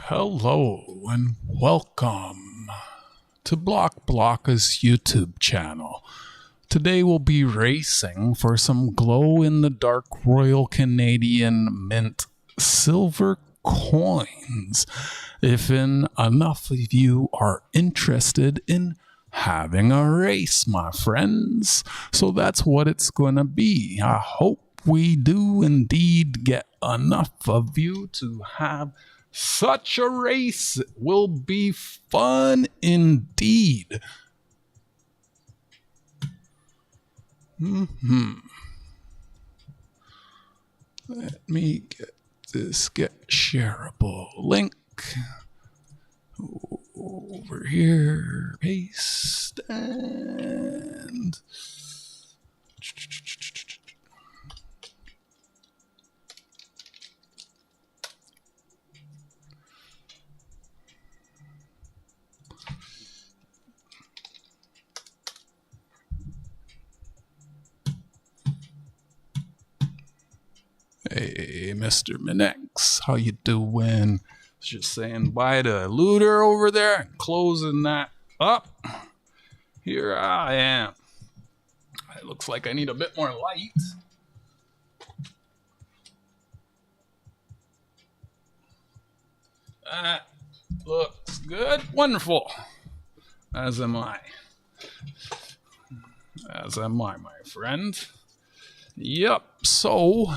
Hello and welcome to Block's YouTube channel. Today we'll be racing for some glow-in-the-dark Royal Canadian Mint silver coins. If enough of you are interested in having a race, my friends. So that's what it's gonna be. I hope we do indeed get enough of you to have such a race. It will be fun indeed. Let me get this shareable link over here. Paste and hey, Mr. Minex, how you doing? Just saying bye to Looter over there and closing that up. Here I am. It looks like I need a bit more light. That looks good. Wonderful. As am I. As am I, my friend. Yep, so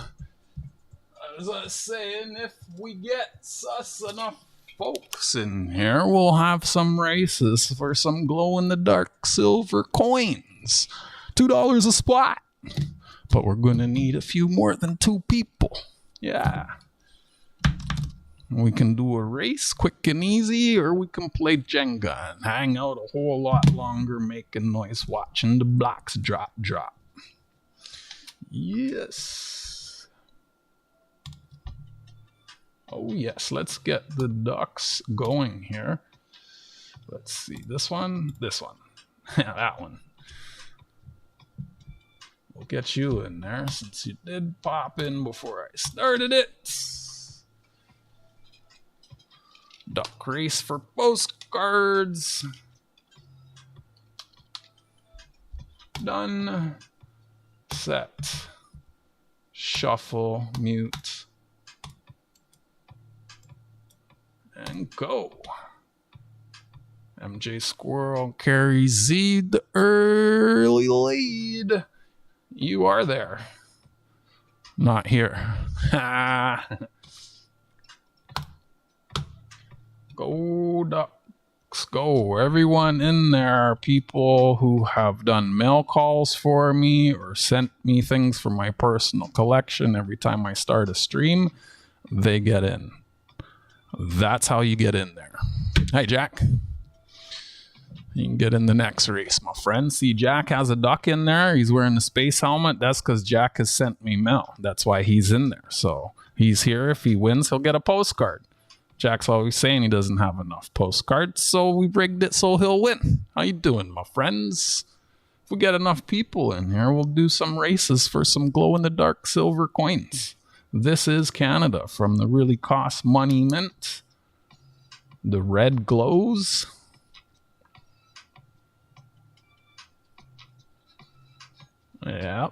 as I was saying, if we get us enough folks in here, we'll have some races for some glow-in-the-dark silver coins. $2 a spot. But we're going to need a few more than 2 people. Yeah. We can do a race quick and easy, or we can play Jenga and hang out a whole lot longer making noise watching the blocks drop. Yes. Oh yes, let's get the ducks going here. Let's see, this one. Yeah, that one. We'll get you in there since you did pop in before I started it. Duck race for postcards. Done. Set. Shuffle. Mute. And go. MJ Squirrel carries Z the early lead. You are there. Not here. Go Ducks, go. Everyone in there, people who have done mail calls for me or sent me things from my personal collection every time I start a stream, they get in. That's how you get in there. Hey, Jack. You can get in the next race, my friend. See, Jack has a duck in there. He's wearing a space helmet. That's because Jack has sent me mail. That's why he's in there. So he's here. If he wins, he'll get a postcard. Jack's always saying he doesn't have enough postcards, so we rigged it so he'll win. How you doing, my friends? If we get enough people in here, we'll do some races for some glow-in-the-dark silver coins. This is Canada from the really cost money mint. The red glows. Yeah.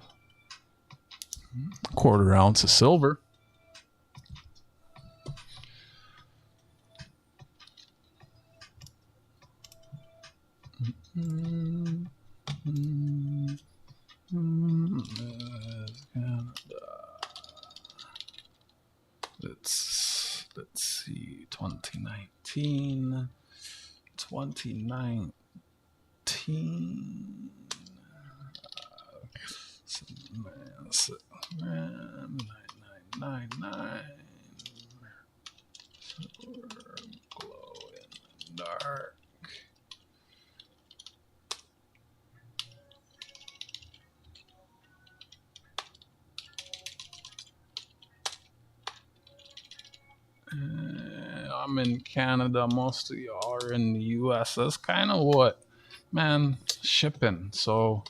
1/4 ounce of silver. Let's see, 2019. Glow in the dark. I'm in Canada. Most of y'all are in the US. That's kind of what, man, shipping. So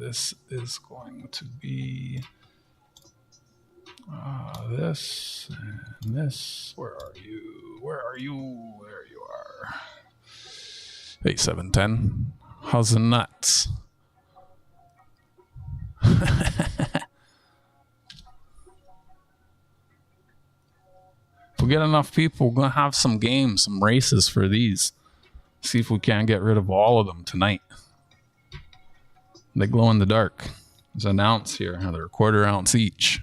this is going to be this and this. Where are you? Where are you? There you are. 8710. How's the nuts? If we get enough people, we're gonna have some games, some races for these. See if we can't get rid of all of them tonight. They glow in the dark. There's an ounce here. They're a quarter ounce each.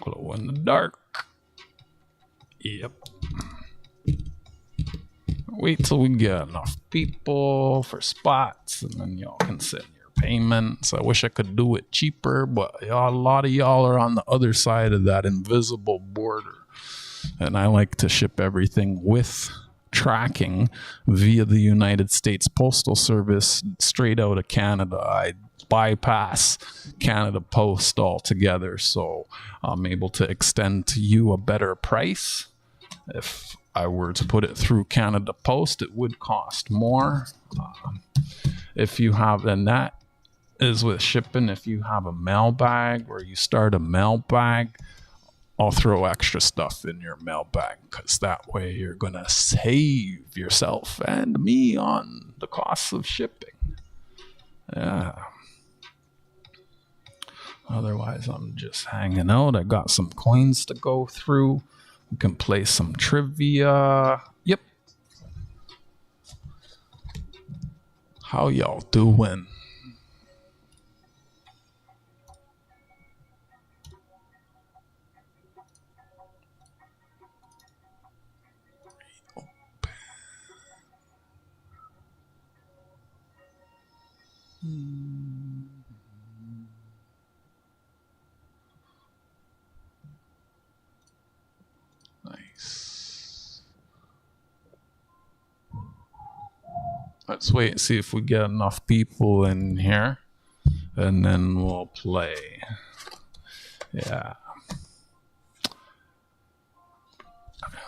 Glow in the dark. Yep. Wait till we get enough people for spots, and then y'all can send your payments. I wish I could do it cheaper, but a lot of y'all are on the other side of that invisible border. And I like to ship everything with tracking via the United States Postal Service straight out of Canada. I bypass Canada Post altogether, so I'm able to extend to you a better price. If I were to put it through Canada Post, it would cost more. If you have, and that is with shipping, if you have a mail bag or you start a mail bag, I'll throw extra stuff in your mail bag, because that way you're going to save yourself and me on the costs of shipping. Yeah. Otherwise, I'm just hanging out. I got some coins to go through. We can play some trivia. Yep. How y'all doing? Nice. Let's wait and see if we get enough people in here, and then we'll play. Yeah.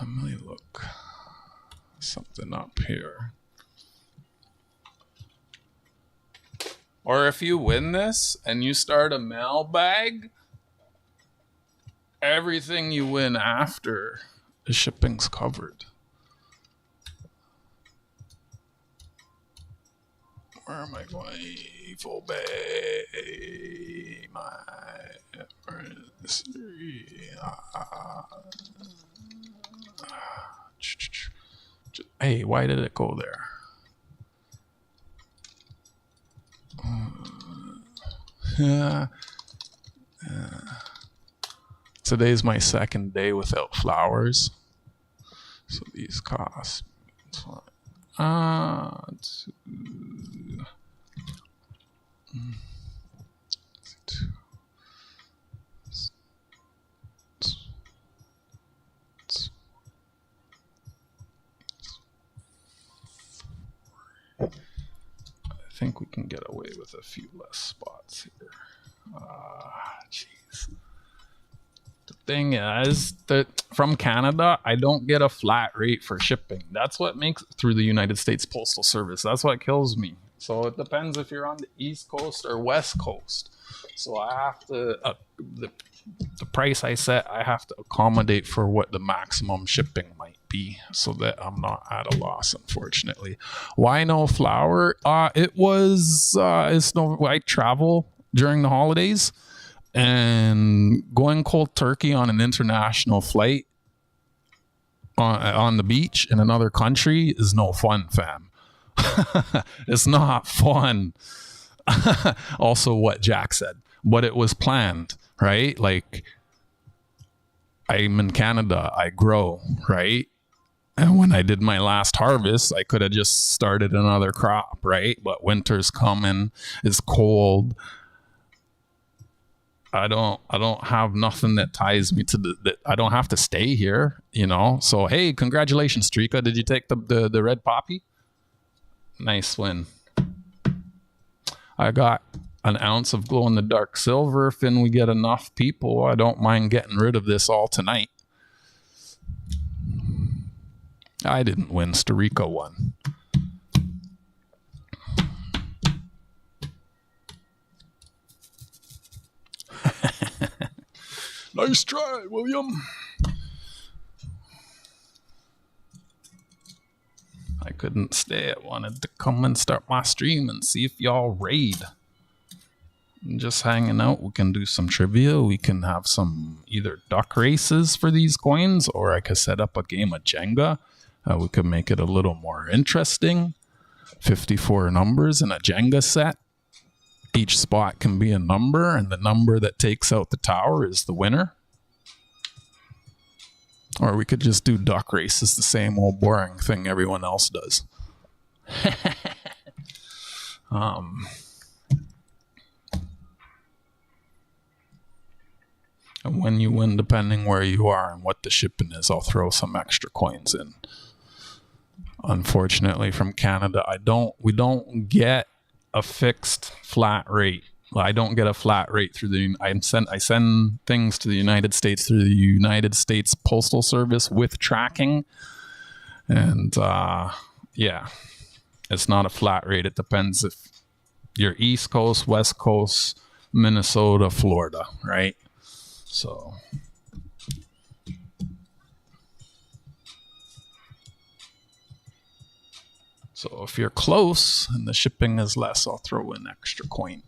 Let me look something up here. Or if you win this and you start a mailbag, everything you win after the shipping's covered. Where am I going? Full Bay. Hey, why did it go there? Today's my second day without flowers, so these cost. I think we can get away with a few less spots here. Jeez. The thing is that from Canada, I don't get a flat rate for shipping. That's what makes it through the United States Postal Service. That's what kills me. So it depends if you're on the East Coast or West Coast. So I have to, the price I set, I have to accommodate for what the maximum shipping might be, so that I'm not at a loss, unfortunately. Why no flour? I travel during the holidays, and going cold turkey on an international flight on the beach in another country is no fun, fam. It's not fun. Also what Jack said, but it was planned, right? Like, I'm in Canada, I grow, right? And when I did my last harvest, I could have just started another crop, right? But winter's coming, it's cold. I don't have nothing that ties me to that. I don't have to stay here, you know? So, hey, congratulations, Trika. Did you take the red poppy? Nice win. I got an ounce of glow in the dark silver. If we get enough people, I don't mind getting rid of this all tonight. I didn't win. Storico won. Nice try, William. I couldn't stay. I wanted to come and start my stream and see if y'all raid. Just hanging out. We can do some trivia. We can have some either duck races for these coins, or I could set up a game of Jenga. We could make it a little more interesting. 54 numbers in a Jenga set. Each spot can be a number, and the number that takes out the tower is the winner. Or we could just do duck races, the same old boring thing everyone else does. And when you win, depending where you are and what the shipping is, I'll throw some extra coins in. Unfortunately, from Canada, we don't get a fixed flat rate. I don't get a flat rate through I send things to the United States through the United States Postal Service with tracking, and yeah, it's not a flat rate. It depends if you're East Coast, West Coast, Minnesota, Florida, right? So if you're close and the shipping is less, I'll throw in extra coins.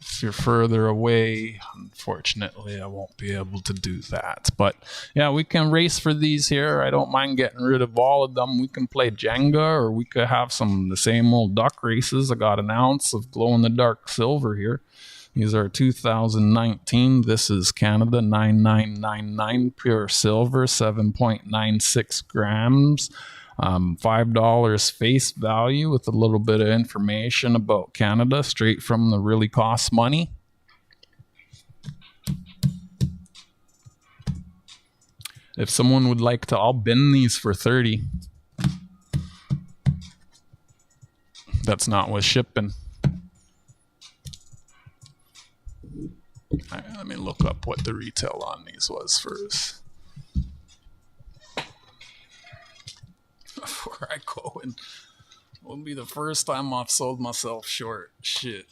If you're further away, unfortunately, I won't be able to do that. But yeah, we can race for these here. I don't mind getting rid of all of them. We can play Jenga, or we could have the same old duck races. I got an ounce of glow-in-the-dark silver here. These are 2019. This is Canada 9999 pure silver, 7.96 grams. $5 face value with a little bit of information about Canada straight from the Really Costs Money. If someone would like to, I'll bin these for 30. That's not with shipping. Right, let me look up what the retail on these was first. Before I go, and will be the first time I've sold myself short. Shit.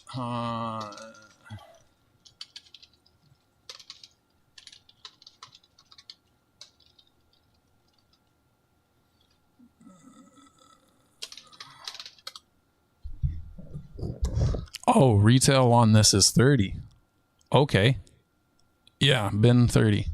Oh, retail on this is 30. Okay. Yeah, bin 30.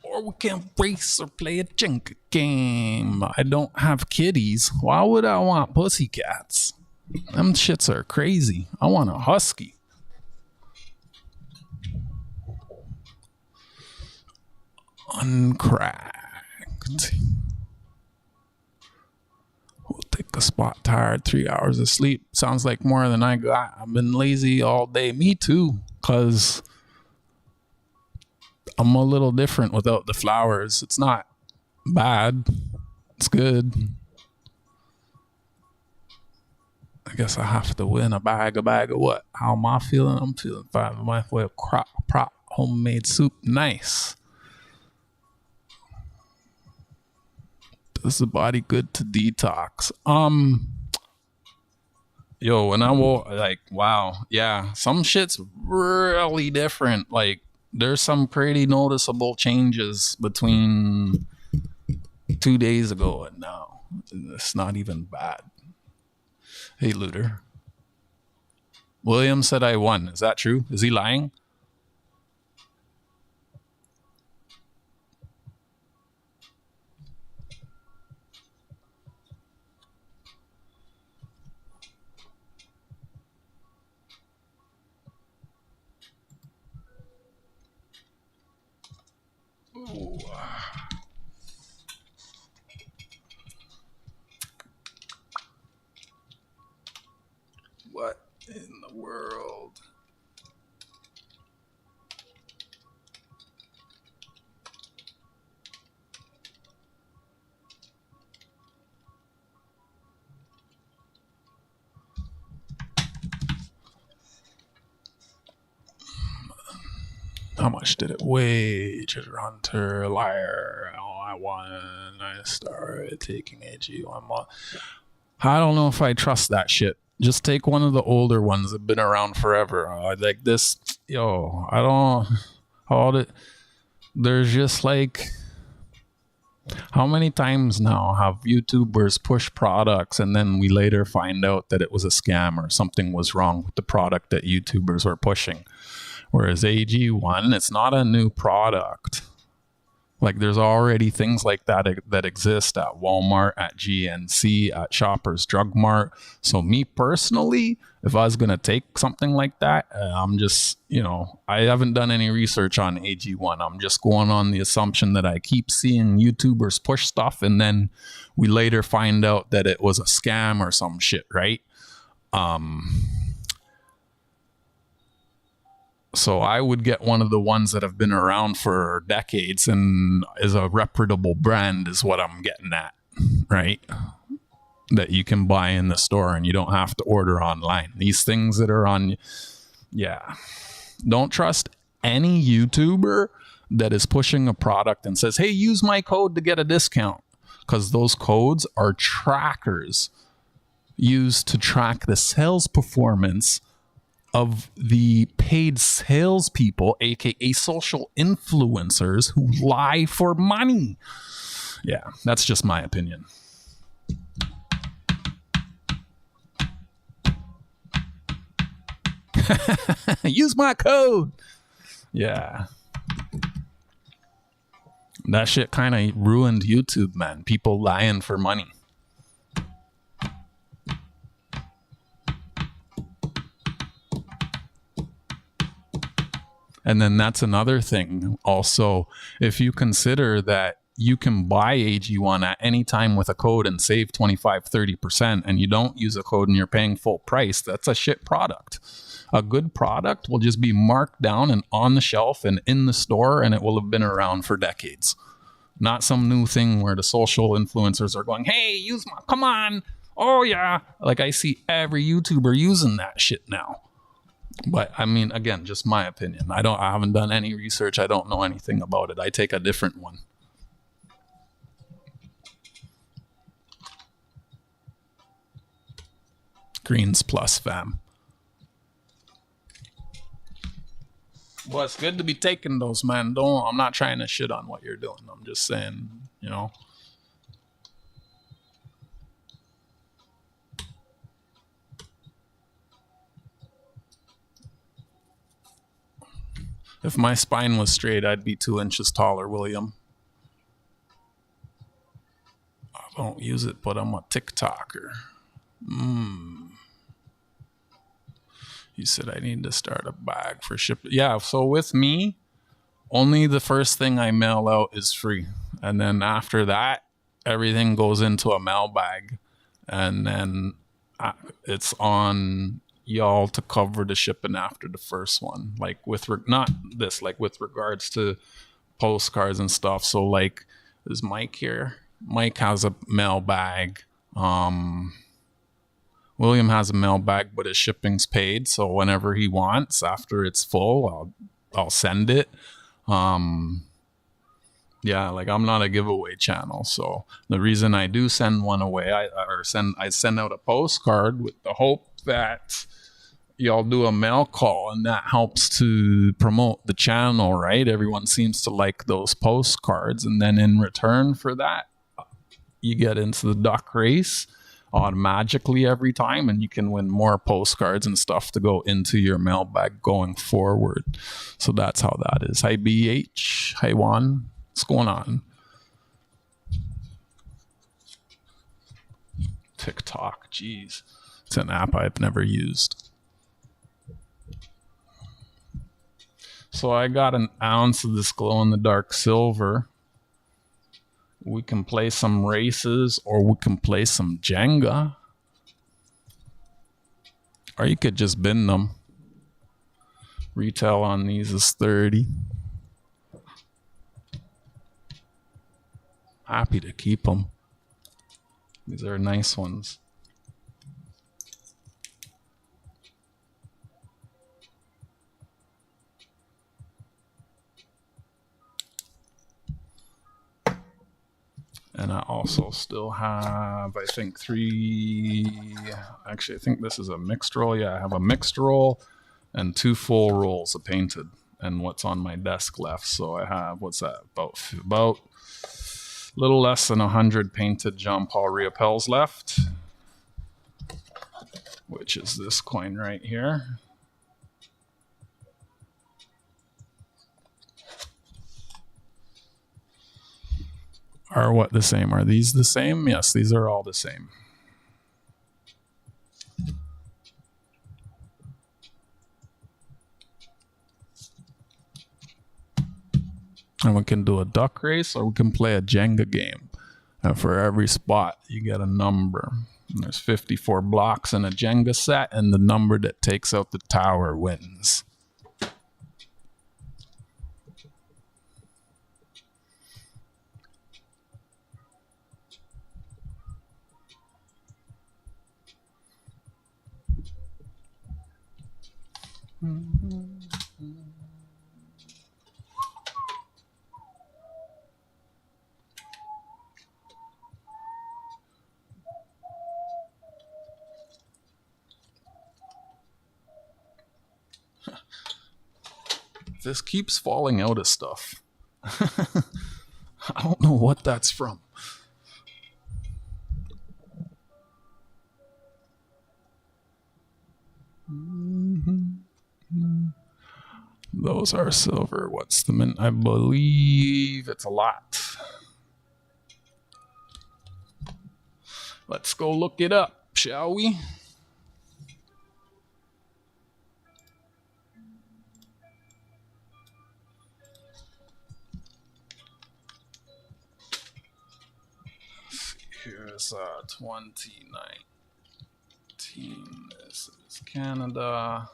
Or we can race or play a Jenga game. I don't have kitties. Why would I want pussycats? Them shits are crazy. I want a husky. Uncracked. We'll take a spot tired. 3 hours of sleep. Sounds like more than I got. I've been lazy all day. Me too. Because I'm a little different without the flowers. It's not bad. It's good. I guess I have to win a bag of what? How am I feeling? I'm feeling fine. My way of prop homemade soup. Nice. Does the body good to detox? Yo, and I will wow. Yeah, some shit's really different. Like, there's some pretty noticeable changes between 2 days ago and now. It's not even bad. Hey, Looter. William said I won. Is that true? Is he lying? Ooh. What in the world? How much did it weigh? Treasure Hunter, liar. Oh, I won. I started taking AG1. I don't know if I trust that shit. Just take one of the older ones that have been around forever. Like this, yo, I don't. All the, there's just like, how many times now have YouTubers pushed products and then we later find out that it was a scam or something was wrong with the product that YouTubers were pushing? Whereas AG1, it's not a new product. Like there's already things like that that exist at Walmart, at GNC, at Shoppers Drug Mart. So me personally, if I was going to take something like that, I'm just, I haven't done any research on AG1. I'm just going on the assumption that I keep seeing YouTubers push stuff and then we later find out that it was a scam or some shit, right? So I would get one of the ones that have been around for decades and is a reputable brand is what I'm getting at, right? That you can buy in the store and you don't have to order online. These things that are on, yeah. Don't trust any YouTuber that is pushing a product and says, hey, use my code to get a discount. Because those codes are trackers used to track the sales performance of the paid salespeople, aka social influencers who lie for money. Yeah, that's just my opinion. Use my code. Yeah. That shit kind of ruined YouTube, man. People lying for money. And then that's another thing also, if you consider that you can buy AG1 at any time with a code and save 25-30% and you don't use a code and you're paying full price, that's a shit product. A good product will just be marked down and on the shelf and in the store, and it will have been around for decades. Not some new thing where the social influencers are going, hey, use my, come on. Oh yeah. Like I see every YouTuber using that shit now. But I mean, again, just my opinion. I haven't done any research. I don't know anything about it. I take a different one. Greens plus, fam. Well, it's good to be taking those, man. I'm not trying to shit on what you're doing. I'm just saying, If my spine was straight, I'd be 2 inches taller, William. I don't use it, but I'm a TikToker. You said I need to start a bag for shipping. Yeah, so with me, only the first thing I mail out is free. And then after that, everything goes into a mail bag. And then it's on y'all to cover the shipping after the first one. Like with, like with regards to postcards and stuff. So like, is Mike here? Mike has a mail bag. William has a mail bag, but his shipping's paid. So whenever he wants, after it's full, I'll send it. Yeah, like I'm not a giveaway channel. So the reason I do send one away, I send out a postcard with the hope that y'all do a mail call, and that helps to promote the channel, right? Everyone seems to like those postcards, and then in return for that, you get into the duck race automatically every time, and you can win more postcards and stuff to go into your mailbag going forward. So that's how that is. Hi BH, hi Juan, what's going on? TikTok, geez, it's an app I've never used. So I got an ounce of this glow-in-the-dark silver. We can play some races, or we can play some Jenga. Or you could just bin them. Retail on these is 30. Happy to keep them. These are nice ones. And I also still have, I think, 3... Actually, I think this is a mixed roll. Yeah, I have a mixed roll and 2 full rolls of painted. And what's on my desk left. So I have, what's that? About a little less than 100 painted Jean Paul Riopels left. Which is this coin right here. Are what the same? Are these the same? Yes, these are all the same. And we can do a duck race or we can play a Jenga game. And for every spot, you get a number. And there's 54 blocks in a Jenga set, and the number that takes out the tower wins. This keeps falling out of stuff. I don't know what that's from. Those are silver. What's the mint? I believe it's a lot. Let's go look it up, shall we? Here's 2019. This is Canada.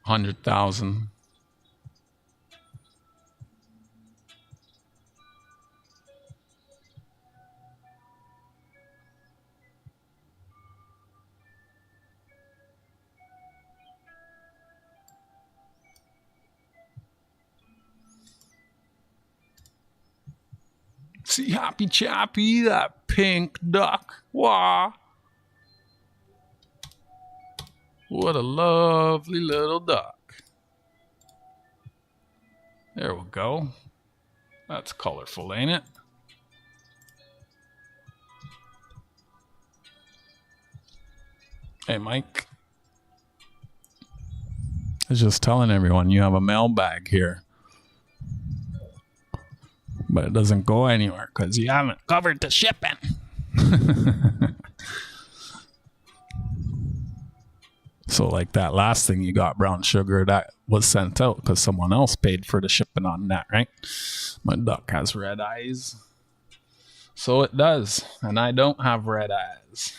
$100,000. See Happy Chappy, that pink duck. Wah. What a lovely little duck. There we go. That's colorful, ain't it? Hey, Mike. I was just telling everyone you have a mailbag here. But it doesn't go anywhere because you haven't covered the shipping. So like that last thing you got, brown sugar, that was sent out because someone else paid for the shipping on that, right? My duck has red eyes. So it does. And I don't have red eyes.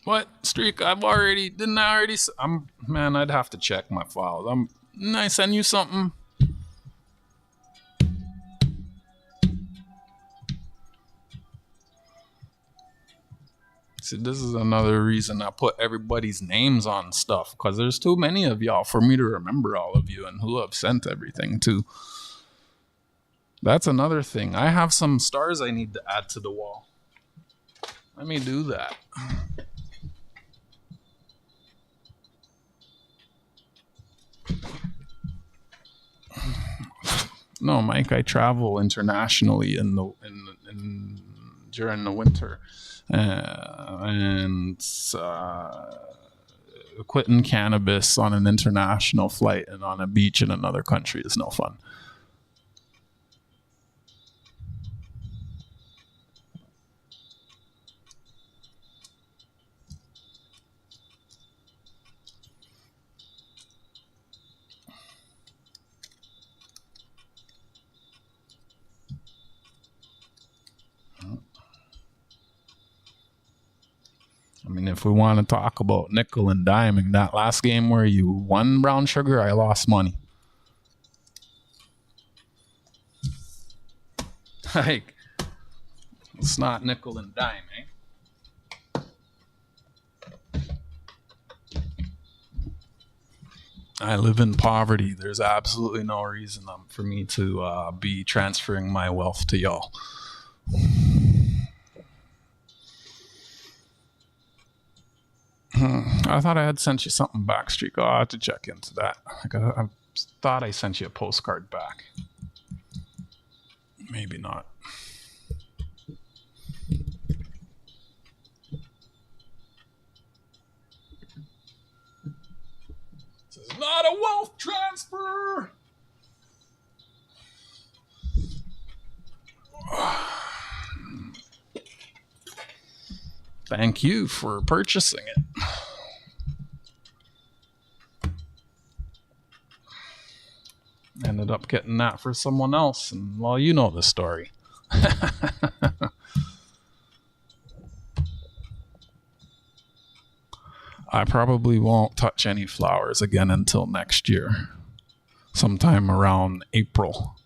What streak? Man, I'd have to check my files. Didn't I send you something? See, this is another reason I put everybody's names on stuff, because there's too many of y'all for me to remember all of you and who have sent everything to. That's another thing. I have some stars I need to add to the wall. Let me do that. No, Mike, I travel internationally during the winter. And quitting cannabis on an international flight and on a beach in another country is no fun. if we want to talk about nickel and diming, that last game where you won brown sugar, I lost money. Like, it's not nickel and dime, eh? I live in poverty. There's absolutely no reason for me to be transferring my wealth to y'all. I thought I had sent you something back, Streak. I'll have to check into that. I thought I sent you a postcard back. Maybe not. This is not a wealth transfer. Thank you for purchasing it. Ended up getting that for someone else, and well, you know the story. I probably won't touch any flowers again until next year, sometime around April.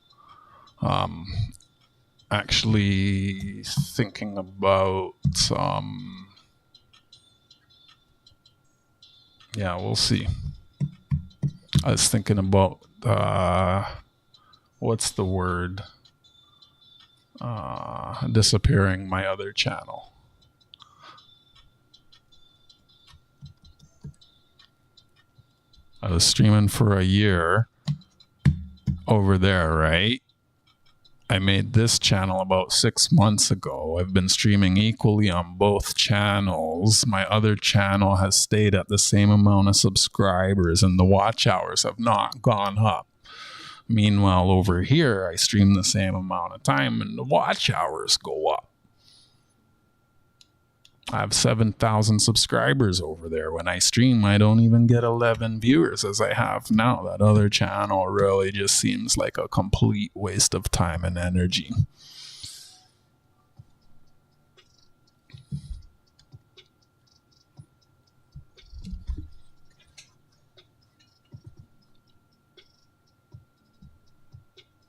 Actually thinking about yeah, we'll see. I was thinking about what's the word? Disappearing my other channel. I was streaming for a year over there, right? I made this channel about 6 months ago. I've been streaming equally on both channels. My other channel has stayed at the same amount of subscribers, and the watch hours have not gone up. Meanwhile, over here, I stream the same amount of time, and the watch hours go up. I have 7,000 subscribers over there. When I stream, I don't even get 11 viewers as I have now. That other channel really just seems like a complete waste of time and energy.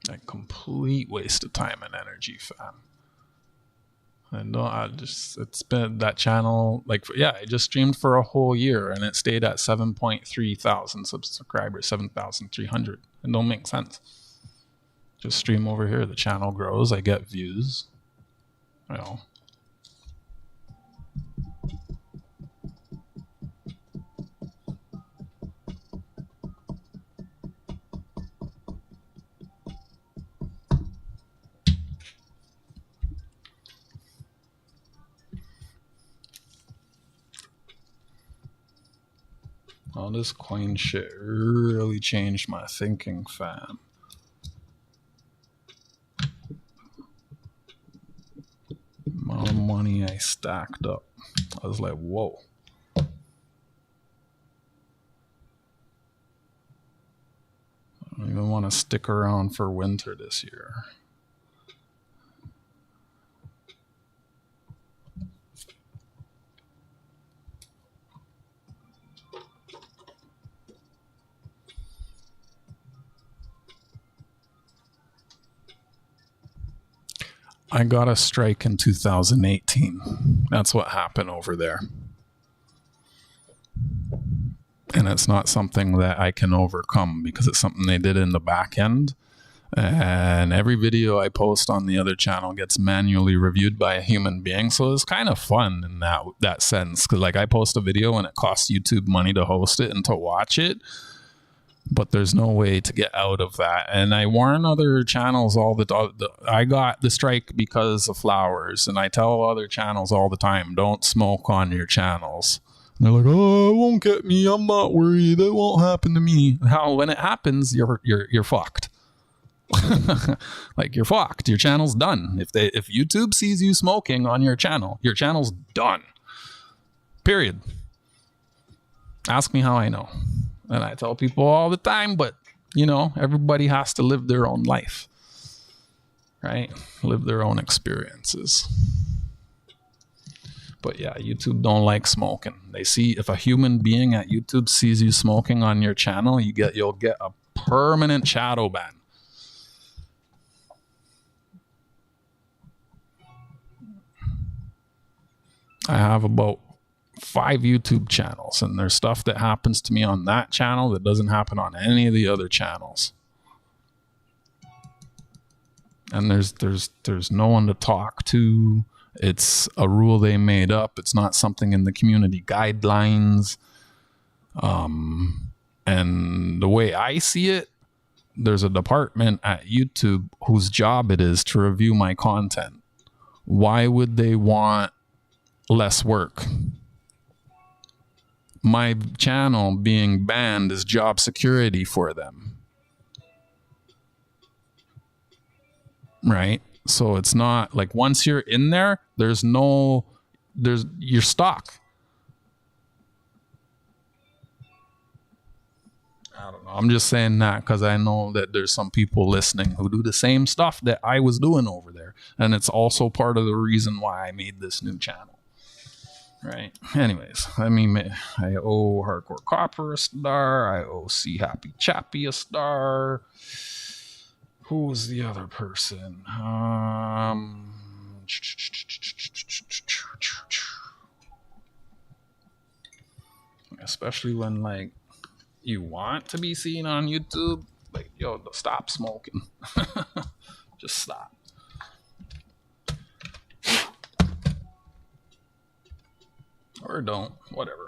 A complete waste of time and energy, fam. It's been that channel, I just streamed for a whole year and it stayed at 7.3 thousand subscribers, 7,300. It don't make sense. Just stream over here, the channel grows, I get views. You know. All this coin shit really changed my thinking, fam. The amount of money I stacked up. I was like, whoa. I don't even want to stick around for winter this year. I got a strike in 2018. That's what happened over there. And it's not something that I can overcome because it's something they did in the back end. And every video I post on the other channel gets manually reviewed by a human being. So it's kind of fun in that sense. Because I post a video and it costs YouTube money to host it and to watch it. But there's no way to get out of that. And I warn other channels all the time. I got the strike because of flowers. And I tell other channels all the time, don't smoke on your channels. And they're like, oh, it won't get me. I'm not worried. It won't happen to me. How when it happens, you're fucked. You're fucked. Your channel's done. If YouTube sees you smoking on your channel's done. Period. Ask me how I know. And I tell people all the time, but, everybody has to live their own life, right? Live their own experiences. But yeah, YouTube don't like smoking. They see if a human being at YouTube sees you smoking on your channel, you'll get a permanent shadow ban. I have about 5 YouTube channels, and there's stuff that happens to me on that channel that doesn't happen on any of the other channels. And there's no one to talk to. It's a rule they made up. It's not something in the community guidelines. And the way I see it, there's a department at YouTube whose job it is to review my content. Why would they want less work? My channel being banned is job security for them. Right? So it's not like once you're in there, you're stuck. I don't know. I'm just saying that because I know that there's some people listening who do the same stuff that I was doing over there. And it's also part of the reason why I made this new channel. Right. Anyways, I owe Hardcore Copper a star. I owe C Happy Chappy a star. Who was the other person? Especially when like you want to be seen on YouTube, like yo, stop smoking. Just stop. Or don't, whatever.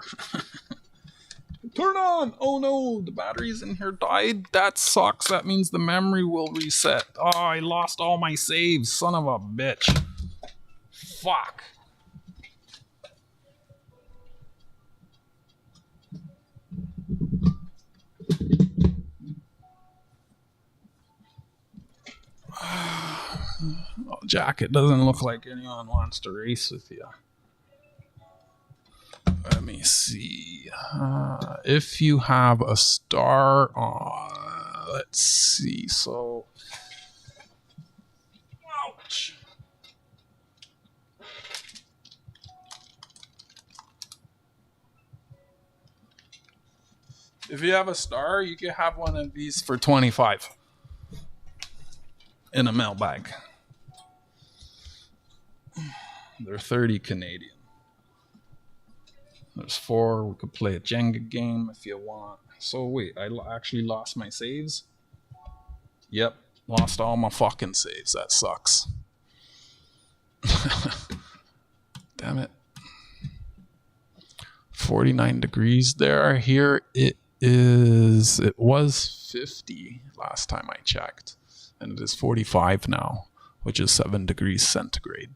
Turn on! Oh no, the batteries in here died. That sucks. That means the memory will reset. Oh, I lost all my saves. Son of a bitch. Fuck. Oh, Jack, it doesn't look like anyone wants to race with you. Let me see. If you have a star on, let's see. So, ouch. If you have a star, you can have one of these for 25 in a mail bag. They're 30 Canadian. There's 4. We could play a Jenga game if you want. So wait, I actually lost my saves? Yep, lost all my fucking saves. That sucks. Damn it. 49 degrees there. Here it was 50 last time I checked. And it is 45 now, which is 7 degrees centigrade.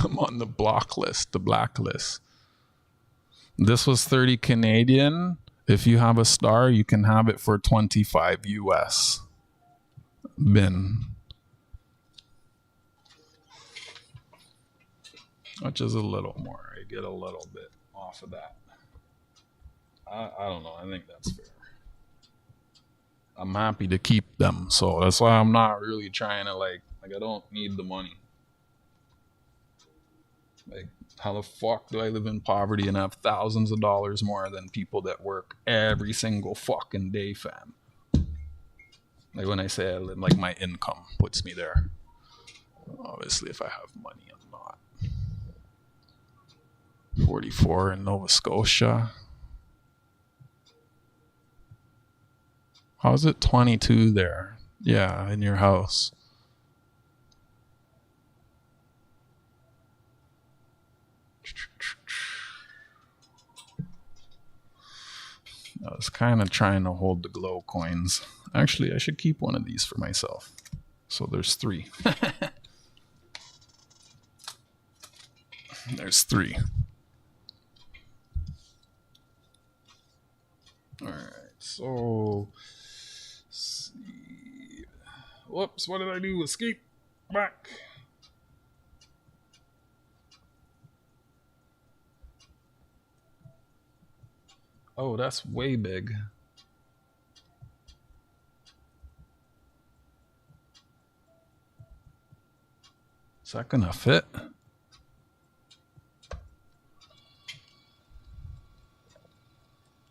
I'm on the blacklist. This was 30 Canadian. If you have a star, you can have it for 25 US. Bin. Which is a little more. I get a little bit off of that. I don't know. I think that's fair. I'm happy to keep them. So that's why I'm not really trying to like I don't need the money. Like, how the fuck do I live in poverty and have thousands of dollars more than people that work every single fucking day, fam? Like, when I say I live, like, my income puts me there. Obviously, if I have money, I'm not. 44 in Nova Scotia. How's it 22 there? Yeah, in your house. I was kind of trying to hold the glow coins. Actually, I should keep one of these for myself. So there's 3. There's 3. All right, so let's see. Whoops, what did I do? Escape. Back. Oh, that's way big. Is that gonna fit?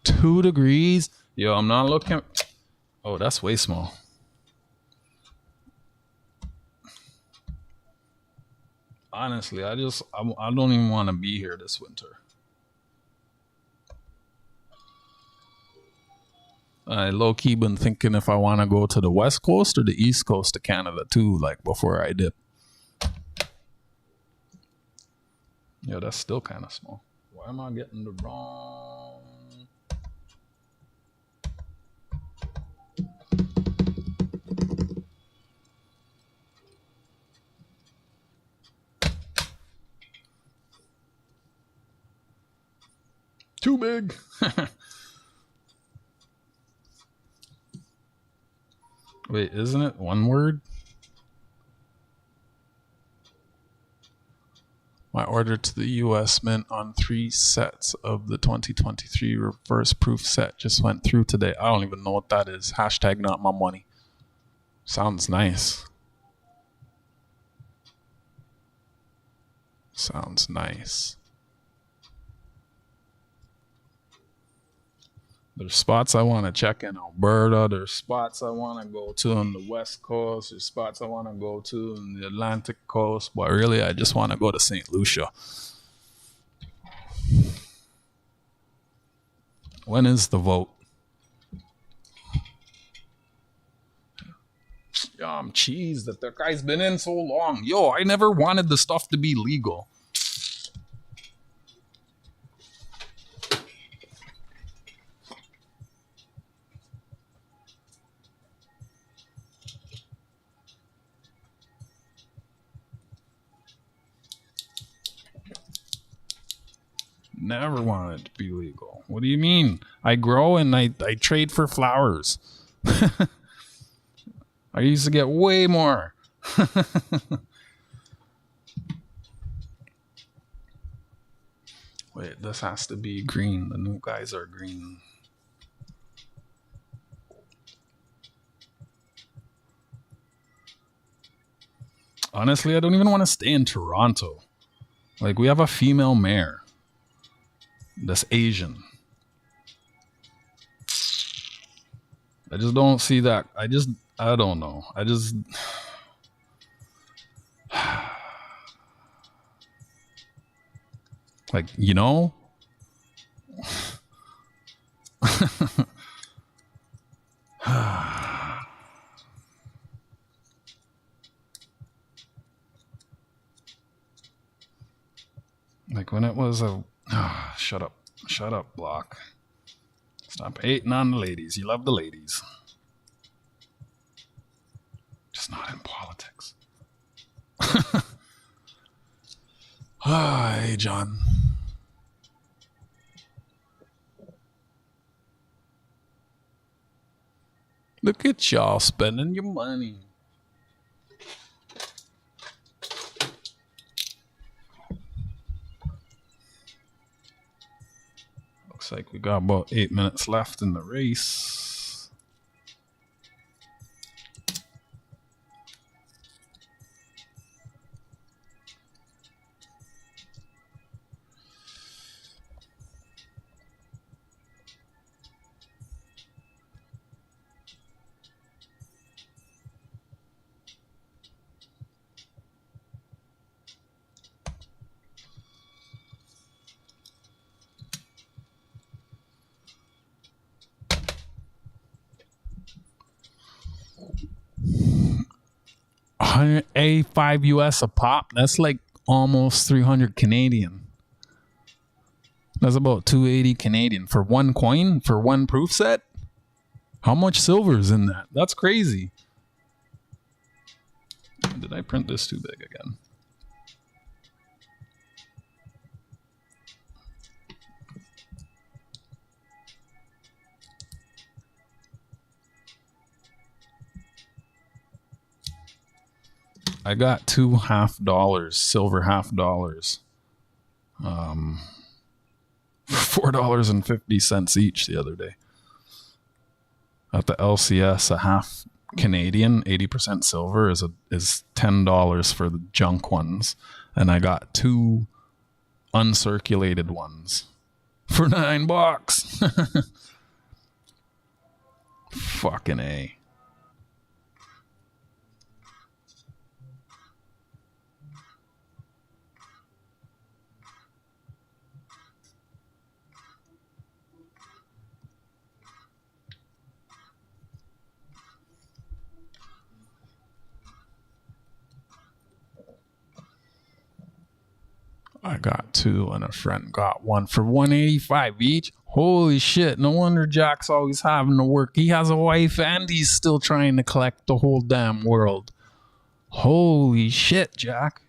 2 degrees? Yo, I'm not looking. Oh, that's way small. Honestly, I don't even want to be here this winter. I low-key been thinking if I want to go to the west coast or the east coast of Canada too, like before I dip. Yeah, that's still kind of small. Why am I getting the wrong? Too big. Wait, isn't it one word? My order to the US Mint on 3 sets of the 2023 reverse proof set just went through today. I don't even know what that is. Hashtag not my money. Sounds nice. Sounds nice. There's spots I want to check in Alberta. There's spots I want to go to on the West Coast. There's spots I want to go to on the Atlantic Coast. But really, I just want to go to St. Lucia. When is the vote? Yo, I'm cheesed that the guy's been in so long. Yo, I never wanted the stuff to be legal. Never wanted it to be legal. What do you mean? I grow and I trade for flowers. I used to get way more. Wait, this has to be green. The new guys are green. Honestly, I don't even want to stay in Toronto. Like, we have a female mayor that's Asian. I just don't see that. I don't know. Like, you know? Like when it was a... shut up. Shut up, Block. Stop hating on the ladies. You love the ladies. Just not in politics. Hi, John. Look at y'all spending your money. Looks like we got about 8 minutes left in the race. $185 US a pop. That's like almost 300 Canadian. That's about 280 Canadian for one coin, for one proof set. How much silver is in that? That's crazy. Did I print this too big again? I got $2 half, silver $half. for $4.50 each the other day. At the LCS, a half Canadian, 80% silver is $10 for the junk ones. And I got 2 uncirculated ones for $9. Fucking A. I got 2 and a friend got 1 for $185 each. Holy shit, no wonder Jack's always having to work. He has a wife and he's still trying to collect the whole damn world. Holy shit, Jack.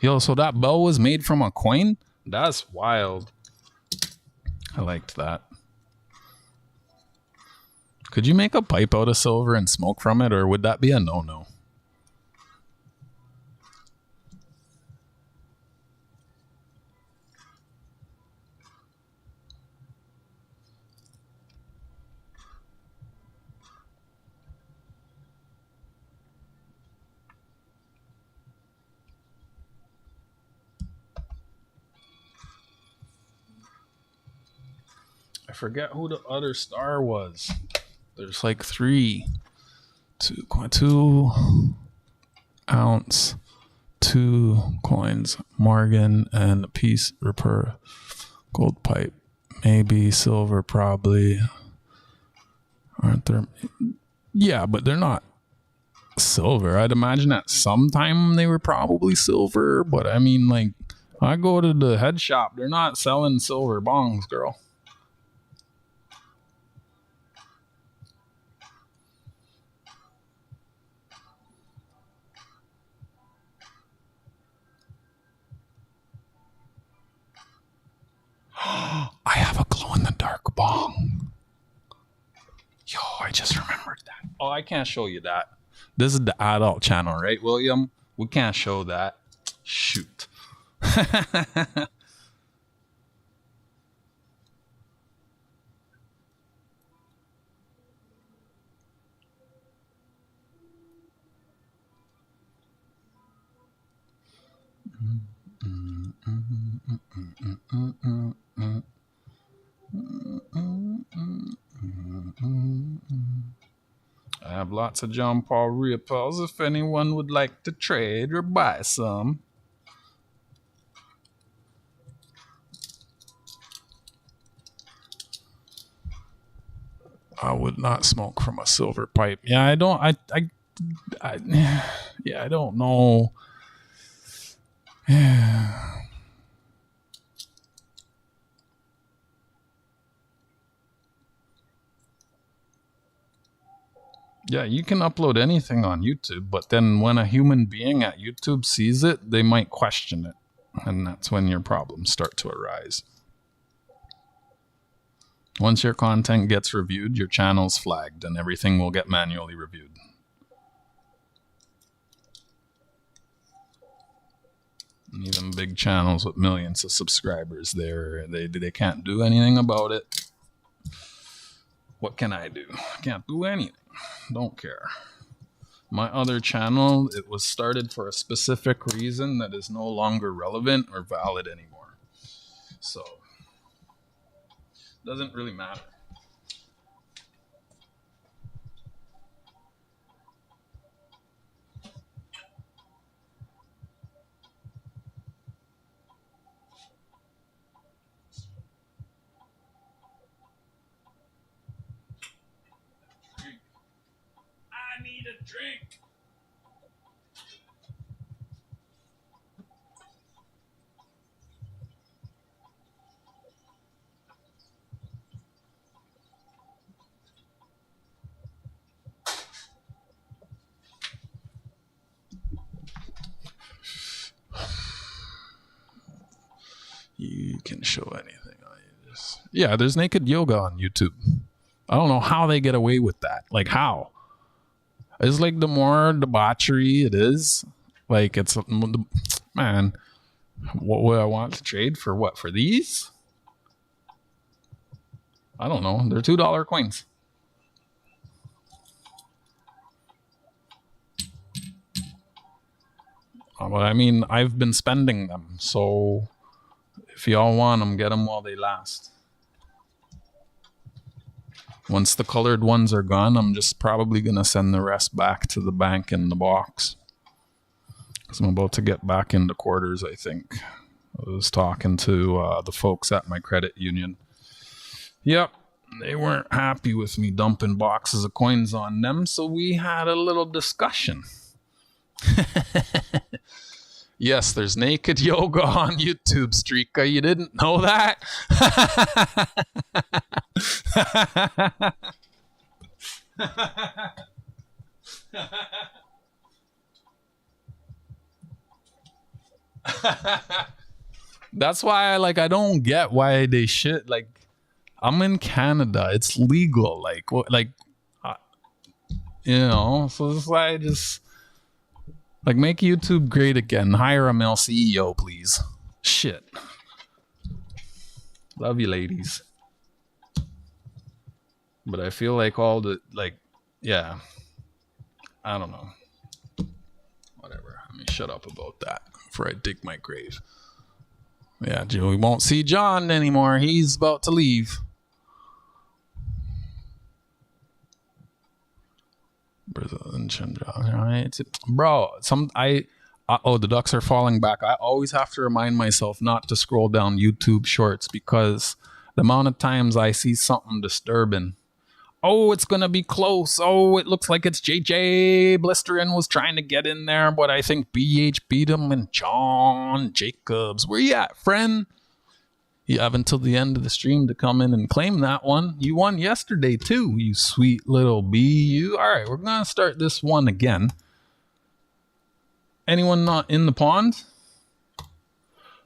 Yo, so that bow was made from a coin? That's wild. I liked that. Could you make a pipe out of silver and smoke from it, or would that be a no-no? I forget who the other star was. There's like 3. 2 ounce, 2 coins, Morgan, and a piece per gold pipe. Maybe silver, probably. Aren't there? Yeah, but they're not silver. I'd imagine at some time they were probably silver, but I mean, like, I go to the head shop, they're not selling silver bongs, girl. I have a glow-in-the-dark bong. Yo, I just remembered that. Oh, I can't show you that. This is the adult channel, right, William? We can't show that. Shoot. I have lots of John Paul Riopels if anyone would like to trade or buy some. I would not smoke from a silver pipe. Yeah, I don't. Yeah, I don't know. Yeah, you can upload anything on YouTube, but then when a human being at YouTube sees it, they might question it. And that's when your problems start to arise. Once your content gets reviewed, your channel's flagged and everything will get manually reviewed. And even big channels with millions of subscribers, they can't do anything about it. What can I do? I can't do anything. Don't care. My other channel, it was started for a specific reason that is no longer relevant or valid anymore. So, doesn't really matter. I need a drink. You can show anything. Yeah, there's naked yoga on YouTube. I don't know how they get away with that. Like, how? It's like the more debauchery it is, like it's man. What would I want to trade for? What, for these? I don't know. They're $2 coins. But I mean, I've been spending them, so if y'all want them, get them while they last. Once the colored ones are gone, I'm just probably going to send the rest back to the bank in the box. Because I'm about to get back into quarters, I think. I was talking to the folks at my credit union. Yep, they weren't happy with me dumping boxes of coins on them, so we had a little discussion. Yes, there's naked yoga on YouTube, Streaka. You didn't know that? That's why I don't get why they shit. Like, I'm in Canada. It's legal. Like, what, like, you know, so that's why I just like make YouTube great again. Hire a male CEO, please. Shit. Love you, ladies. But I feel like all the yeah. I don't know. Whatever. Let me shut up about that before I dig my grave. Yeah, we won't see John anymore. He's about to leave. Bro, the ducks are falling back. I always have to remind myself not to scroll down YouTube shorts because the amount of times I see something disturbing. Oh, it's gonna be close. Oh, it looks like it's JJ Blisterin was trying to get in there, but I think BH beat him and John Jacobs. Where you at, friend? You have until the end of the stream to come in and claim that one. You won yesterday too, you sweet little bee. You. All right, we're gonna start this one again. Anyone not in the pond?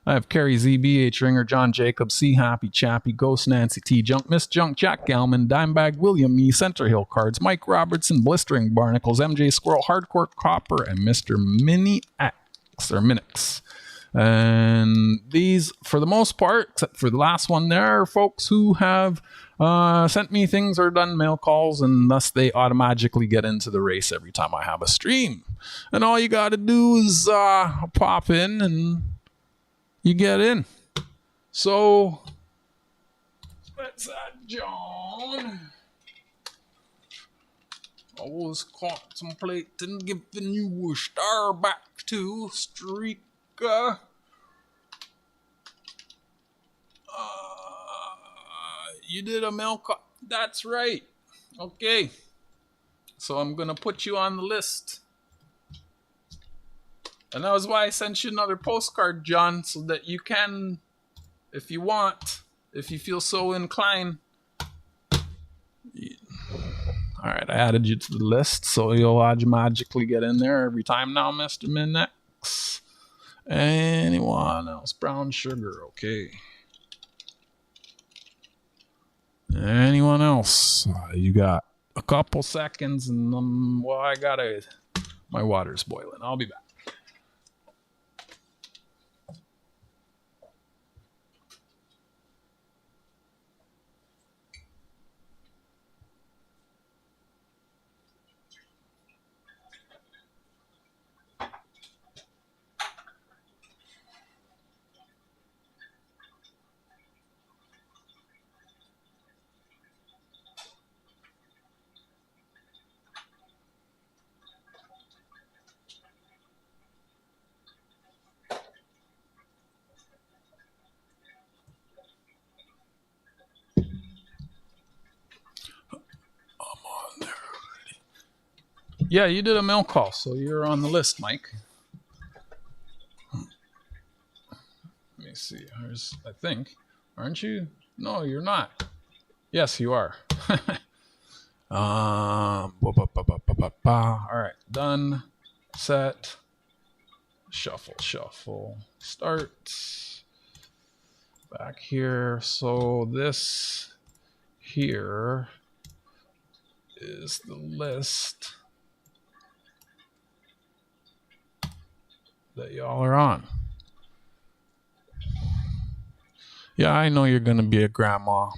I have Carrie ZBH Ringer, John Jacobs, C Happy Chappy, Ghost Nancy T Junk, Miss Junk, Jack Galman, Dimebag, William Me, Center Hill Cards, Mike Robertson, Blistering Barnacles, MJ Squirrel, Hardcore Copper, and Mr. Mini X or Minix. And these, for the most part, except for the last one, there are folks who have sent me things or done mail calls, and thus they automatically get into the race every time I have a stream. And all you got to do is pop in and you get in. So let's John. I was contemplating giving you a star back to Streaka. You did a mail call. That's right. Okay. So I'm going to put you on the list. And that was why I sent you another postcard, John, so that you can, if you want, if you feel so inclined. Yeah. All right, I added you to the list, so you'll magically get in there every time now, Mr. Minex. Anyone else? Brown sugar, okay. Anyone else? You got a couple seconds, and my water's boiling. I'll be back. Yeah, you did a mail call, so you're on the list, Mike. Let me see. I think. Aren't you? No, you're not. Yes, you are. All right, done. Set. Shuffle. Start. Back here. So this here is the list. that y'all are on. Yeah, I know you're gonna be a grandma.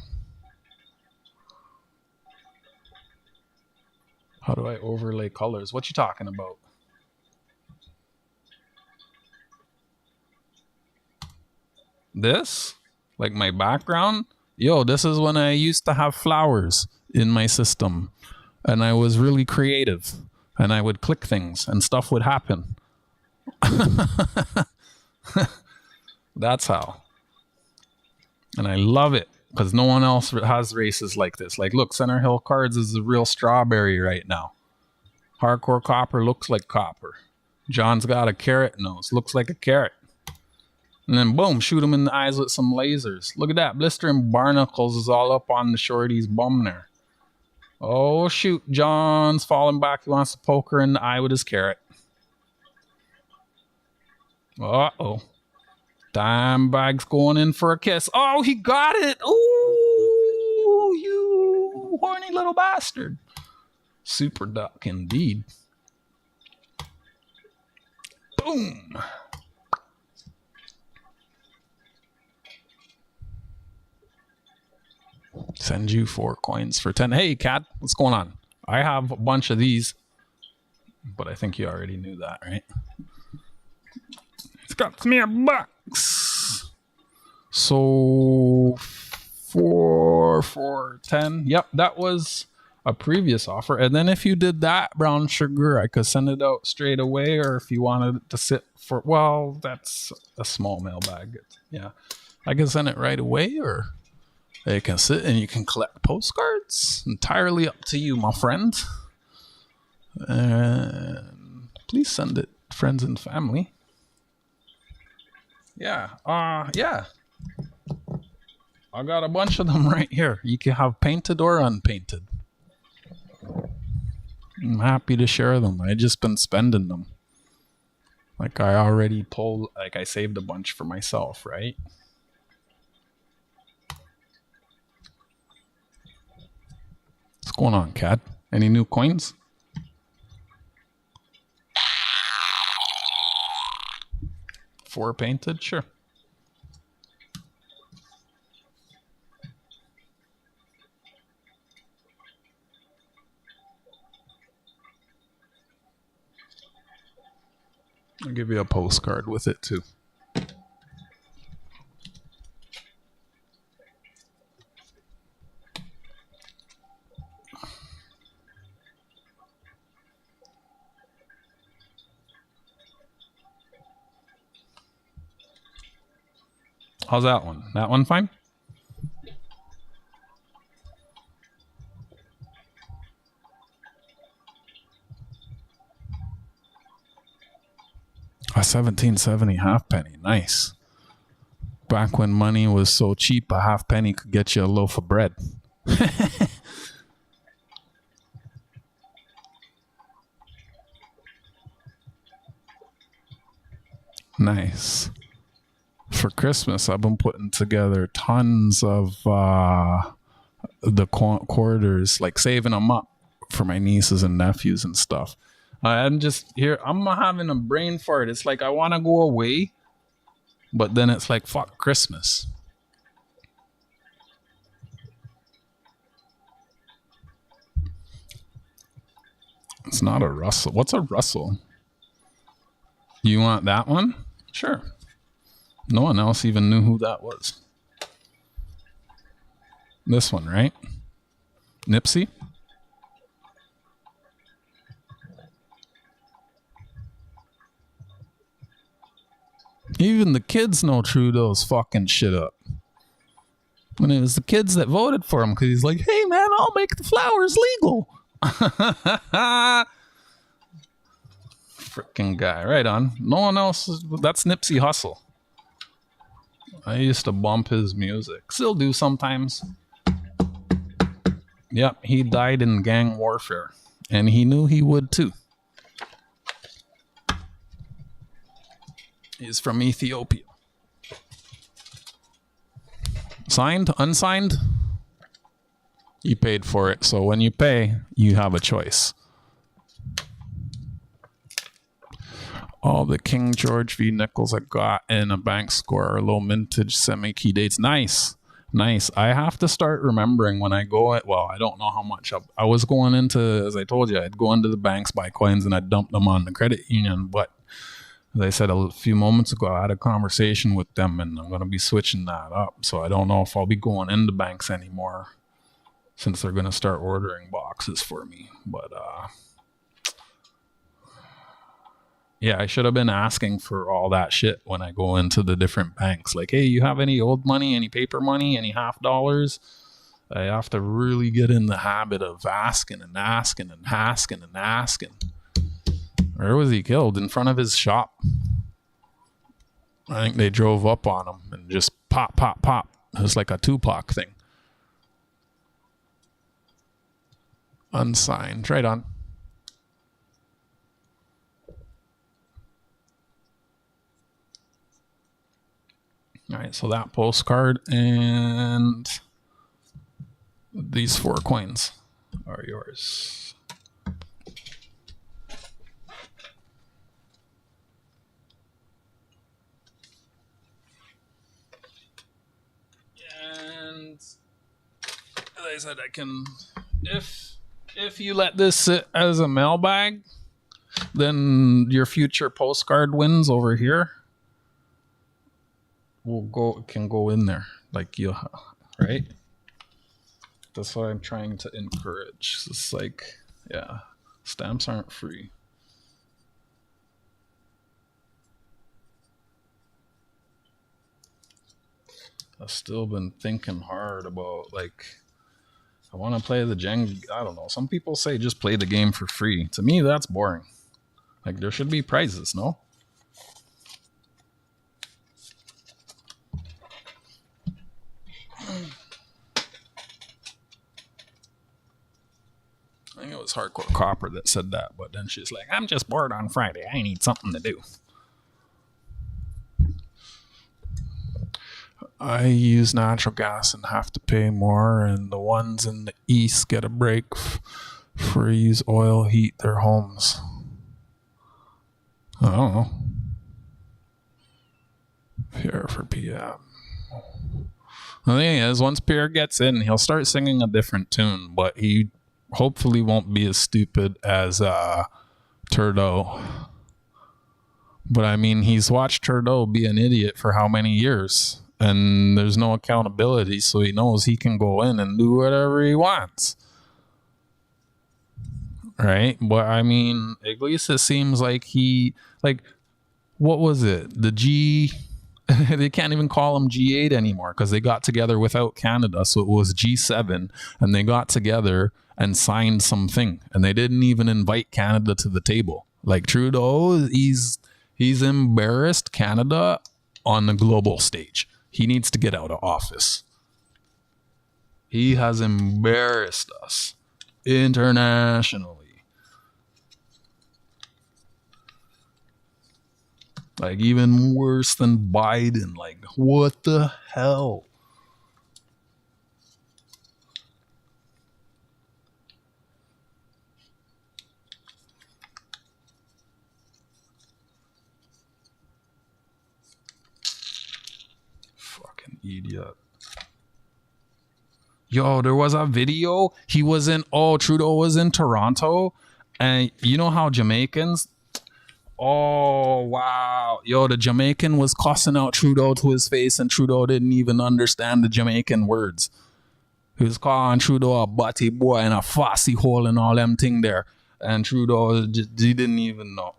How do I overlay colors? What you talking about? This? Like my background? Yo, this is when I used to have flowers in my system. And I was really creative. And I would click things and stuff would happen. That's how. And I love it because no one else has races like this. Like, look, Center Hill Cards is a real strawberry right now. Hardcore Copper looks like copper. John's got a carrot nose. Looks like a carrot. And then boom, shoot him in the eyes with some lasers. Look at that. Blistering barnacles is all up on the shorty's bum there. Oh, shoot. John's falling back. He wants to poke her in the eye with his carrot. Uh-oh. Dimebag's going in for a kiss. Oh, he got it. Ooh, you horny little bastard. Super duck indeed. Boom. Send you 4 coins for 10. Hey, cat, what's going on? I have a bunch of these, but I think you already knew that, right? It's got me a bucks. So 4 for 10. Yep, that was a previous offer. And then if you did that brown sugar, I could send it out straight away. Or if you wanted it to sit for, well, that's a small mailbag. Yeah, I can send it right away, or it can sit and you can collect postcards. Entirely up to you, my friend. And please send it to friends and family. Yeah. Yeah. I got a bunch of them right here. You can have painted or unpainted. I'm happy to share them. I just been spending them. Like I already pulled, like I saved a bunch for myself, right? What's going on, cat? Any new coins? Four painted? Sure. I'll give you a postcard with it too. How's that one? That one fine? A 1770 halfpenny. Nice. Back when money was so cheap, a halfpenny could get you a loaf of bread. Nice. For Christmas, I've been putting together tons of the quarters, like saving them up for my nieces and nephews and stuff. I'm just here. I'm having a brain fart. It's like I want to go away, but then it's like, fuck Christmas. It's not a Russell. What's a Russell? You want that one? Sure. No one else even knew who that was. This one, right? Nipsey? Even the kids know Trudeau's fucking shit up. When it was the kids that voted for him, because he's like, hey man, I'll make the flowers legal. Freaking guy. Right on. No one else. That's Nipsey Hussle. I used to bump his music. Still do sometimes. Yep, he died in gang warfare. And he knew he would too. He's from Ethiopia. Signed? Unsigned? You paid for it. So when you pay, you have a choice. All the King George V nickels I got in a bank score are low mintage semi-key dates. Nice. Nice. I have to start remembering when I go at, well, I don't know how much. I was going into, as I told you, I'd go into the banks, buy coins, and I'd dump them on the credit union. But as I said a few moments ago, I had a conversation with them, and I'm going to be switching that up. So I don't know if I'll be going into banks anymore since they're going to start ordering boxes for me. But, yeah, I should have been asking for all that shit when I go into the different banks. Like, hey, you have any old money, any paper money, any $50? I have to really get in the habit of asking and asking and asking and asking. Where was he killed? In front of his shop. I think they drove up on him and just pop, pop, pop. It was like a Tupac thing. Unsigned. Right on. All right, so that postcard and these 4 coins are yours. And as I said, I can, if you let this sit as a mailbag, then your future postcard wins over here can go in there, like, you, right? That's what I'm trying to encourage. It's like, yeah, stamps aren't free. I've still been thinking hard about, like, I want to play the Jenga. I don't know. Some people say just play the game for free. To me, that's boring. Like, there should be prizes, no? I think it was Hardcore Copper that said that, but then she's like, I'm just bored on Friday. I need something to do. I use natural gas and have to pay more, and the ones in the east get a break for use oil heat their homes. I don't know. Pierre for PM. The thing is, once Pierre gets in, he'll start singing a different tune, but he hopefully won't be as stupid as Turdo. But I mean, he's watched Turdo be an idiot for how many years? And there's no accountability, so he knows he can go in and do whatever he wants. Right? But I mean, at least it seems like he, like, what was it? The G, they can't even call him G8 anymore because they got together without Canada. So it was G7, and they got together and signed something, and they didn't even invite Canada to the table. Like Trudeau, he's embarrassed Canada on the global stage. He needs to get out of office. He has embarrassed us internationally. Like, even worse than Biden. Like, what the hell? Idiot. Yo, there was a video. He was in, Trudeau was in Toronto, and you know how Jamaicans, oh wow, yo, the Jamaican was cussing out Trudeau to his face, and Trudeau didn't even understand the Jamaican words. He was calling Trudeau a butty boy and a fussy hole and all them thing there, and Trudeau just, he didn't even know.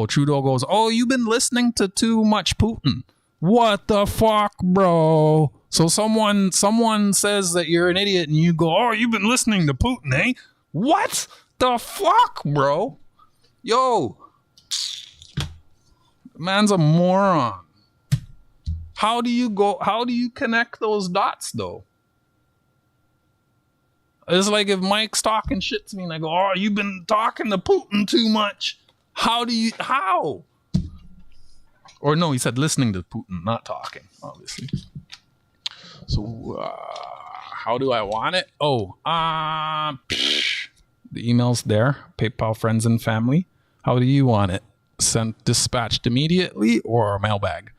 Trudeau goes, oh, you've been listening to too much Putin. What the fuck, bro? So someone says that you're an idiot and you go, oh, you've been listening to Putin, eh? What the fuck, bro? Yo, man's a moron. How do you connect those dots, though? It's like if Mike's talking shit to me and I go, oh, you've been talking to Putin too much. How? Or no, he said listening to Putin, not talking, obviously. So, how do I want it? The email's there. PayPal, friends, and family. How do you want it? sent dispatched immediately or a mailbag?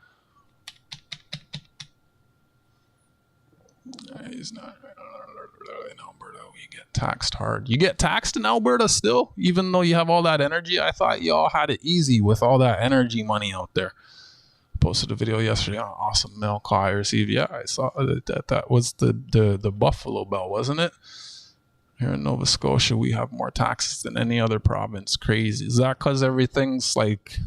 He's not in Alberta. We get taxed hard. You get taxed in Alberta still, even though you have all that energy. I thought y'all had it easy with all that energy money out there. Posted a video yesterday on awesome mail call I received. Yeah, I saw that was the Buffalo Bell, wasn't it? Here in Nova Scotia, we have more taxes than any other province. Crazy. Is that because everything's like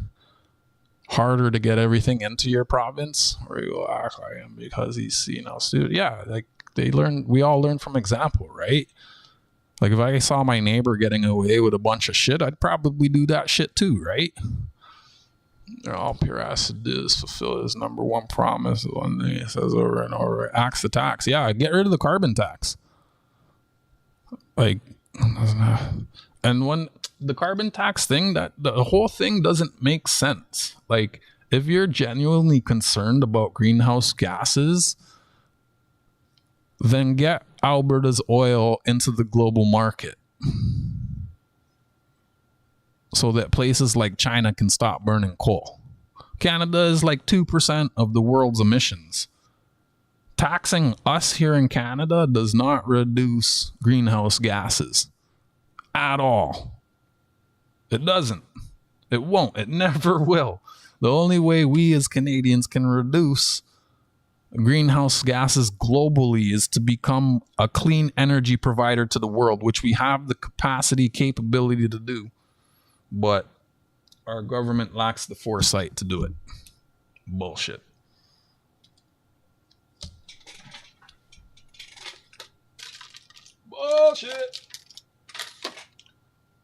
harder to get everything into your province? Or you go, I am because he's student. Yeah, like we all learn from example, right? Like if I saw my neighbor getting away with a bunch of shit, I'd probably do that shit too, right? All pure acid does fulfill his number one promise. One thing he says over and over: axe the tax. Yeah, get rid of the carbon tax. Like, and when the carbon tax thing, that the whole thing doesn't make sense. Like, if you're genuinely concerned about greenhouse gases, then get Alberta's oil into the global market, so that places like China can stop burning coal. Canada is like 2% of the world's emissions. Taxing us here in Canada does not reduce greenhouse gases at all. It doesn't. It won't. It never will. The only way we as Canadians can reduce greenhouse gases globally is to become a clean energy provider to the world, which we have the capability to do. But our government lacks the foresight to do it. Bullshit. Bullshit.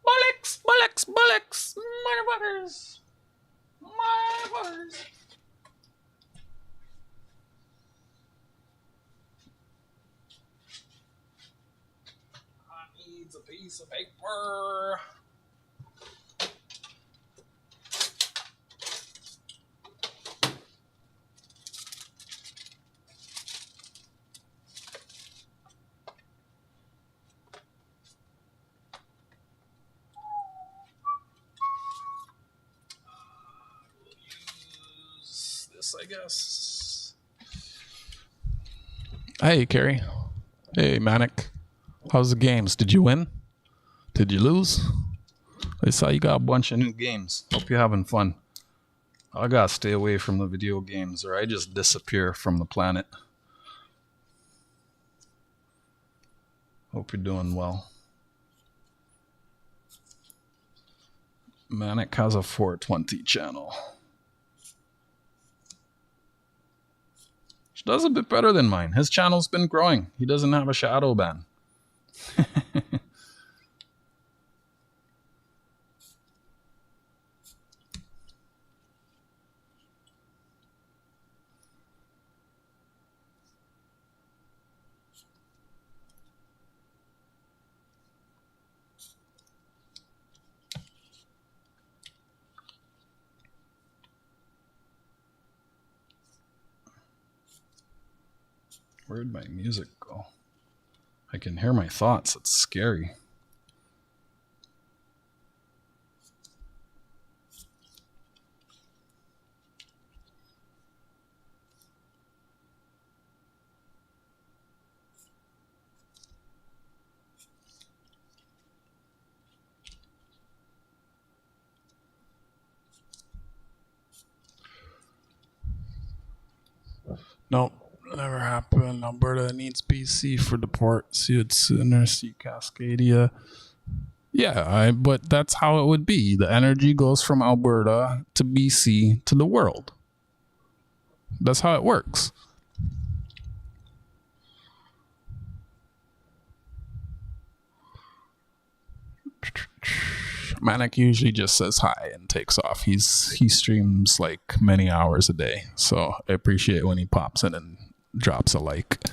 Bullocks, motherfuckers. I need a piece of paper. I guess. Hey, Carrie. Hey, Manic. How's the games? Did you win? Did you lose? I saw you got a bunch of new games. Hope you're having fun. I gotta stay away from the video games or I just disappear from the planet. Hope you're doing well. Manic has a 420 channel. Which does a bit better than mine. His channel's been growing. He doesn't have a shadow ban. Where'd my music go? I can hear my thoughts. It's scary. Nope. Never happened. Alberta needs BC for the port. See it sooner. See Cascadia. Yeah, but that's how it would be. The energy goes from Alberta to BC to the world. That's how it works. Manic usually just says hi and takes off. He streams like many hours a day, so I appreciate when he pops in and drops a like,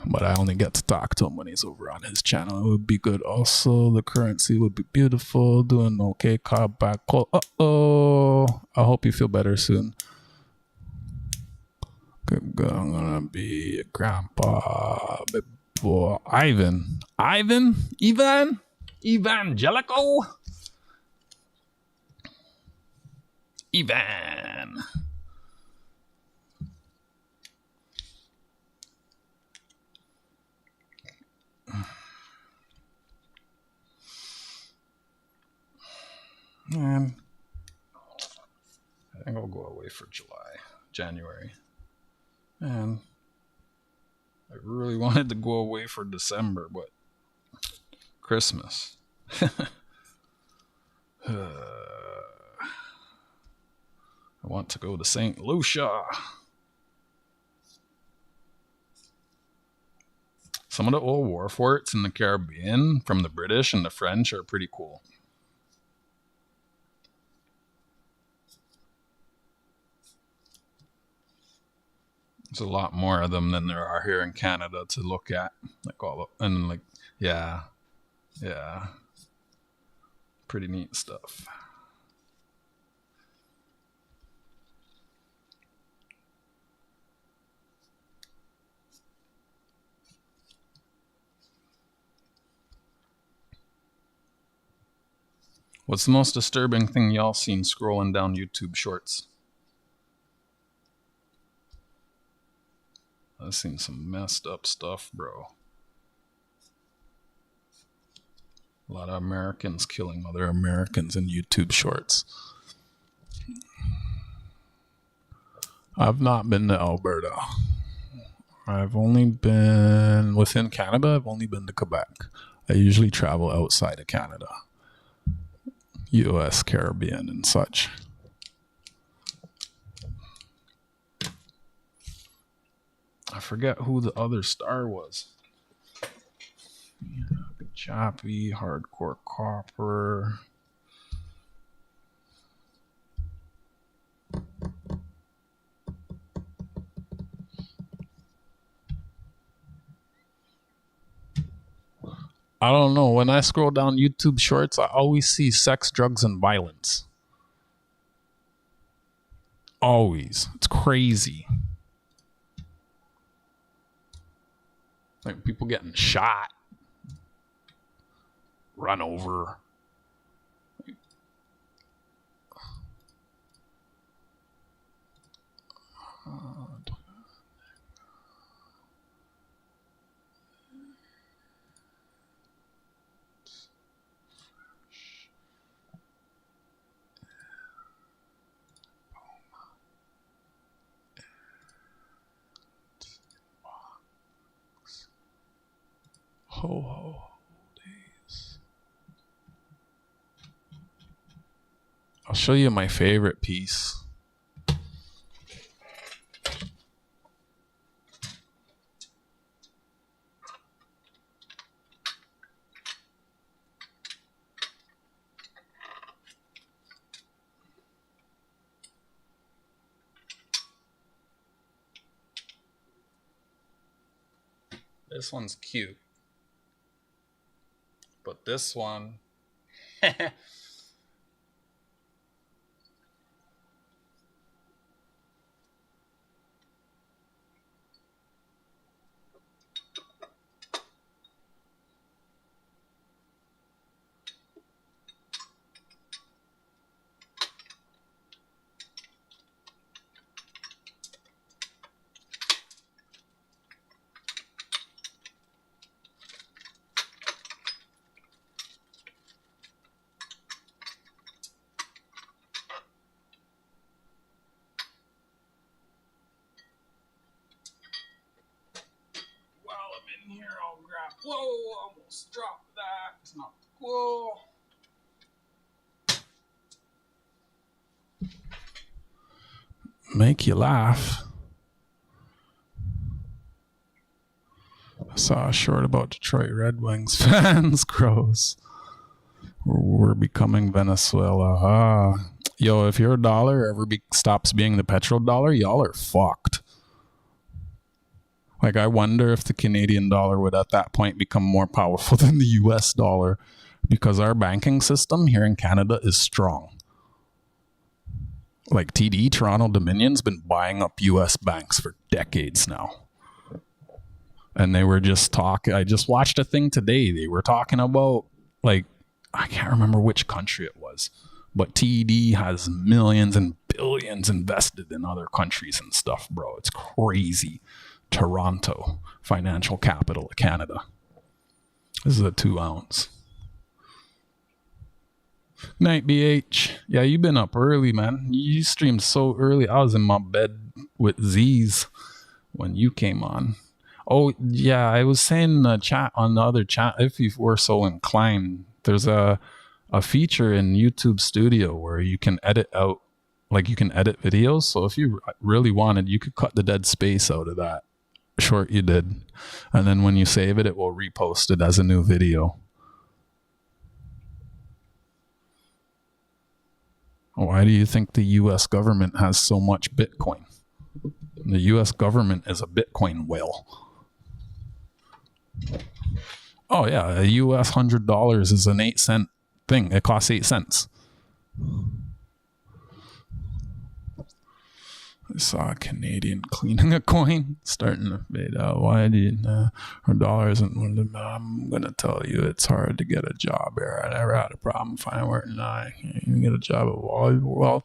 but I only get to talk to him when he's over on his channel. It would be good. Also, the currency would be beautiful. Doing okay. Call back call. I hope you feel better soon. I'm gonna be a grandpa. Boy, Ivan, Evangelico. 'Cause I'm gonna be a grandpa. Big boy. Ivan, Ivan, Ivan, Evangelico. 'Cause I'm gonna be a grandpa. Big boy. Ivan, Ivan, Evangelico. 'Cause I'm gonna be a grandpa. Big boy. Ivan, Ivan, Evangelico. 'Cause I'm gonna be a grandpa. Big boy. Ivan, Ivan, Evangelico. Ivan. And I think I'll go away for January. And I really wanted to go away for December, but Christmas. I want to go to St. Lucia. Some of the old war forts in the Caribbean from the British and the French are pretty cool. There's a lot more of them than there are here in Canada to look at. Yeah. Pretty neat stuff. What's the most disturbing thing y'all seen scrolling down YouTube shorts? I've seen some messed up stuff, bro. A lot of Americans killing other Americans in YouTube shorts. I've not been to Alberta. I've only been within Canada. I've only been to Quebec. I usually travel outside of Canada. US, Caribbean, and such. I forget who the other star was. Choppy, Hardcore Copper. I don't know. When I scroll down YouTube shorts, I always see sex, drugs, and violence. Always. It's crazy. Like people getting shot, run over. Ho days. I'll show you my favorite piece. This one's cute. But this one, here, I'll grab. Whoa, almost dropped that. It's not cool. Make you laugh. I saw a short about Detroit Red Wings fans. Gross. We're becoming Venezuela. Yo, if your dollar ever stops being the petrodollar, y'all are fucked. Like, I wonder if the Canadian dollar would at that point become more powerful than the US dollar, because our banking system here in Canada is strong. Like TD, Toronto Dominion's been buying up US banks for decades now. And they were just talking, I just watched a thing today. They were talking about, like, I can't remember which country it was, but TD has millions and billions invested in other countries and stuff, bro. It's crazy. Toronto, financial capital of Canada. This is a 2 ounce. Night BH. Yeah, you've been up early, man. You streamed so early. I was in my bed with Z's when you came on. Oh, yeah, I was saying in the chat, on the other chat, if you were so inclined, there's a feature in YouTube Studio where you can edit out, like you can edit videos. So if you really wanted, you could cut the dead space out of that short you did. And then when you save it, it will repost it as a new video. Why do you think the US government has so much Bitcoin? The US government is a Bitcoin whale. Oh yeah, a US $100 is an 8-cent thing. It costs 8 cents. I saw a Canadian cleaning a coin, starting to fade out. Why do you her dollar isn't one of them? I'm gonna tell you, it's hard to get a job here. I never had a problem finding work, and I can't even get a job at Wally. Well,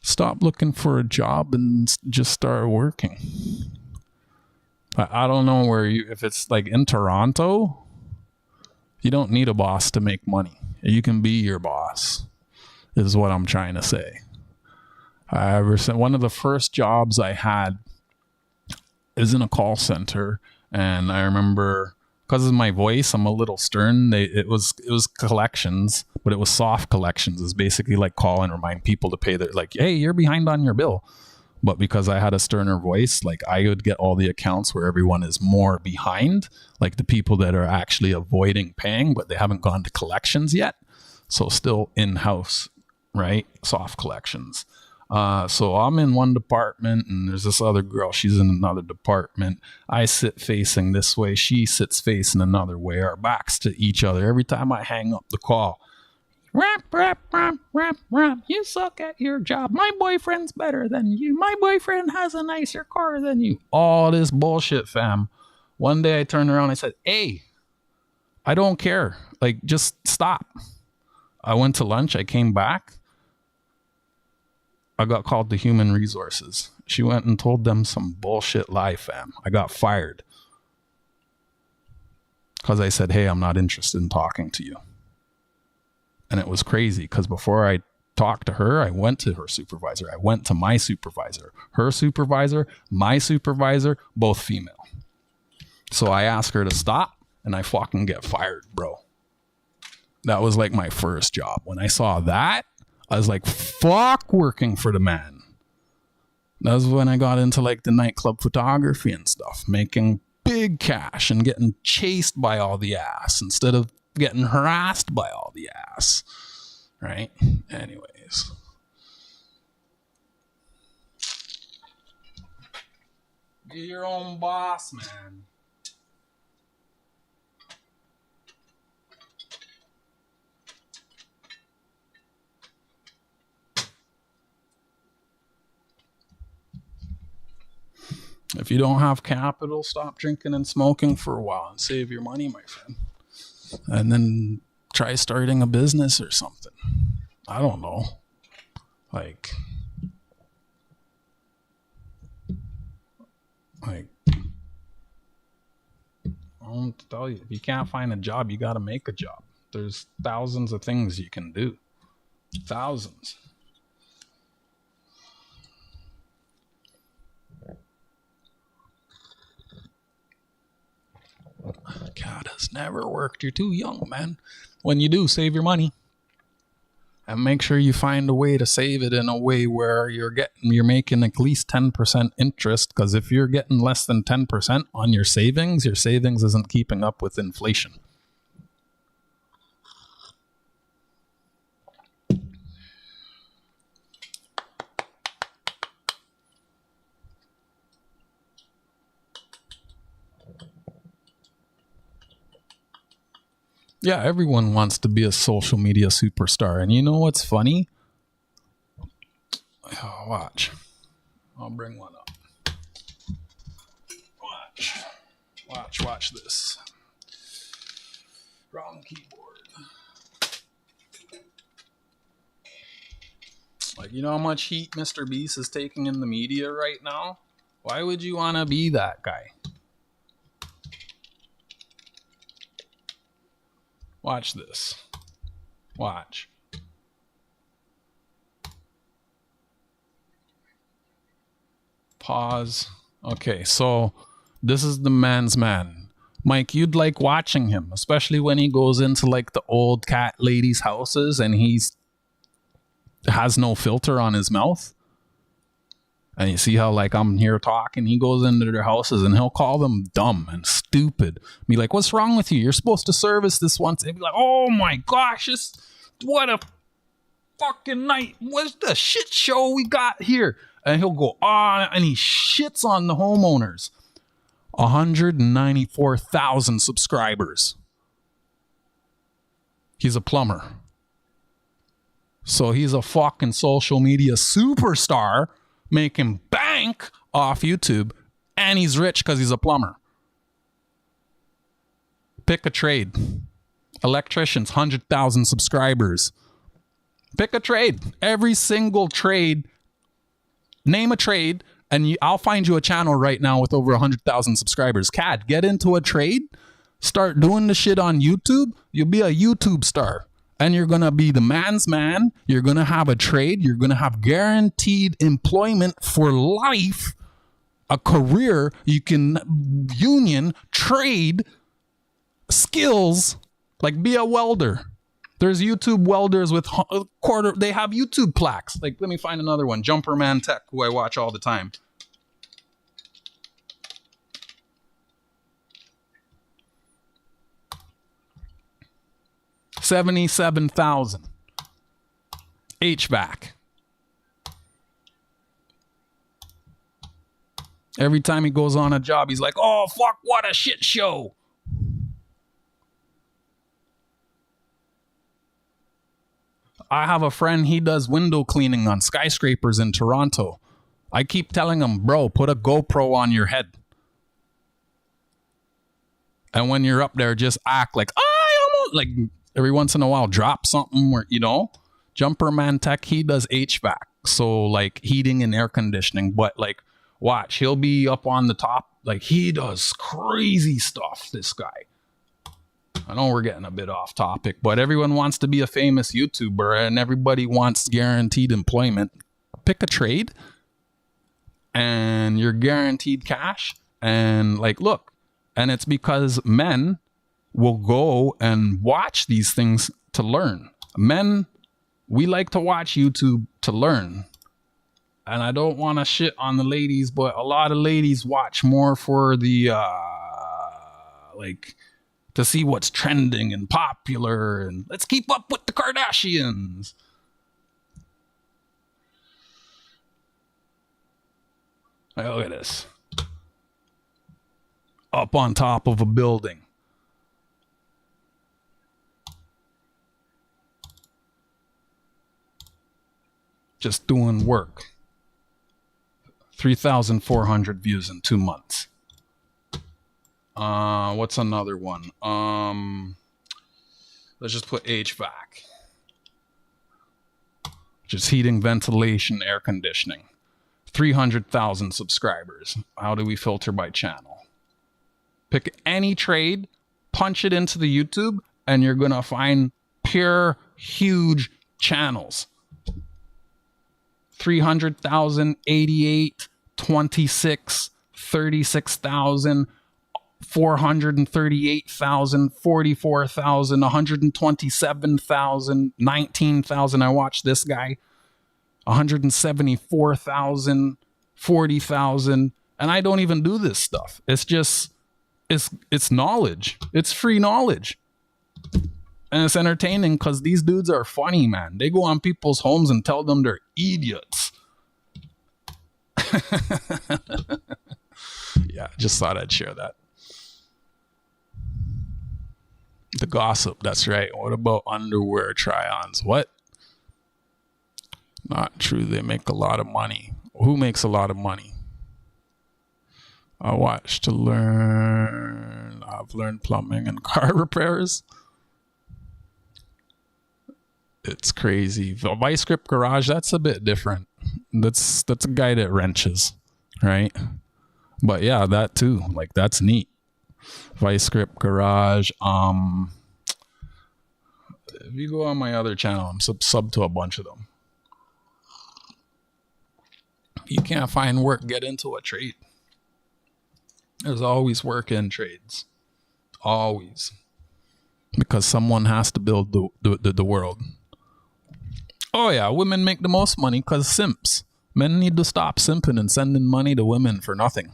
stop looking for a job and just start working. I don't know where you, if it's like in Toronto, you don't need a boss to make money. You can be your boss, is what I'm trying to say. One of the first jobs I had is in a call center, and I remember because of my voice, I'm a little stern. It was collections, but it was soft collections. It's basically like call and remind people to pay their, like, hey, you're behind on your bill. But because I had a sterner voice, like I would get all the accounts where everyone is more behind, like the people that are actually avoiding paying, but they haven't gone to collections yet. So still in-house, right? Soft collections. So I'm in one department and there's this other girl. She's in another department. I sit facing this way. She sits facing another way. Our backs to each other. Every time I hang up the call, rap, rap, rap, rap, rap. You suck at your job. My boyfriend's better than you. My boyfriend has a nicer car than you. All this bullshit, fam. One day I turned around and I said, hey, I don't care. Like, just stop. I went to lunch. I came back. I got called to human resources. She went and told them some bullshit lie, fam. I got fired. Because I said, hey, I'm not interested in talking to you. And it was crazy because before I talked to her, I went to her supervisor. I went to my supervisor. Her supervisor, my supervisor, both female. So I asked her to stop and I fucking get fired, bro. That was like my first job. When I saw that, I was like, fuck working for the man. That was when I got into like the nightclub photography and stuff, making big cash and getting chased by all the ass instead of getting harassed by all the ass. Right? Anyways. Be your own boss, man. If you don't have capital, stop drinking and smoking for a while and save your money, my friend. And then try starting a business or something. I don't know. Like I don't tell you. If you can't find a job, you got to make a job. There's thousands of things you can do. Thousands. God has never worked. You're too young, man. When you do, save your money. And make sure you find a way to save it in a way where you're making at least 10% interest. Because if you're getting less than 10% on your savings isn't keeping up with inflation. Yeah, everyone wants to be a social media superstar. And you know what's funny? Oh, watch. I'll bring one up. Watch this. Wrong keyboard. Like Like, you know how much heat Mr. Beast is taking in the media right now? Why would you want to be that guy? Watch this. Watch. Pause. Okay, so this is the man's man. Mike, you'd like watching him, especially when he goes into like the old cat ladies' houses and he's has no filter on his mouth. And you see how like I'm here talking, he goes into their houses and he'll call them dumb and stupid. Be like, what's wrong with you? You're supposed to service this once. And be like, oh my gosh, what a fucking night. What's the shit show we got here? And he'll go on and he shits on the homeowners. 194,000 subscribers. He's a plumber. So he's a fucking social media superstar making bank off YouTube, and he's rich because he's a plumber. Pick a trade. Electricians, 100,000 subscribers. Pick a trade. Every single trade. Name a trade, and I'll find you a channel right now with over 100,000 subscribers. Cat, get into a trade. Start doing the shit on YouTube. You'll be a YouTube star. And you're going to be the man's man. You're going to have a trade. You're going to have guaranteed employment for life. A career. You can union, trade, skills. Like be a welder. There's YouTube welders with quarter. They have YouTube plaques. Like, let me find another one. Jumper Man Tech, who I watch all the time. $77,000. HVAC. Every time he goes on a job, he's like, oh, fuck, what a shit show. I have a friend, he does window cleaning on skyscrapers in Toronto. I keep telling him, bro, put a GoPro on your head. And when you're up there, just act like, I almost, like, every once in a while, drop something where, you know, Jumper Man Tech, he does HVAC. So, like, heating and air conditioning. But, like, watch, he'll be up on the top. Like, he does crazy stuff, this guy. I know we're getting a bit off topic, but everyone wants to be a famous YouTuber and everybody wants guaranteed employment. Pick a trade and you're guaranteed cash. And, like, look, and it's because men will go and watch these things to learn. Men, we like to watch YouTube to learn. And I don't want to shit on the ladies, but a lot of ladies watch more for the, like, to see what's trending and popular and let's keep up with the Kardashians. Hey, look at this. Up on top of a building. Just doing work. 3,400 views in 2 months. What's another one? Let's just put HVAC. Just heating, ventilation, air conditioning. 300,000 subscribers. How do we filter by channel? Pick any trade, punch it into the YouTube, and you're going to find pure, huge channels. 300,000, 88, 26, 36,000, 438,000, 44,000, 127,000, 19,000. I watched this guy. 174,000, 40,000. And I don't even do this stuff. It's just, it's knowledge. It's free knowledge. And it's entertaining because these dudes are funny, man. They go on people's homes and tell them they're idiots. Yeah, just thought I'd share that. The gossip, that's right. What about underwear try-ons? What? Not true. They make a lot of money. Who makes a lot of money? I watch to learn. I've learned plumbing and car repairs. It's crazy. The Vice Grip Garage, that's a bit different. That's a guy that wrenches, right? But yeah, that too. Like that's neat. Vice Grip Garage. If you go on my other channel, I'm sub to a bunch of them. You can't find work, get into a trade. There's always work in trades. Always. Because someone has to build the world. Oh yeah, women make the most money because simps. Men need to stop simping and sending money to women for nothing.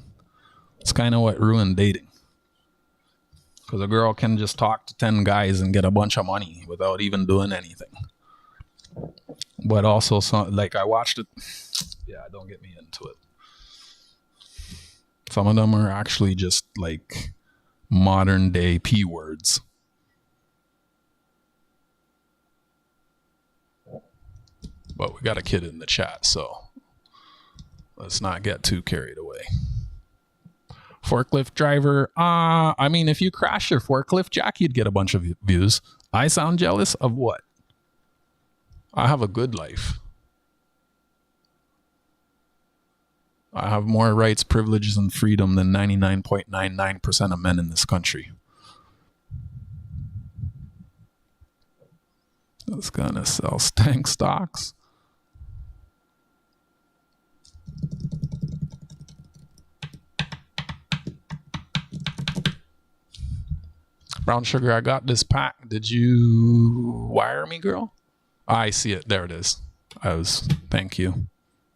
It's kind of what ruined dating. Because a girl can just talk to 10 guys and get a bunch of money without even doing anything. But also, like I watched it. Yeah, don't get me into it. Some of them are actually just like modern day P words. But we got a kid in the chat, so let's not get too carried away. Forklift driver. I mean, if you crash your forklift, Jack, you'd get a bunch of views. I sound jealous of what? I have a good life. I have more rights, privileges, and freedom than 99.99% of men in this country. That's gonna sell stank stocks. Brown sugar, I got this pack. Did you wire me, girl? I see it. There it is. Thank you.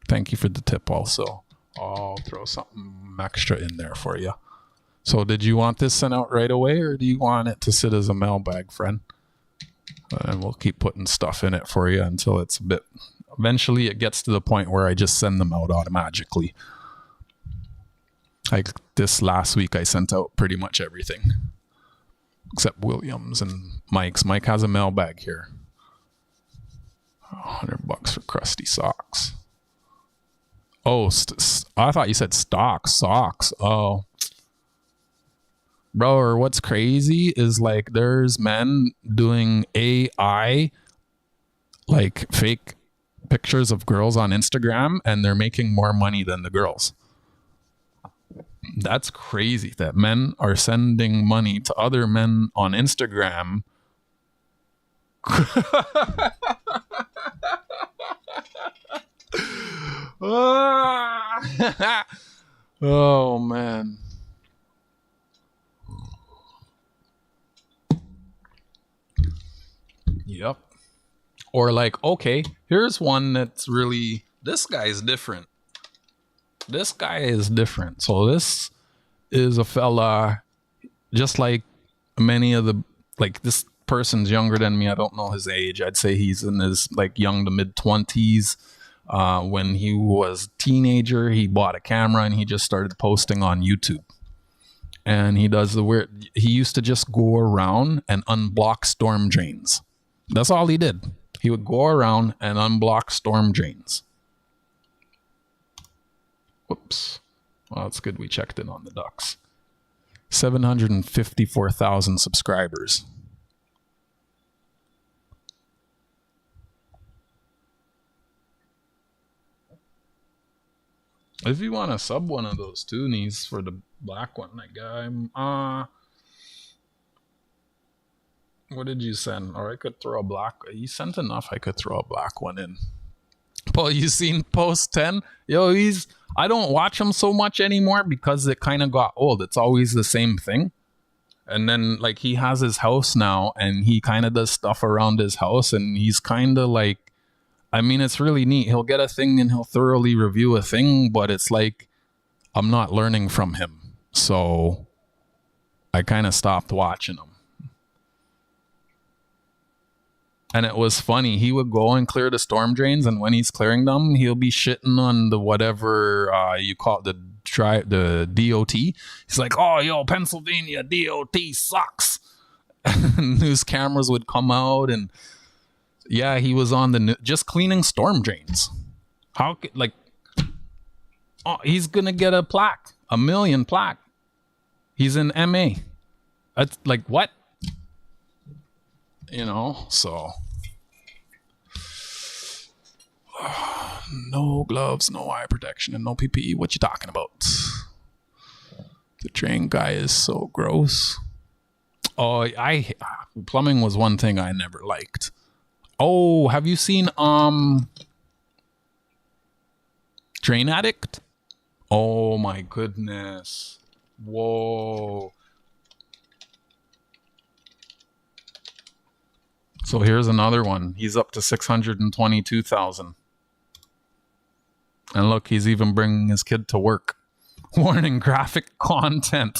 Thank you for the tip also. I'll throw something extra in there for you. So did you want this sent out right away, or do you want it to sit as a mailbag, friend? And we'll keep putting stuff in it for you until it's a bit... Eventually it gets to the point where I just send them out automatically. Like this last week, I sent out pretty much everything. Except Williams and Mike's. Mike has a mailbag here. $100 for crusty socks. Oh, I thought you said socks. Oh. Bro, or what's crazy is like there's men doing AI, like fake pictures of girls on Instagram, and they're making more money than the girls. That's crazy that men are sending money to other men on Instagram. Oh, man. Yep. Or like, okay, here's one that's really, this guy is different. This guy is different. So this is a fella, just like many of the, like this person's younger than me. I don't know his age. I'd say he's in his like young to mid 20s. When he was a teenager, he bought a camera and he just started posting on YouTube. And he does the weird, he used to just go around and unblock storm drains. That's all he did. He would go around and unblock storm drains. Whoops. Well, it's good we checked in on the ducks. 754,000 subscribers. If you want to sub one of those toonies for the black one, like what did you send? Or I could throw a black. You sent enough. I could throw a black one in. Paul, you seen post 10? Yo, I don't watch him so much anymore because it kind of got old. It's always the same thing. And then like he has his house now and he kind of does stuff around his house and he's kind of like, I mean, it's really neat. He'll get a thing and he'll thoroughly review a thing, but it's like, I'm not learning from him. So I kind of stopped watching him. And it was funny. He would go and clear the storm drains, and when he's clearing them, he'll be shitting on the whatever you call it, the DOT. He's like, "Oh, yo, Pennsylvania DOT sucks." News cameras would come out, and yeah, he was on the just cleaning storm drains. How like, oh, he's gonna get a plaque, a million plaque. He's in MA. That's like what? You know, so No gloves, no eye protection, and no PPE. What you talking about? The train guy is so gross. Oh, plumbing was one thing I never liked. Oh, have you seen Train Addict? Oh my goodness. Whoa. So here's another one. He's up to 622,000. And look, he's even bringing his kid to work. Warning, graphic content.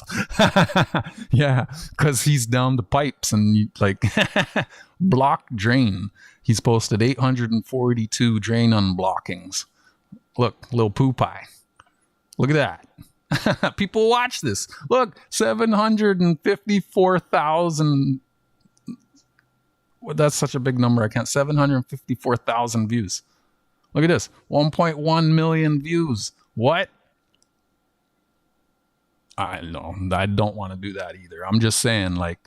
Yeah, because he's down the pipes and like block drain. He's posted 842 drain unblockings. Look, little poo pie. Look at that. People watch this. Look, 754,000. Well, that's such a big number. I can't. 754,000 views. Look at this. 1.1 million views. What? I know. I don't want to do that either. I'm just saying, like,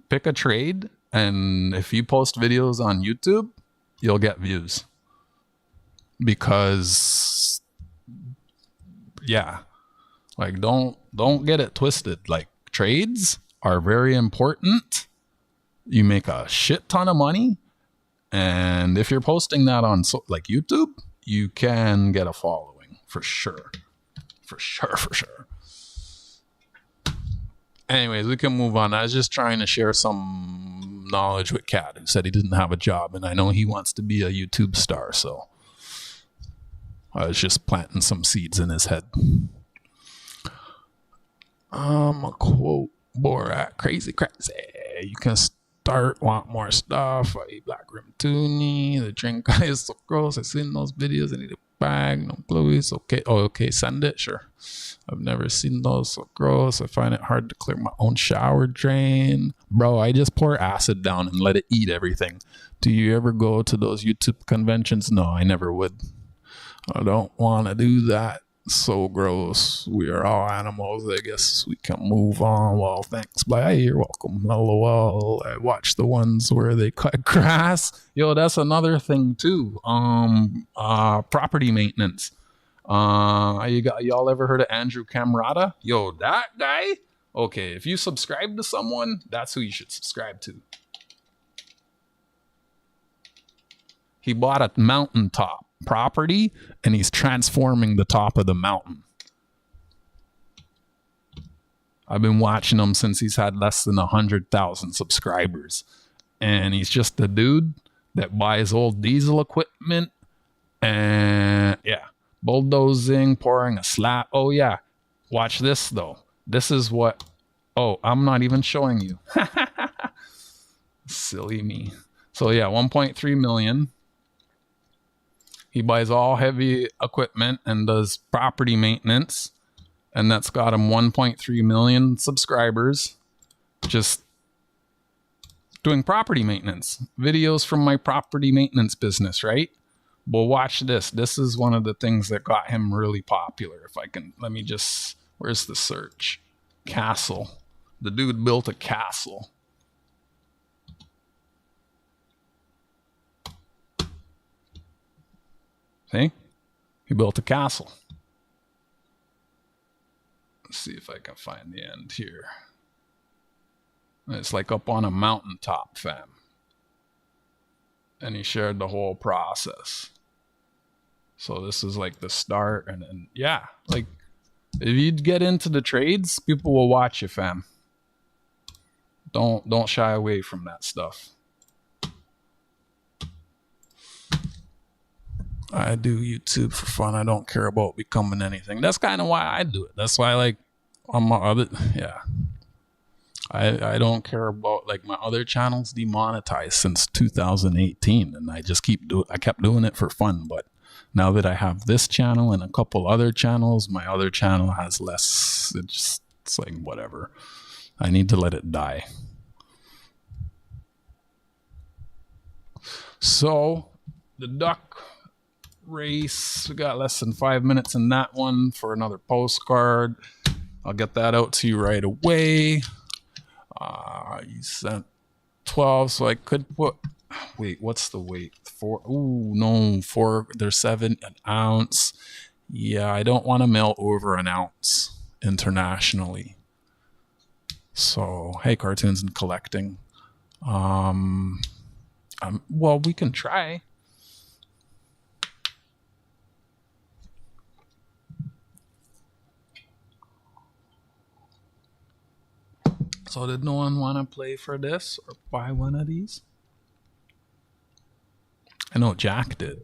pick a trade, and if you post videos on YouTube, you'll get views. Because, yeah, like, don't get it twisted. Like, trades are very important. You make a shit ton of money, and if you're posting that on like YouTube, you can get a following for sure. For sure. Anyways, we can move on. I was just trying to share some knowledge with Kat, who said he didn't have a job, and I know he wants to be a YouTube star, so I was just planting some seeds in his head. A quote, Borat, crazy. You can start, want more stuff. I eat black rim toonie. The drink guy is so gross. I've seen those videos. I need a bag. No Bluey's okay. Oh, okay. Send it. Sure. I've never seen those. So gross. I find it hard to clear my own shower drain. Bro, I just pour acid down and let it eat everything. Do you ever go to those YouTube conventions? No, I never would. I don't want to do that. So gross. We are all animals. I guess we can move on. Well, thanks. Bye. You're welcome. LOL. I watch the ones where they cut grass. Yo, that's another thing too. Property maintenance. Y'all ever heard of Andrew Camarata? Yo, that guy? Okay, if you subscribe to someone, that's who you should subscribe to. He bought a mountaintop property and he's transforming the top of the mountain. I've been watching him since he's had less than 100,000 subscribers, and he's just a dude that buys old diesel equipment and bulldozing, pouring a slab. Oh yeah, watch this though. This is what, I'm not even showing you. Silly me. So yeah, 1.3 million. He buys all heavy equipment and does property maintenance. And that's got him 1.3 million subscribers. Just doing property maintenance. Videos from my property maintenance business, right? Well, watch this. This is one of the things that got him really popular. If I can, let me just, where's the search? Castle. The dude built a castle. See? He built a castle. Let's see if I can find the end here. It's like up on a mountaintop, fam. And he shared the whole process. So this is like the start. And yeah, like if you get into the trades, people will watch you, fam. Don't shy away from that stuff. I do YouTube for fun. I don't care about becoming anything. That's kind of why I do it. That's why, like, on my other, I don't care about, like, my other channels demonetized since 2018, and I just kept doing it for fun. But now that I have this channel and a couple other channels, my other channel has less. It's like whatever. I need to let it die. So the duck race, we got less than 5 minutes in that one for another postcard. I'll get that out to you right away. You sent 12, so I could put, wait, what's the weight? 4. Ooh, no, 4. They're 7 an ounce. Yeah, I don't want to mail over an ounce internationally. So, hey, cartoons and collecting. Well, we can try. So did no one want to play for this or buy one of these? I know Jack did.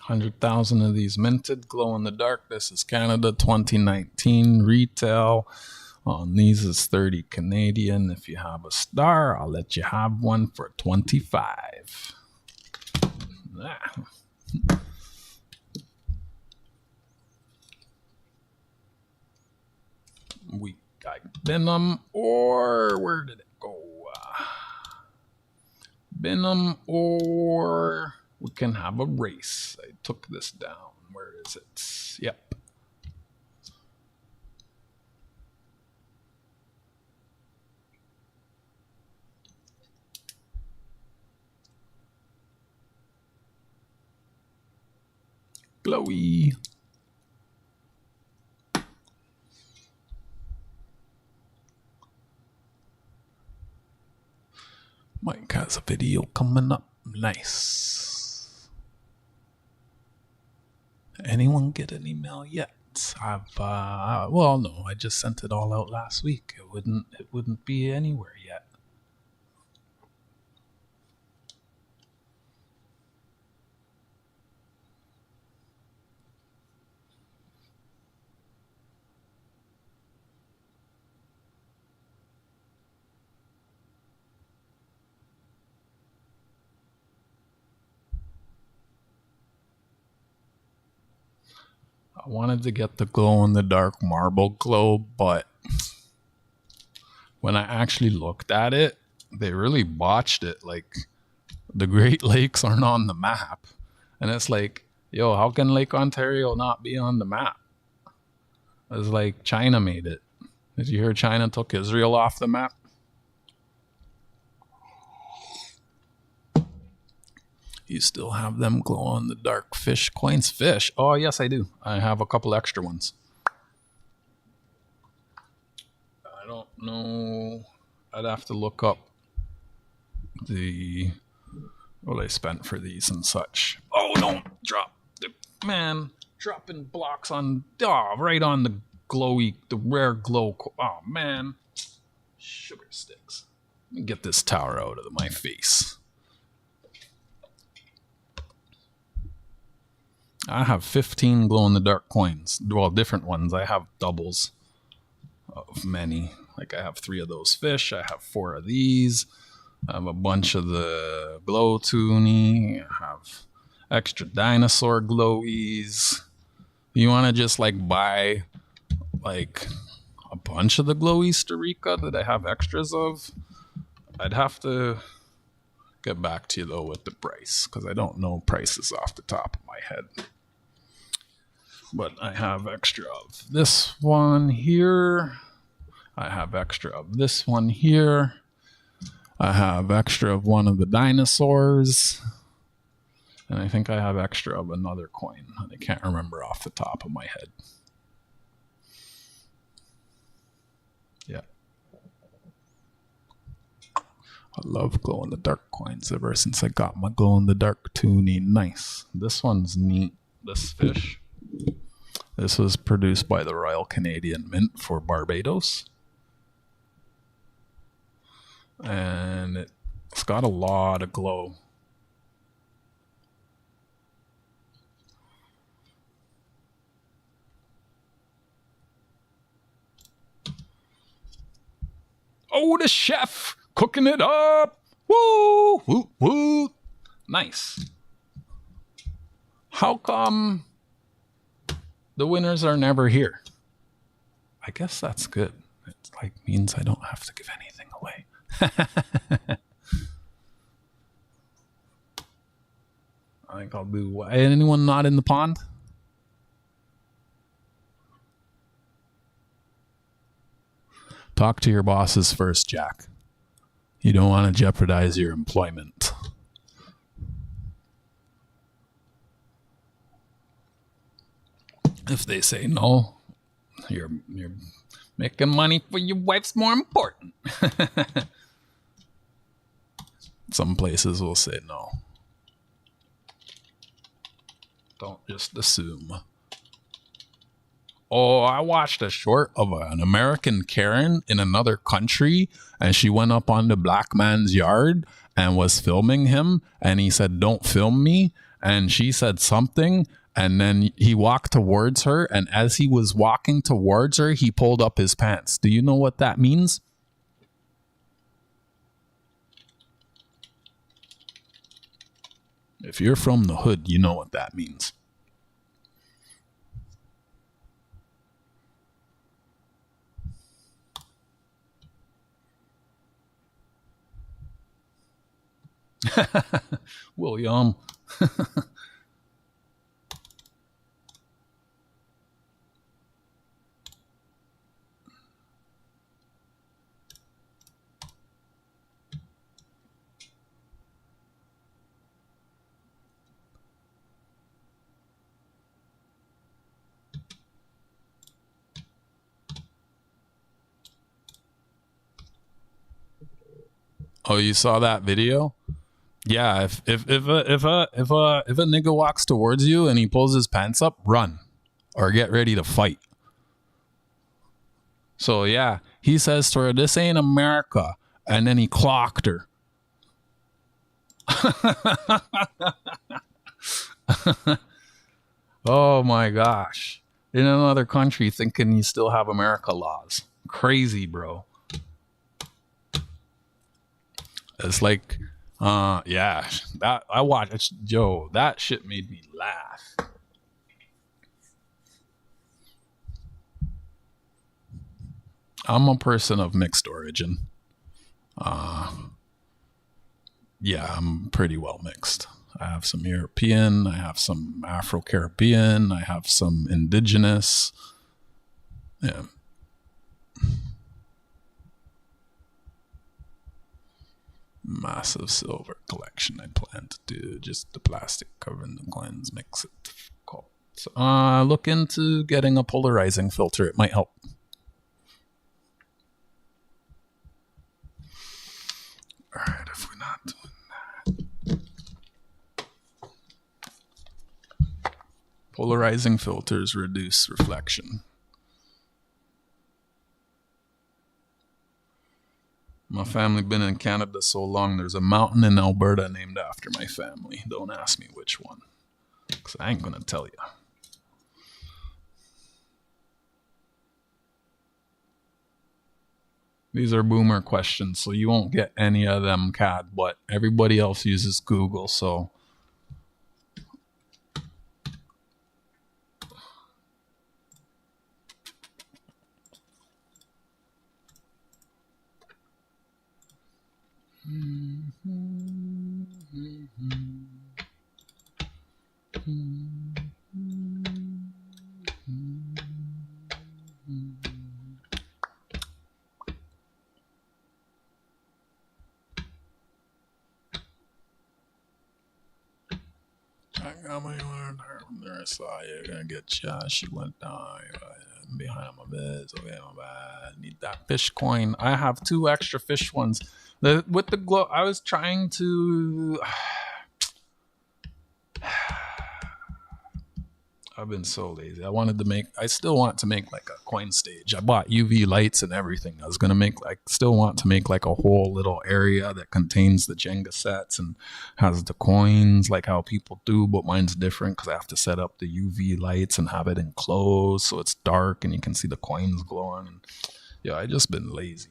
$100,000 of these minted glow in the dark. This is Canada 2019 retail. On these is 30 Canadian. If you have a star, I'll let you have one for 25. We got Venom, or where did it go? Venom, or we can have a race. I took this down. Where is it? Yep. Glowy. Mike has a video coming up. Nice. Anyone get an email yet? Well, no, I just sent it all out last week. It wouldn't be anywhere yet. I wanted to get the glow-in-the-dark marble glow, but when I actually looked at it, they really botched it. Like, the Great Lakes aren't on the map. And it's like, yo, how can Lake Ontario not be on the map? It's like China made it. Did you hear China took Israel off the map? You still have them glow in the dark fish coins? Fish? Oh, yes, I do. I have a couple extra ones. I don't know. I'd have to look up what I spent for these and such. Oh, don't drop the man. Dropping blocks on right on the rare glow. Oh man, sugar sticks. Let me get this tower out of my face. I have 15 glow-in-the-dark coins. Well, different ones. I have doubles of many. Like I have 3 of those fish. I have 4 of these. I have a bunch of the glow toonie. I have extra dinosaur glowies. You want to just like buy like a bunch of the glow Easter Rica that I have extras of? I'd have to get back to you though with the price because I don't know prices off the top of my head. But I have extra of this one here. I have extra of this one here. I have extra of one of the dinosaurs. And I think I have extra of another coin. I can't remember off the top of my head. Yeah. I love glow-in-the-dark coins ever since I got my glow-in-the-dark toonie. Nice. This one's neat. This fish. This was produced by the Royal Canadian Mint for Barbados. And it's got a lot of glow. Oh, the chef cooking it up. Woo, woo, woo. Nice. How come the winners are never here? I guess that's good. It like means I don't have to give anything away. I think I'll do. Anyone not in the pond? Talk to your bosses first, Jack. You don't want to jeopardize your employment. If they say no, you're making money for your wife's more important. Some places will say no. Don't just assume. Oh, I watched a short of an American Karen in another country, and she went up on the black man's yard and was filming him, and he said, "Don't film me." And she said something, and then he walked towards her, and as he was walking towards her, he pulled up his pants. Do you know what that means? If you're from the hood, you know what that means. William. Oh, you saw that video? Yeah, if a nigga walks towards you and he pulls his pants up, run or get ready to fight. So yeah, he says to her, "This ain't America," and then he clocked her. Oh my gosh! In another country, thinking you still have America laws. Crazy, bro. It's like, yeah, that I watched. Joe, that shit made me laugh. I'm a person of mixed origin. Yeah, I'm pretty well mixed. I have some European, I have some Afro-Caribbean, I have some indigenous. Yeah. Massive silver collection I plan to do. Just the plastic covering the coins makes it difficult. So, look into getting a polarizing filter. It might help. All right, if we're not doing that. Polarizing filters reduce reflection. My family been in Canada so long, there's a mountain in Alberta named after my family. Don't ask me which one, because I ain't going to tell you. These are boomer questions, so you won't get any of them, Cat, but everybody else uses Google, so... I got my order from there. I saw you're gonna get shot. She went down behind my bed. Okay, my bad. Need that fish coin. I have 2 extra fish ones. With the glow, I was trying to. I've been so lazy. I still want to make like a coin stage. I bought UV lights and everything. I was going to still want to make like a whole little area that contains the Jenga sets and has the coins like how people do, but mine's different because I have to set up the UV lights and have it enclosed so it's dark and you can see the coins glowing. And yeah, I just been lazy.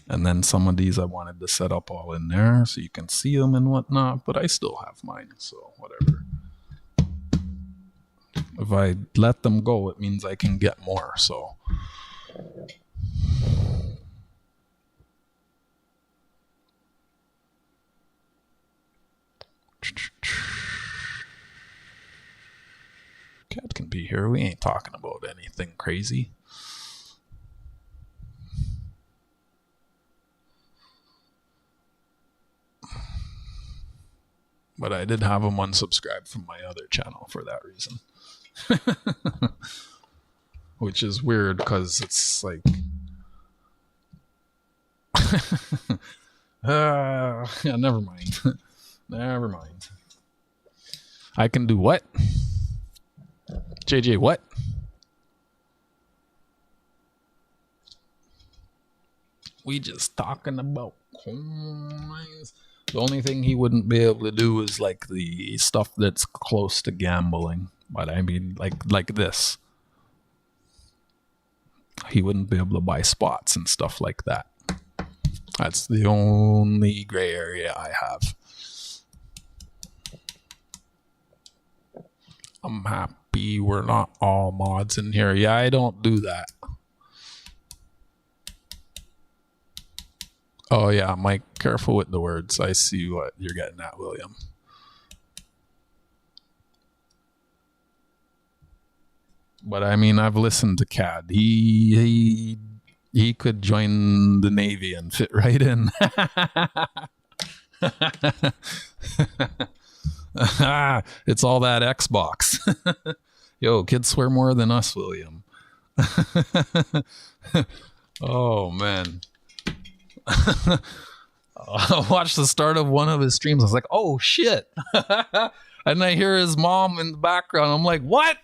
And then some of these I wanted to set up all in there so you can see them and whatnot, but I still have mine, so whatever. If I let them go, it means I can get more, so. Cat can be here. We ain't talking about anything crazy. But I did have him unsubscribed from my other channel for that reason. Which is weird because it's like... yeah, never mind. Never mind. I can do what? JJ, what? We just talking about coins. The only thing he wouldn't be able to do is like the stuff that's close to gambling. But I mean, like this. He wouldn't be able to buy spots and stuff like that. That's the only gray area I have. I'm happy we're not all mods in here. Yeah, I don't do that. Oh yeah, Mike, careful with the words. I see what you're getting at, William. But I mean, I've listened to Cad. He could join the Navy and fit right in. It's all that Xbox. Yo, kids swear more than us, William. Oh, man. I watched the start of one of his streams. I was like, oh, shit. And I hear his mom in the background. I'm like, what?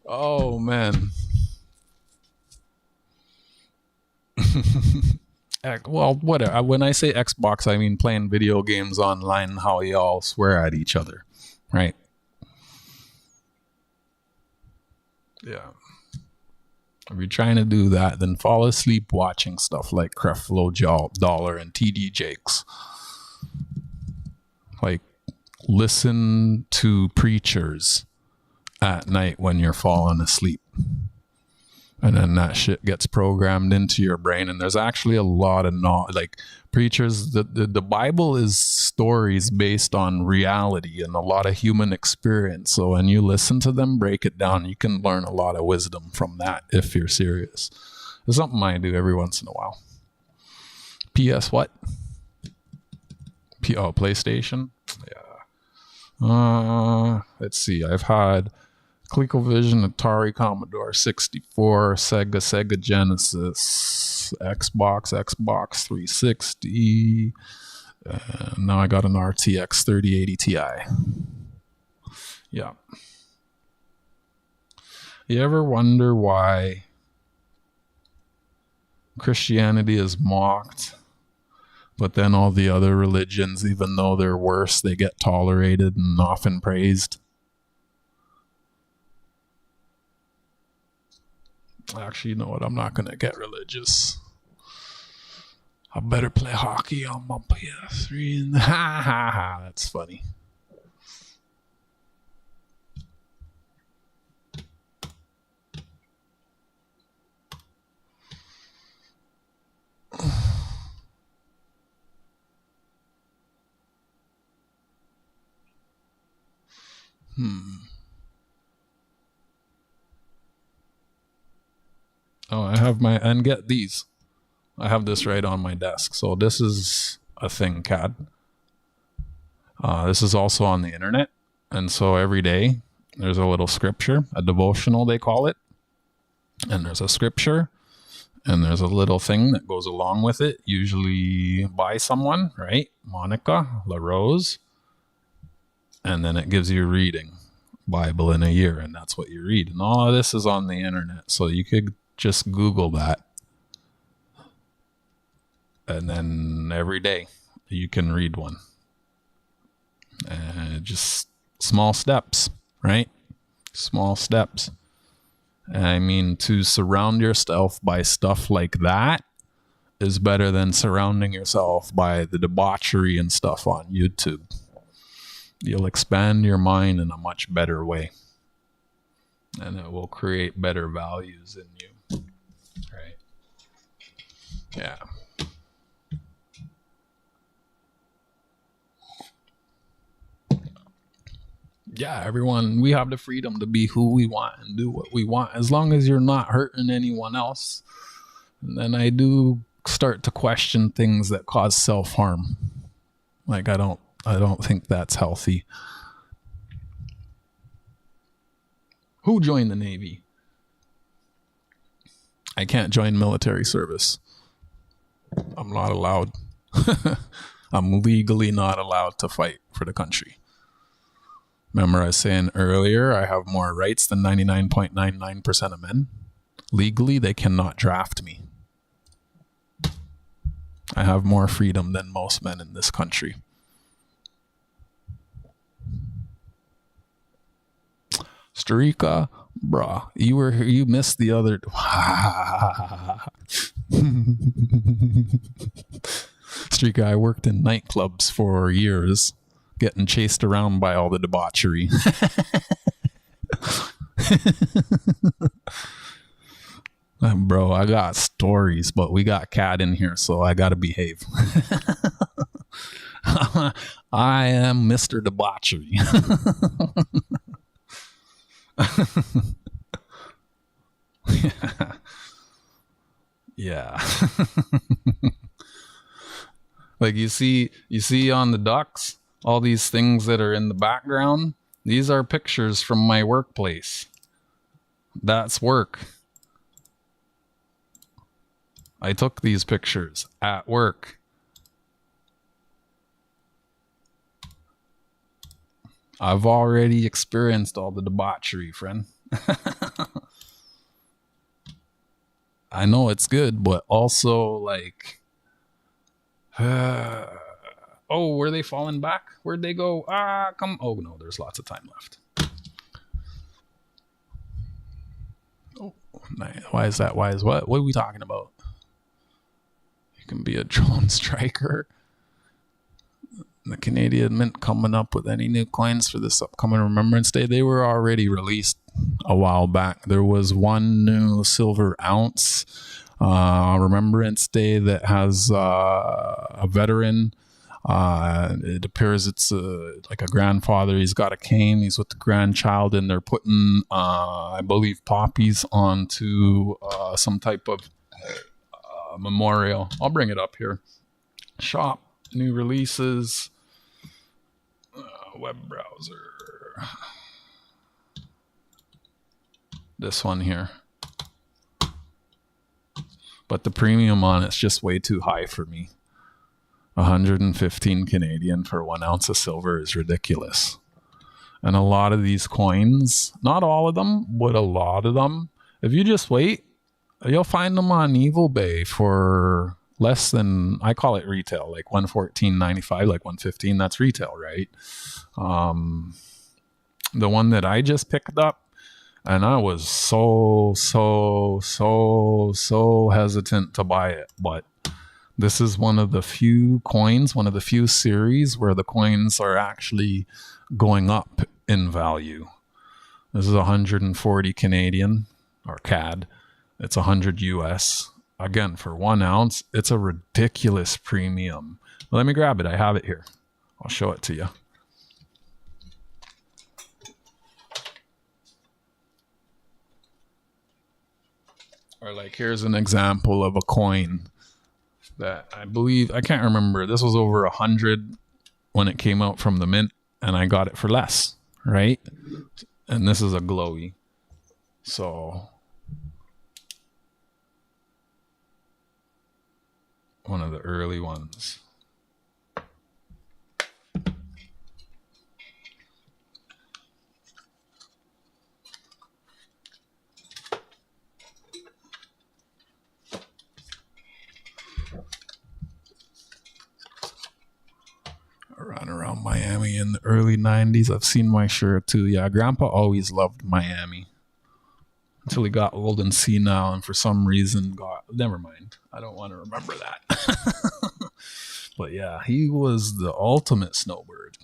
Oh, man. Well, whatever. When I say Xbox, I mean playing video games online, how y'all swear at each other, right? Yeah. If you're trying to do that, then fall asleep watching stuff like Creflo Dollar and TD Jakes. Like, listen to preachers at night when you're falling asleep. And then that shit gets programmed into your brain. And there's actually a lot of like preachers. The Bible is stories based on reality and a lot of human experience. So when you listen to them break it down, you can learn a lot of wisdom from that if you're serious. It's something I do every once in a while. PS what? PlayStation? Yeah. Let's see. I've had ColecoVision, Atari, Commodore 64, Sega Genesis, Xbox 360. Now I got an RTX 3080 Ti. Yeah. You ever wonder why Christianity is mocked, but then all the other religions, even though they're worse, they get tolerated and often praised? Actually, you know what? I'm not going to get religious. I better play hockey on my PS3. Ha ha ha. That's funny. Oh, I have and get these. I have this right on my desk. So this is a thing, Cad. This is also on the internet. And so every day there's a little scripture, a devotional they call it. And there's a scripture and there's a little thing that goes along with it, usually by someone, right? Monica LaRose. And then it gives you a reading, Bible in a year, and that's what you read. And all of this is on the internet. So you could just Google that. And then every day you can read one. Just small steps, right? Small steps. I mean, to surround yourself by stuff like that is better than surrounding yourself by the debauchery and stuff on YouTube. You'll expand your mind in a much better way. And it will create better values in you. Right? Yeah. Yeah, everyone, we have the freedom to be who we want and do what we want as long as you're not hurting anyone else. And then I do start to question things that cause self-harm. Like I don't think that's healthy. Who joined the Navy? I can't join military service. I'm not allowed. I'm legally not allowed to fight for the country. Remember I was saying earlier, I have more rights than 99.99% of men. Legally, they cannot draft me. I have more freedom than most men in this country. Starika, bruh, you missed the other. Starika, I worked in nightclubs for years, getting chased around by all the debauchery. Bro, I got stories, but we got Cat in here, so I gotta behave. I am Mr. Debauchery. Yeah. Like you see on the ducks, all these things that are in the background, these are pictures from my workplace. That's work. I took these pictures at work. I've already experienced all the debauchery, friend. I know it's good, but also like, oh, were they falling back? Where'd they go? Come. Oh no, there's lots of time left. Oh, why is that? Why is what? What are we talking about? You can be a drone striker. The Canadian Mint coming up with any new coins for this upcoming Remembrance Day. They were already released a while back. There was one new silver ounce Remembrance Day that has a veteran. It appears it's like a grandfather. He's got a cane. He's with the grandchild, and they're putting, I believe, poppies onto some type of memorial. I'll bring it up here. Shop, new releases, web browser. This one here. But the premium on it's just way too high for me. 115 Canadian for 1 ounce of silver is ridiculous. And a lot of these coins, not all of them, but a lot of them, if you just wait, you'll find them on Evil Bay for less than, I call it retail, like $114.95, like $115. That's retail, right? The one that I just picked up, and I was so hesitant to buy it, but this is one of the few coins, one of the few series where the coins are actually going up in value. This is 140 Canadian or CAD. It's 100 US. Again, for 1 ounce, it's a ridiculous premium. Let me grab it. I have it here. I'll show it to you. Or like, here's an example of a coin that I believe, I can't remember. This was over 100 when it came out from the mint, and I got it for less, right? And this is a glowy. So one of the early ones. Around Miami in the early 90s. I've seen my share too. Yeah, Grandpa always loved Miami until he got old and senile, and for some reason never mind. I don't want to remember that. But yeah, he was the ultimate snowbird.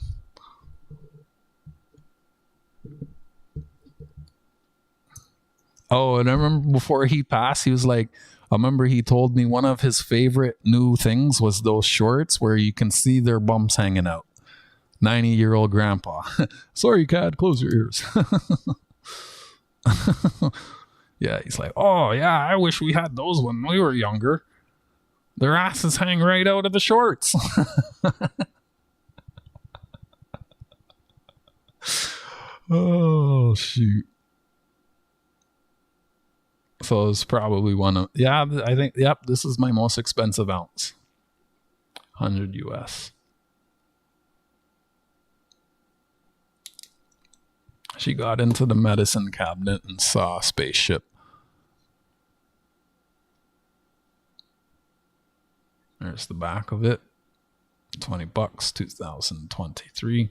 Oh, and I remember before he passed, he was like, I remember he told me one of his favorite new things was those shorts where you can see their bumps hanging out. 90-year-old grandpa. Sorry, Cad, close your ears. Yeah, he's like, oh, yeah, I wish we had those when we were younger. Their asses hang right out of the shorts. Oh, shoot. So it's probably one of, yeah, I think, yep, this is my most expensive ounce. 100 US. She got into the medicine cabinet and saw a spaceship. There's the back of it. $20, 2023.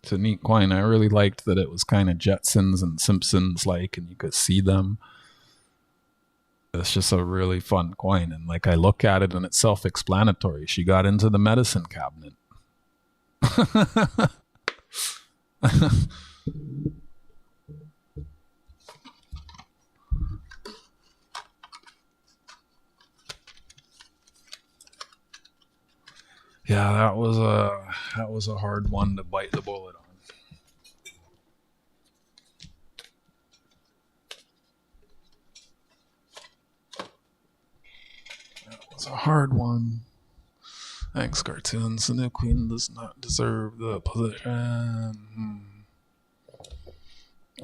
It's a neat coin. I really liked that it was kind of Jetsons and Simpsons like, and you could see them. It's just a really fun coin, and like I look at it and it's self-explanatory. She got into the medicine cabinet. Yeah, that was a hard one to bite the bullet on. That was a hard one. Thanks, cartoons. The new queen does not deserve the position.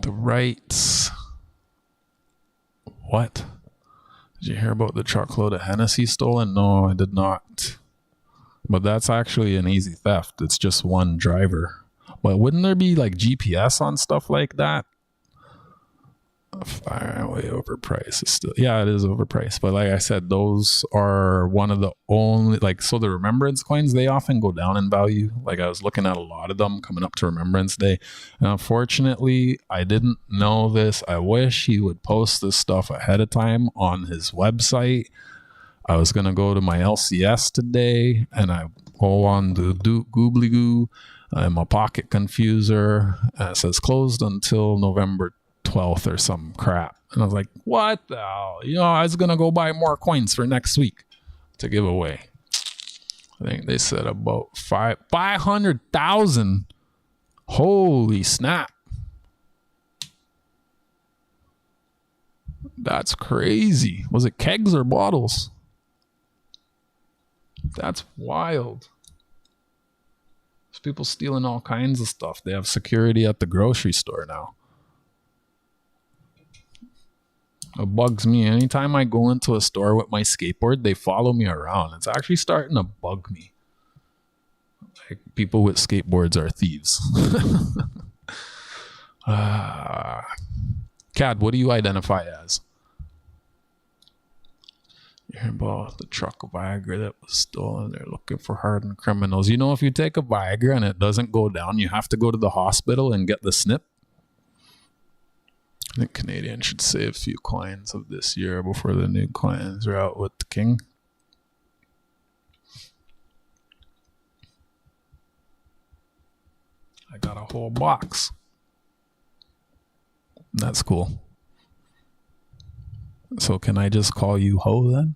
The rights. What? Did you hear about the truckload of Hennessy stolen? No, I did not. But that's actually an easy theft. It's just one driver. But wouldn't there be like GPS on stuff like that? Far way overpriced. It's still, yeah, it is overpriced. But like I said, those are one of the only, like, so the remembrance coins, they often go down in value. Like I was looking at a lot of them coming up to Remembrance Day. And unfortunately, I didn't know this. I wish he would post this stuff ahead of time on his website. I was going to go to my LCS today and I go on the Goobly Goo. I'm a pocket confuser. It says closed until November 12th or some crap. And I was like, what the hell? You know, I was going to go buy more coins for next week to give away. I think they said about 500,000. Holy snap. That's crazy. Was it kegs or bottles? That's wild. There's people stealing all kinds of stuff. They have security at the grocery store now. It bugs me. Anytime I go into a store with my skateboard, they follow me around. It's actually starting to bug me. Like, people with skateboards are thieves. Cad, what do you identify as? You hear about the truck of Viagra that was stolen. They're looking for hardened criminals. You know, if you take a Viagra and it doesn't go down, you have to go to the hospital and get the snip. I think Canadians should save a few coins of this year before the new coins are out with the king. I got a whole box. That's cool. So can I just call you Ho then?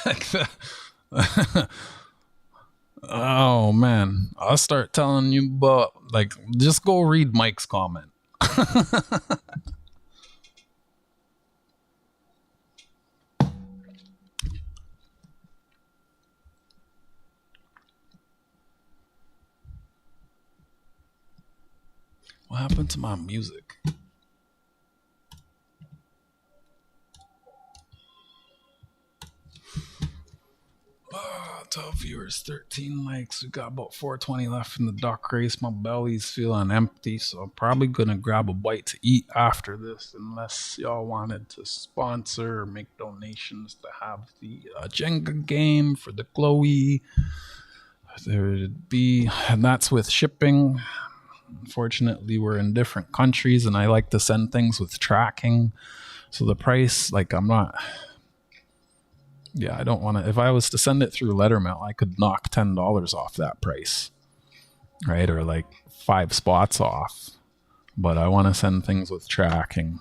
Like that. Oh man, I'll start telling you about, like, just go read Mike's comment. What happened to my music? 12 viewers, 13 likes. We got about 420 left in the duck race. My belly's feeling empty, so I'm probably gonna grab a bite to eat after this, unless y'all wanted to sponsor or make donations to have the Jenga game for the Chloe. There would be, and that's with shipping. Unfortunately, we're in different countries, and I like to send things with tracking. So the price, like, I'm not. Yeah, I don't want to. If I was to send it through letter mail, I could knock $10 off that price, right? Or like 5 spots off. But I want to send things with tracking.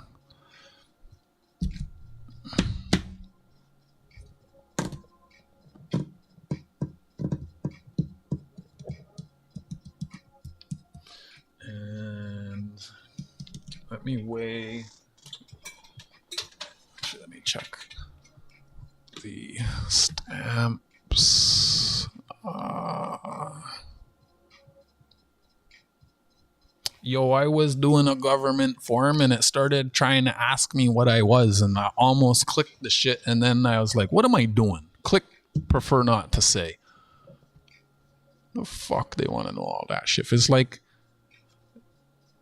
And let me weigh. Let me check the stamps. Yo, I was doing a government form and it started trying to ask me what I was, and I almost clicked the shit, and then I was like, what am I doing? Click prefer not to say. The fuck they want to know all that shit? If it's like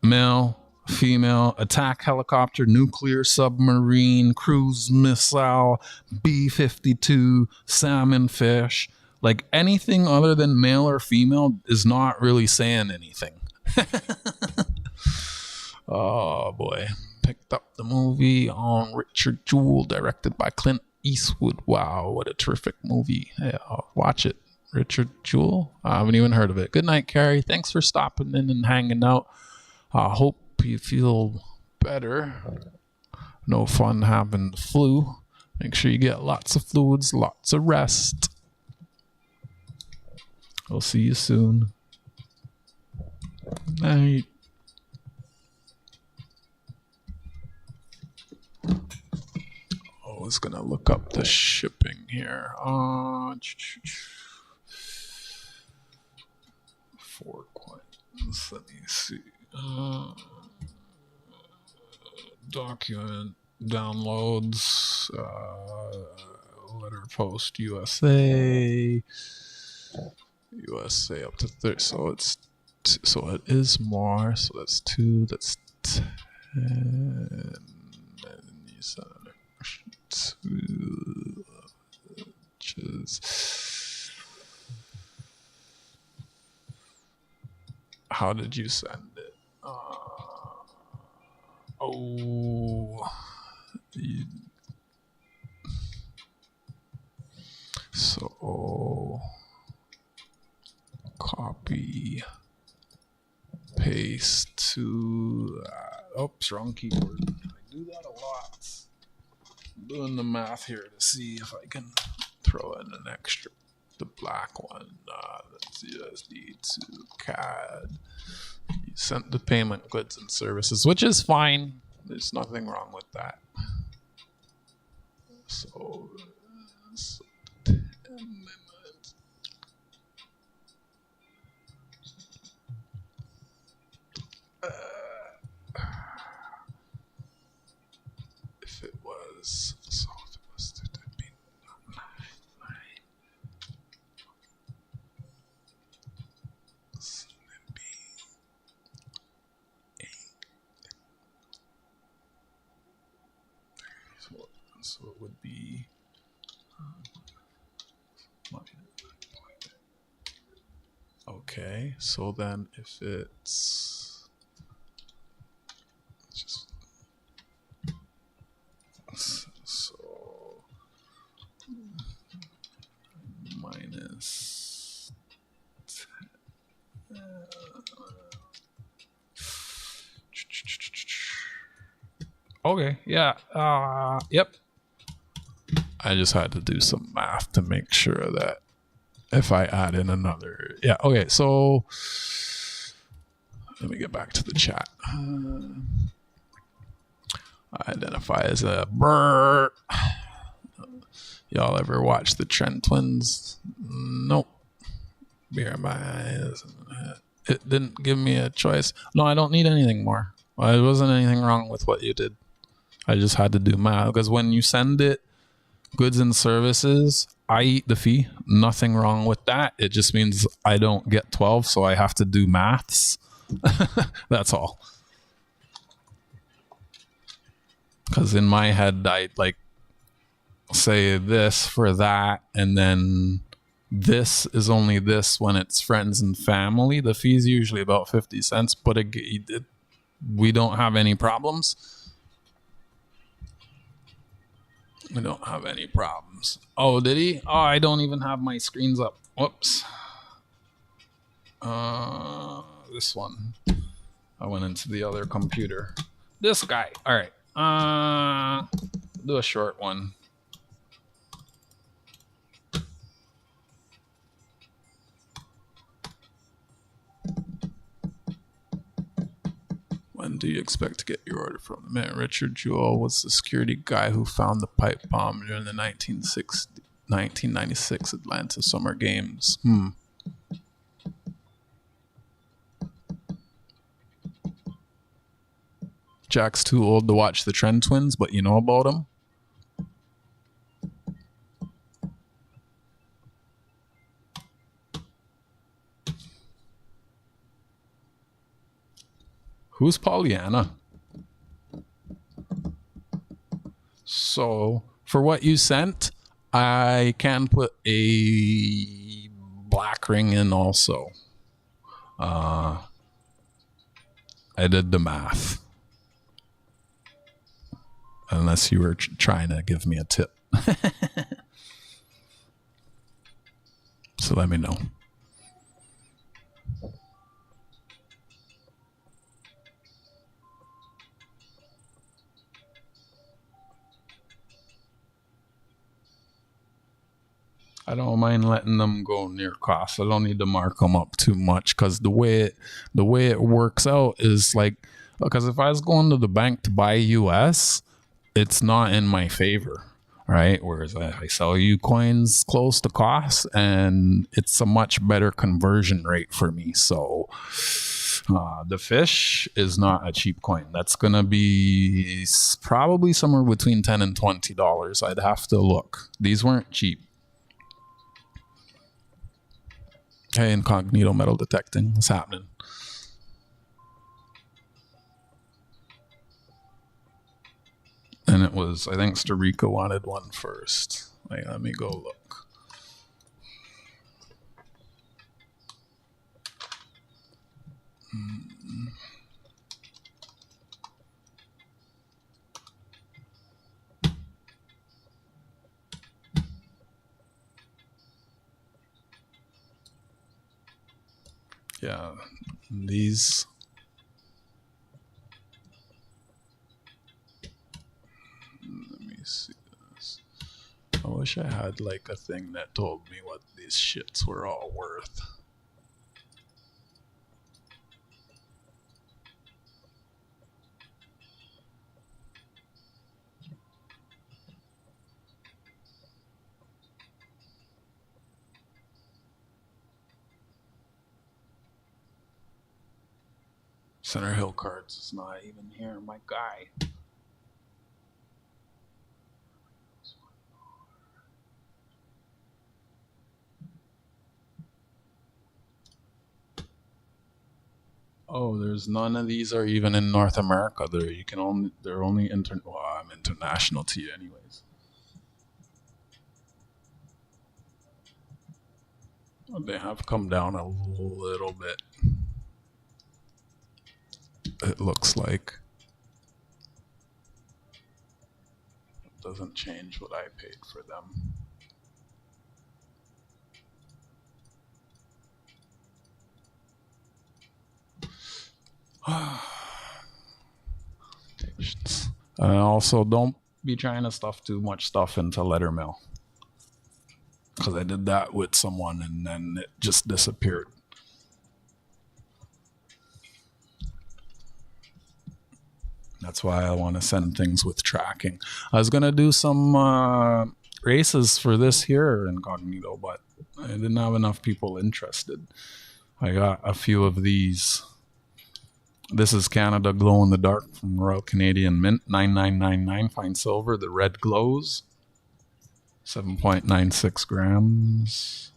male, female, attack helicopter, nuclear submarine, cruise missile, B-52, salmon fish, like anything other than male or female is not really saying anything. Oh boy. Picked up the movie on Richard Jewell, directed by Clint Eastwood. Wow, what a terrific movie. Hey, I'll watch it. Richard Jewell? I haven't even heard of it. Good night, Carrie. Thanks for stopping in and hanging out. I hope you feel better. No fun having the flu. Make sure you get lots of fluids, lots of rest. I'll see you soon. Good night. I was gonna look up the shipping here. 4 coins. Let me see. Document downloads. Letter post USA. USA up to 30. So it's so it is more. So that's 2. That's 10. And you said 2 inches. How did you send it? So copy, paste to that. Oops, wrong keyboard. I do that a lot. I'm doing the math here to see if I can throw in an extra. The black one, that's USD to CAD. You sent the payment goods and services, which is fine. There's nothing wrong with that. So 10 minutes. If it was so it must have been 9. So it would be okay. So then if it's just so minus 10. Okay, yeah, yep. I just had to do some math to make sure that if I add in another, yeah, okay, so let me get back to the chat. Identify as a bird. Y'all ever watch the Trent Twins? Nope. Beer in my eyes. It didn't give me a choice. No, I don't need anything more. There wasn't anything wrong with what you did. I just had to do math because when you send it, goods and services, I eat the fee. Nothing wrong with that. It just means I don't get 12, so I have to do maths. That's all. Because in my head, I like say this for that, and then this is only this when it's friends and family. The fee is usually about 50 cents, but we don't have any problems. We don't have any problems. Oh, did he? Oh, I don't even have my screens up. Whoops. This one. I went into the other computer. This guy. All right. Do a short one. When do you expect to get your order from? Man, Richard Jewell was the security guy who found the pipe bomb during the 1996 Atlanta Summer Games. Jack's too old to watch the Trend Twins, but you know about them? Who's Pollyanna? So, for what you sent, I can put a black ring in also. I did the math. Unless you were trying to give me a tip. So let me know. I don't mind letting them go near cost. I don't need to mark them up too much because the way it works out is like, because if I was going to the bank to buy US, it's not in my favor, right? Whereas I sell you coins close to cost, and it's a much better conversion rate for me. So the fish is not a cheap coin. That's gonna be probably somewhere between $10 and $20. I'd have to look. These weren't cheap. Hey, incognito metal detecting. What's happening? And it was, I think Starika wanted one first. Wait, let me go look. Yeah, these. Let me see this. I wish I had like a thing that told me what these shits were all worth. Center Hill Cards is not even here, my guy. Oh, there's none of these are even in North America. They're only well, I'm international to you anyways. They have come down a little bit. It looks like. It doesn't change what I paid for them. Also, don't be trying to stuff too much stuff into letter mail. Because I did that with someone and then it just disappeared. That's why I want to send things with tracking. I was going to do some races for this here incognito, but I didn't have enough people interested. I got a few of these. This is Canada Glow in the Dark from Royal Canadian Mint, 9999 fine silver. The red glows. 7.96 grams.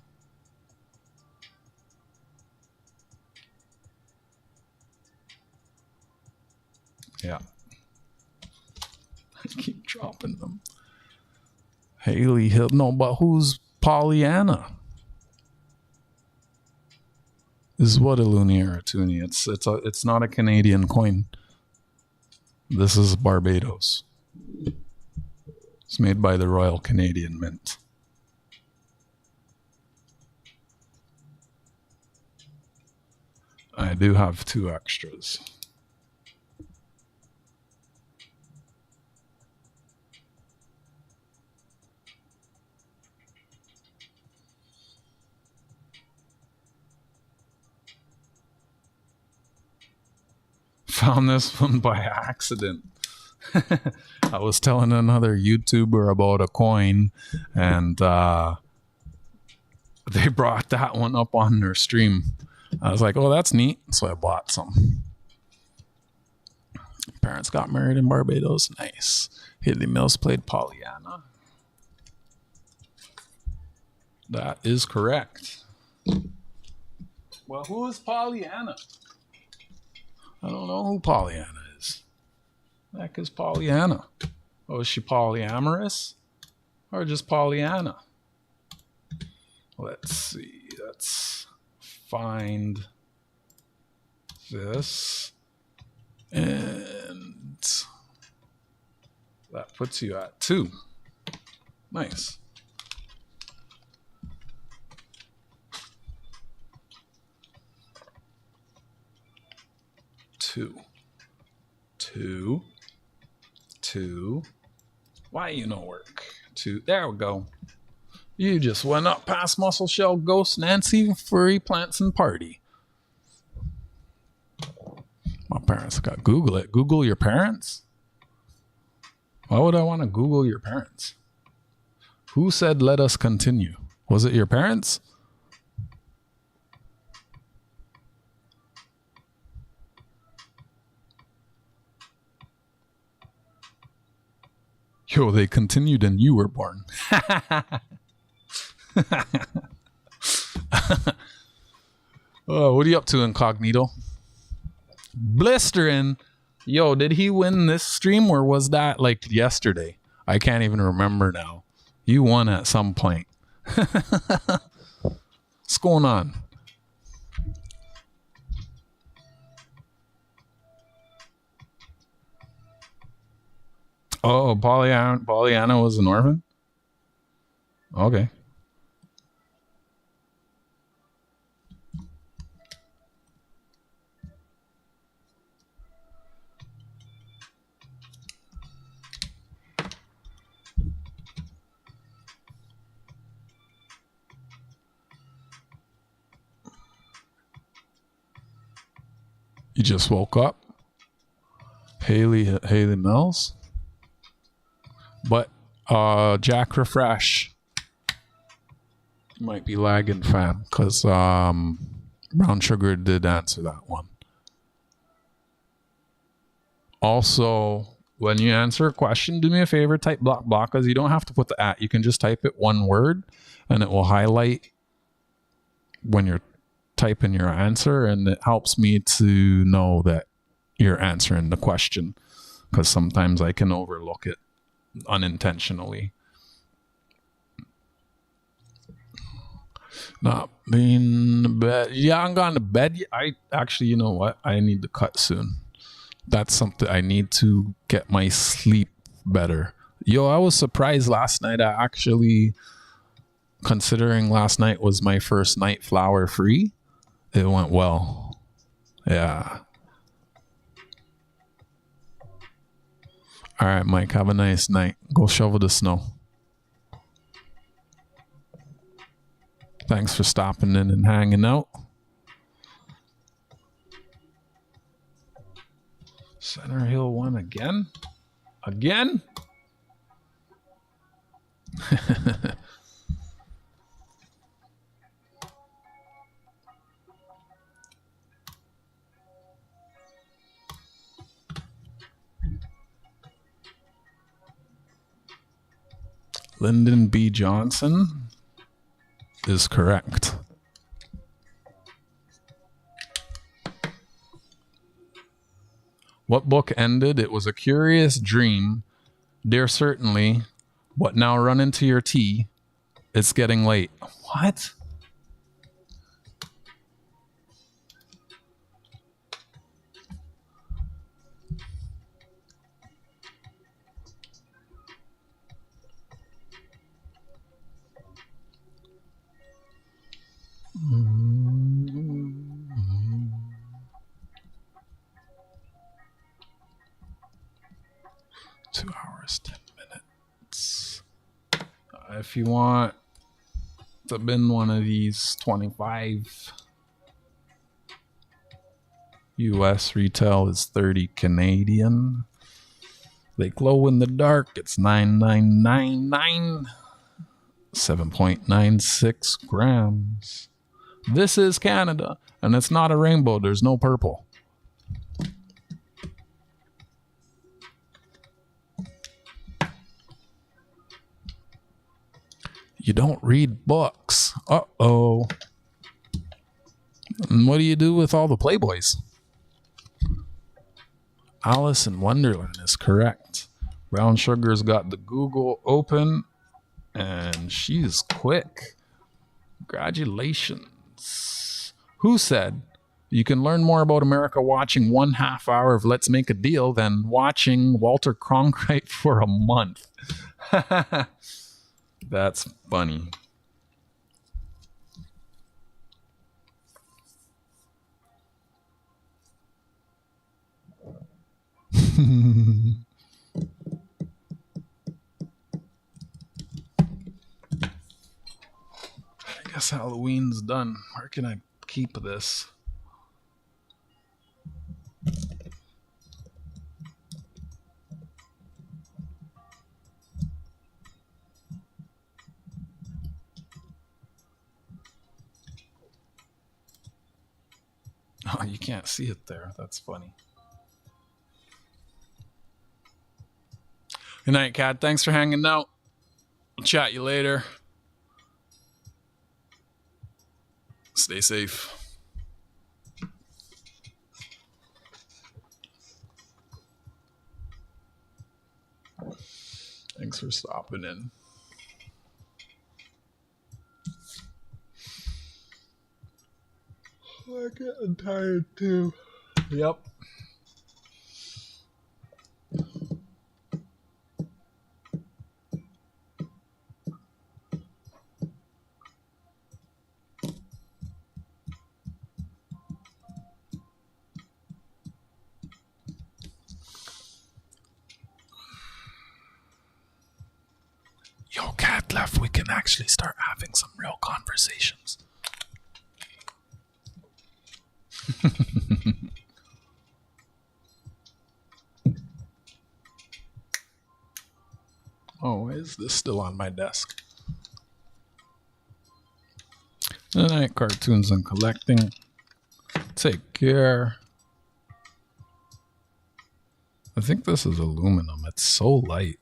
Yeah. I keep dropping them. Haley Hill. No, but who's Pollyanna? This is what a loonie or a toonie. It's not a Canadian coin. This is Barbados. It's made by the Royal Canadian Mint. I do have 2 extras. Found this one by accident. I was telling another YouTuber about a coin, and they brought that one up on their stream. I was like, oh, that's neat. So I bought some. Parents got married in Barbados. Nice. Haley Mills played Pollyanna. That is correct. Well, who is Pollyanna? I don't know who Pollyanna is. The heck is Pollyanna? Oh, is she polyamorous? Or just Pollyanna? Let's see. Let's find this. And that puts you at 2. Nice. Two. Why you no work? 2. There we go. You just went up past Muscle Shell, Ghost, Nancy, Furry, Plants, and Party. My parents got Google it. Google your parents? Why would I want to Google your parents? Who said let us continue? Was it your parents? Yo, they continued and you were born. Oh, what are you up to, Incognito? Blistering. Yo, did he win this stream or was that like yesterday? I can't even remember now. You won at some point. What's going on? Oh, Pollyanna was an orphan? Okay. You just woke up? Haley Mills? But Jack Refresh might be lagging, fam, because Brown Sugar did answer that one. Also, when you answer a question, do me a favor, type block because you don't have to put the @ you can just type it one word and it will highlight when you're typing your answer, and it helps me to know that you're answering the question because sometimes I can overlook it unintentionally. Not being to bed. Yeah, I'm going to bed. I actually, you know what? I need to cut soon. That's something I need to get my sleep better. Yo, I was surprised last night. I actually, considering last night was my first night flower free, it went well. Yeah. All right, Mike, have a nice night. Go shovel the snow. Thanks for stopping in and hanging out. Center Hill won again? Again? Lyndon B. Johnson is correct. What book ended? It was a curious dream. Dear certainly, but now run into your tea. It's getting late. What? Two hours, 10 minutes. If you want to bin one of these, 25 US retail is 30 Canadian. They glow in the dark. It's 9999. 7.96 grams. This is Canada, and it's not a rainbow. There's no purple. You don't read books. Uh-oh. And what do you do with all the Playboys? Alice in Wonderland is correct. Brown Sugar's got the Google open, and she's quick. Congratulations. Who said you can learn more about America watching 1/2 hour of Let's Make a Deal than watching Walter Cronkite for a month? That's funny. I guess Halloween's done. Where can I keep this? Oh, you can't see it there. That's funny. Good night, Kat. Thanks for hanging out. I'll chat you later. Stay safe. Thanks for stopping in. I'm getting tired too. Yep. Yo, Cat left. We can actually start having some real conversations. Oh, why is this still on my desk? Good night, cartoons and collecting. Take care. I think this is aluminum. It's so light.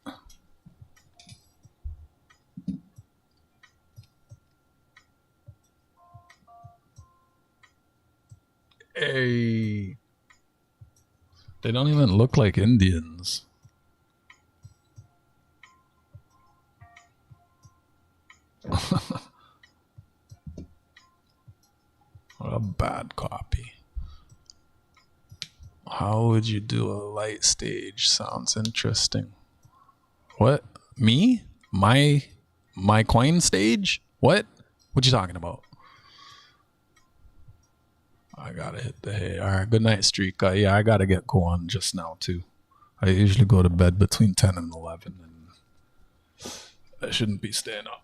Hey. They don't even look like Indians. What a bad copy. How would you do a light stage? Sounds interesting. What? Me? My coin stage? What? What you talking about? I gotta hit the hay. All right, good night, Streak. Yeah, I gotta get going just now too. I usually go to bed between 10 and 11, and I shouldn't be staying up.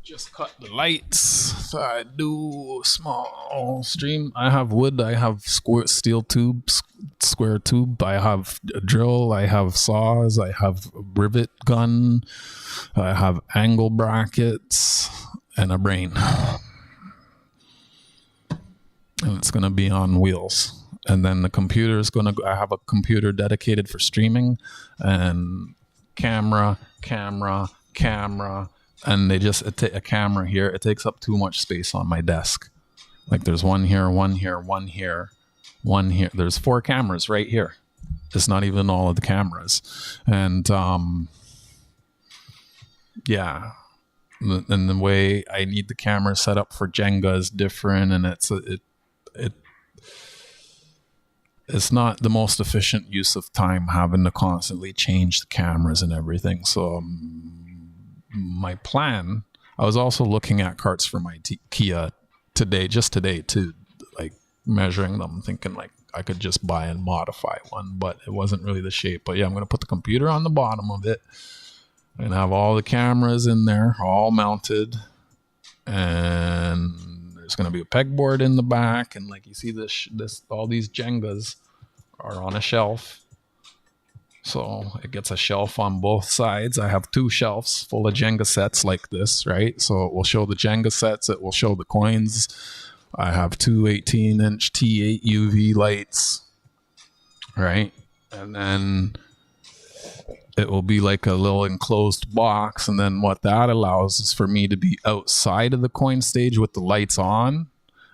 Just cut the lights. I do a small stream. I have wood. I have steel tubes, square tube. I have a drill. I have saws. I have a rivet gun. I have angle brackets and a brain. And it's going to be on wheels. and then the computer is going to, I have a computer dedicated for streaming, and camera, and they just, a camera here, it takes up too much space on my desk. Like there's one here, one here, one here, one here. There's 4 cameras right here. It's not even all of the cameras. And yeah, and the way I need the camera set up for Jenga is different, and it's not the most efficient use of time having to constantly change the cameras and everything. So my plan, I was also looking at carts for my Kia today too, like measuring them, thinking like I could just buy and modify one, but it wasn't really the shape. But yeah, I'm going to put the computer on the bottom of it and have all the cameras in there, all mounted. And there's going to be a pegboard in the back. And like you see this, all these Jengas are on a shelf. So it gets a shelf on both sides. I have 2 shelves full of Jenga sets like this, right? So it will show the Jenga sets. It will show the coins. I have 2 18-inch T8 UV lights, right? And then it will be like a little enclosed box. And then what that allows is for me to be outside of the coin stage with the lights on,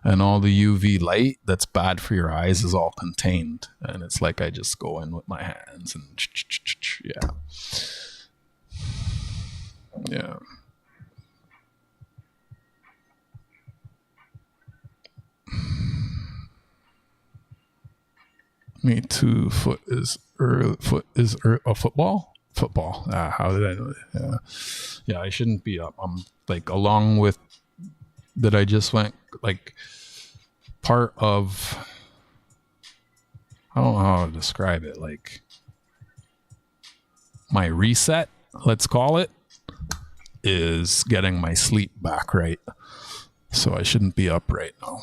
and all the UV light that's bad for your eyes is all contained. And it's like I just go in with my hands and yeah. Yeah. Me too. Foot is a football. How did I know that? Yeah. I shouldn't be up. I'm like, along with that, I just went like part of, I don't know how to describe it, like my reset, let's call it, is getting my sleep back right. So I shouldn't be up right now.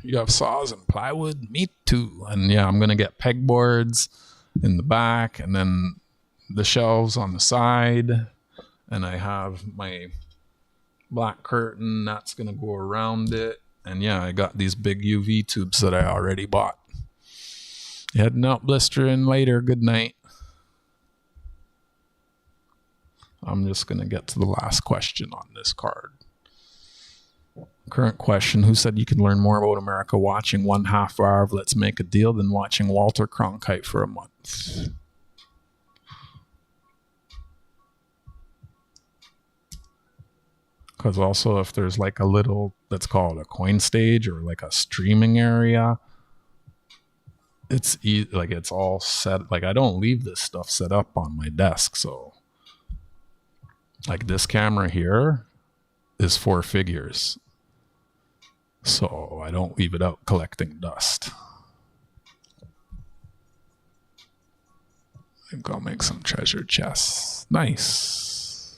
You have saws and plywood? Me too. And yeah, I'm going to get pegboards in the back, and then the shelves on the side. And I have my black curtain that's going to go around it. And yeah, I got these big UV tubes that I already bought. Heading out blistering later. Good night. I'm just going to get to the last question on this card. Current question: who said you can learn more about America watching 1/2 hour of Let's Make a Deal than watching Walter Cronkite for a month? Because also, if there's like a little, let's call it a coin stage or like a streaming area, it's like it's all set. Like I don't leave this stuff set up on my desk. So like this camera here is 4 figures. So I don't leave it out collecting dust. I think I'll make some treasure chests. Nice.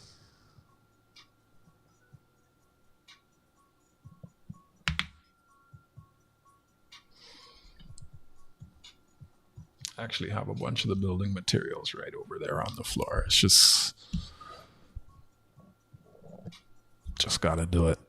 I actually have a bunch of the building materials right over there on the floor. It's just got to do it.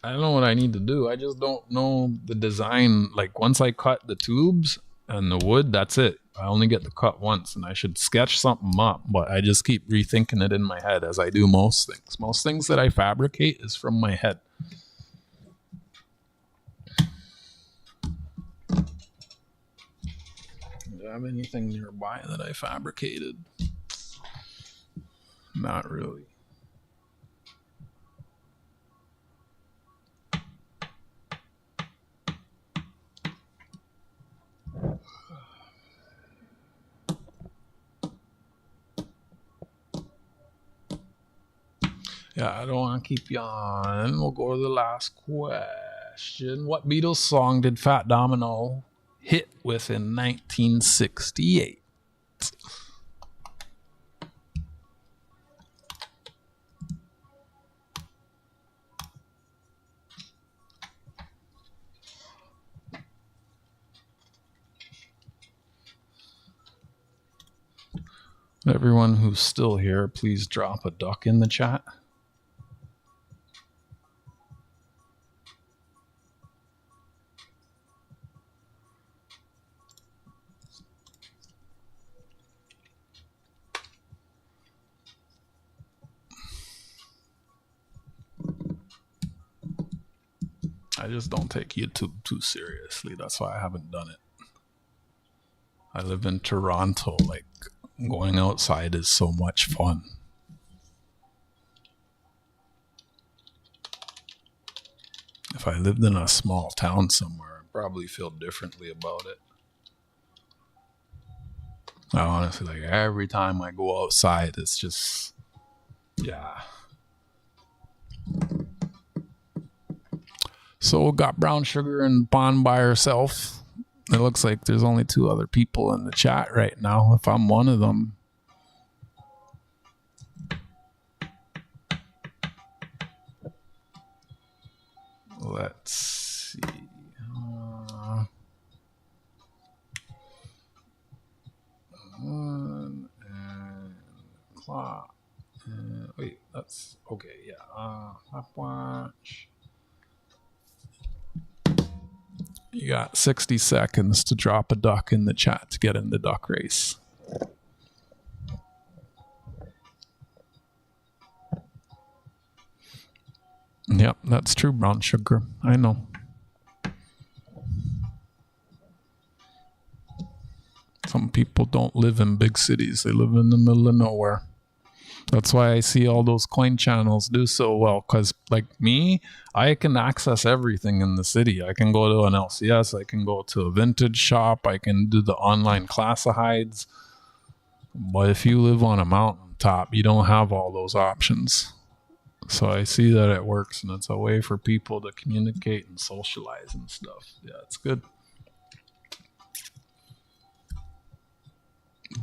I don't know what I need to do. I just don't know the design. Like once I cut the tubes and the wood, that's it. I only get to cut once, and I should sketch something up, but I just keep rethinking it in my head, as I do most things. Most things that I fabricate is from my head. Do I have anything nearby that I fabricated? Not really. Yeah, I don't want to keep you on. We'll go to the last question. What Beatles song did Fat Domino hit with in 1968? Everyone who's still here, please drop a duck in the chat. I just don't take YouTube too seriously. That's why I haven't done it. I live in Toronto. Like, going outside is so much fun. If I lived in a small town somewhere, I'd probably feel differently about it. I honestly, like, every time I go outside, it's just, yeah. So got Brown Sugar and Bond by herself. It looks like there's only 2 other people in the chat right now. If I'm one of them. Let's see. Clock. Wait, that's okay. Yeah. Stopwatch. You got 60 seconds to drop a duck in the chat to get in the duck race. Yep, that's true, Brown Sugar. I know. Some people don't live in big cities. They live in the middle of nowhere. That's why I see all those coin channels do so well. Because, like me, I can access everything in the city. I can go to an LCS. I can go to a vintage shop. I can do the online classifieds. But if you live on a mountaintop, you don't have all those options. So I see that it works, and it's a way for people to communicate and socialize and stuff. Yeah, it's good.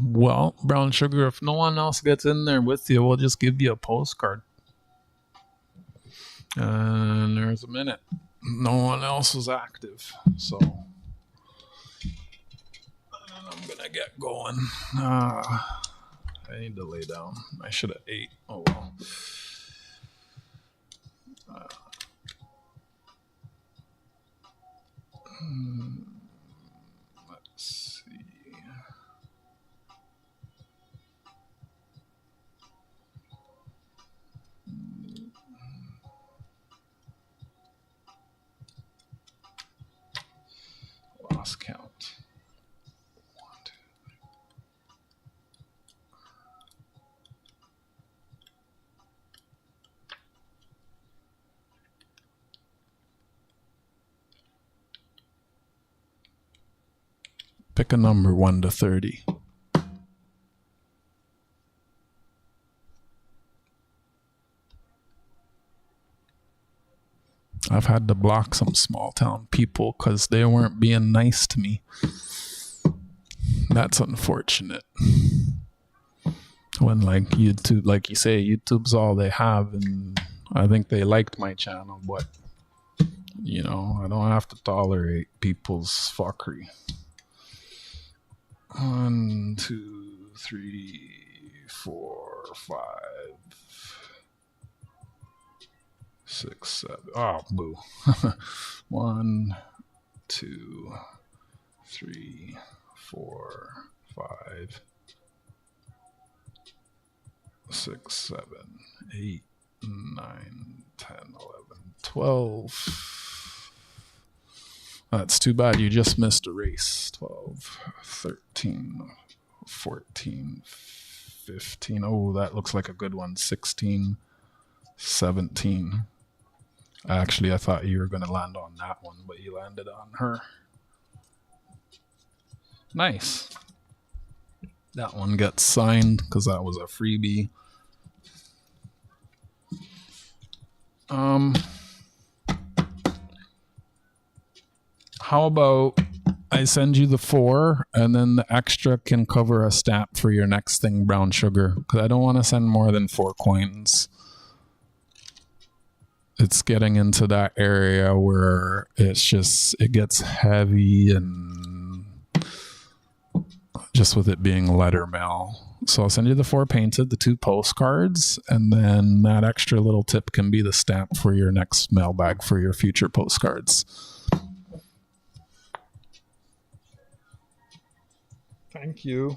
Well, Brown Sugar, if no one else gets in there with you, we'll just give you a postcard. And there's a minute. No one else was active, so I'm gonna get going. I need to lay down. I should have ate. Oh well. Let's see. Lost count. 1, 2, 3. Pick a number 1 to 30. I've had to block some small town people because they weren't being nice to me. That's unfortunate. When like YouTube, like you say, YouTube's all they have, and I think they liked my channel, but you know, I don't have to tolerate people's fuckery. 1, 2, 3, 4, 5, 6, 7. Oh, boo. 1, 2, 3, 4, 5, 6, 7, 8, 9, 10, 11, 12. That's too bad. You just missed a race. 12, 13, 14, 15. Oh, that looks like a good one. 16, 17. Actually, I thought you were going to land on that one, but you landed on her. Nice. That one gets signed because that was a freebie. How about I send you the 4 and then the extra can cover a stamp for your next thing, Brown Sugar, because I don't want to send more than 4 coins. It's getting into that area where it's just, it gets heavy, and just with it being letter mail, So I'll send you the 4 painted, the 2 postcards, and then that extra little tip can be the stamp for your next mailbag for your future postcards. Thank you.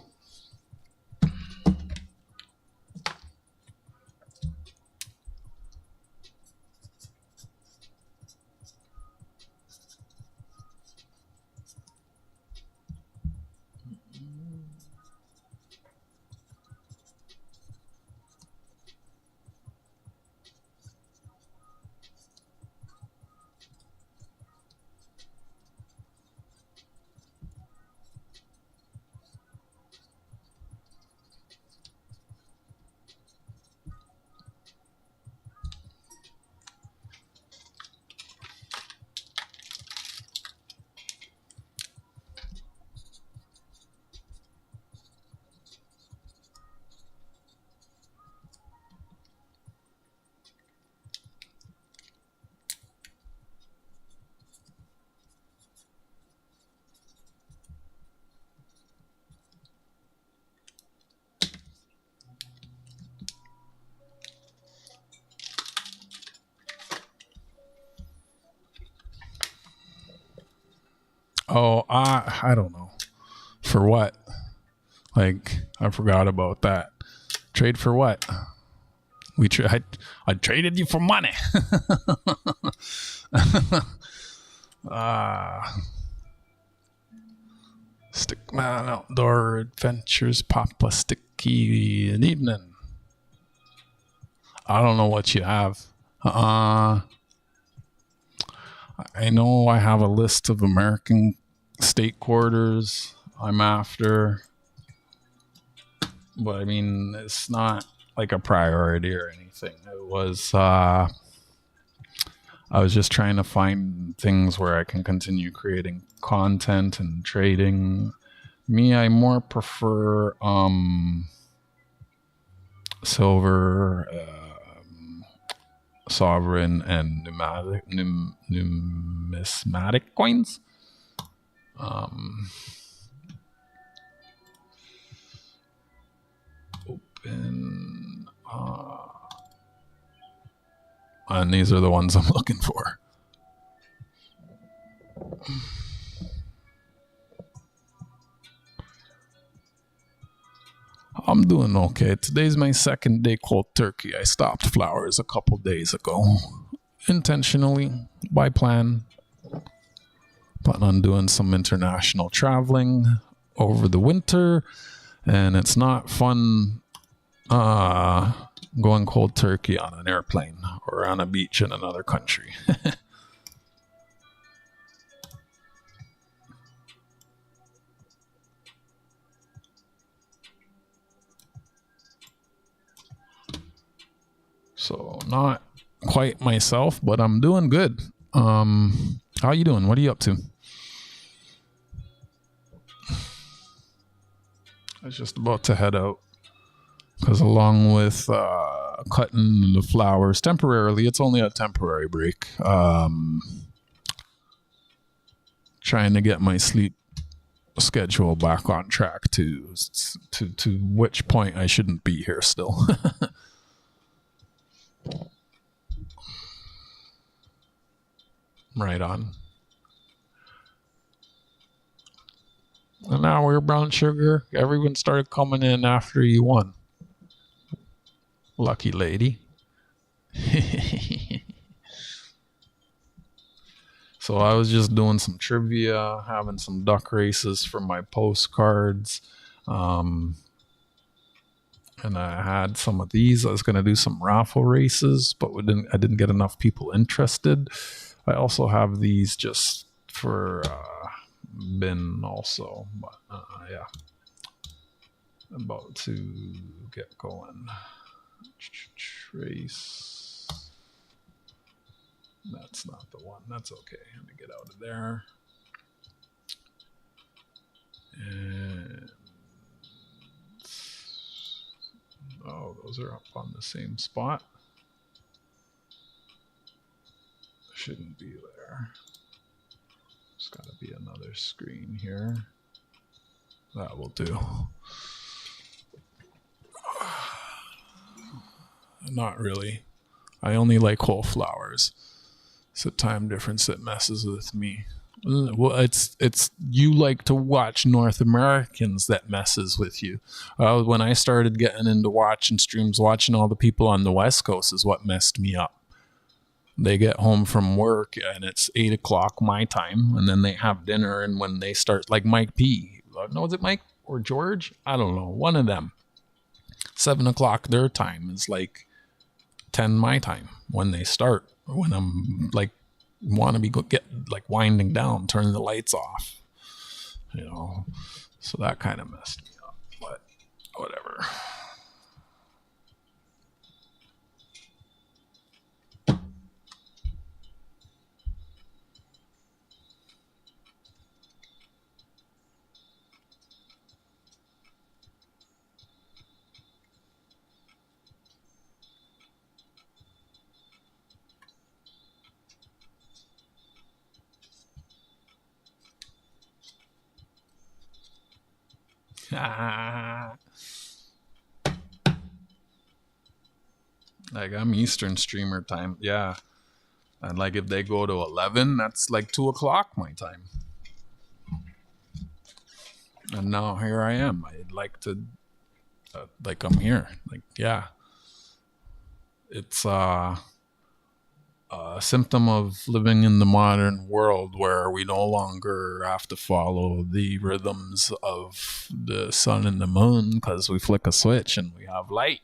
Oh, I don't know. For what? Like, I forgot about that. Trade for what? I traded you for money. Stickman Outdoor Adventures, Papa Sticky, an evening. I don't know what you have. I know I have a list of American state quarters I'm after, but I mean, it's not like a priority or anything. It was, I was just trying to find things where I can continue creating content and trading. Me, I more prefer silver, sovereign, and numismatic coins. Open. And these are the ones I'm looking for. I'm doing okay. Today's my second day cold turkey. I stopped flowers a couple days ago. Intentionally, by plan. Planning on doing some international traveling over the winter. And it's not fun going cold turkey on an airplane or on a beach in another country. So not quite myself, but I'm doing good. How you doing? What are you up to? I was just about to head out because along with cutting the flowers temporarily, it's only a temporary break. Trying to get my sleep schedule back on track to which point I shouldn't be here still. Right on. And now we're brown sugar. Everyone started coming in after you won. Lucky lady. So I was just doing some trivia, having some duck races for my postcards. And I had some of these. I was going to do some raffle races, but I didn't get enough people interested. I also have these just for bin also, but yeah, about to get going. Trace, that's not the one. That's okay. Let me get out of there. And oh, those are up on the same spot. Shouldn't be there. There's got to be another screen here. That will do. Not really. I only like whole flowers. It's a time difference that messes with me. Well, it's you like to watch North Americans that messes with you. When I started getting into watching streams, watching all the people on the West Coast is what messed me up. They get home from work and it's 8 o'clock my time, and then they have dinner. And when they start, like Mike P, no, is it Mike or George? I don't know. One of them. 7 o'clock their time is like 10 my time when they start. When I'm like want to be get like winding down, turning the lights off, so that kind of messed me up, but whatever. Like I'm Eastern streamer time, yeah. And like if they go to 11, that's like 2 o'clock my time. And now here I am. I'd like to, like I'm here. Like, yeah. It's a symptom of living in the modern world where we no longer have to follow the rhythms of the sun and the moon because we flick a switch and we have light.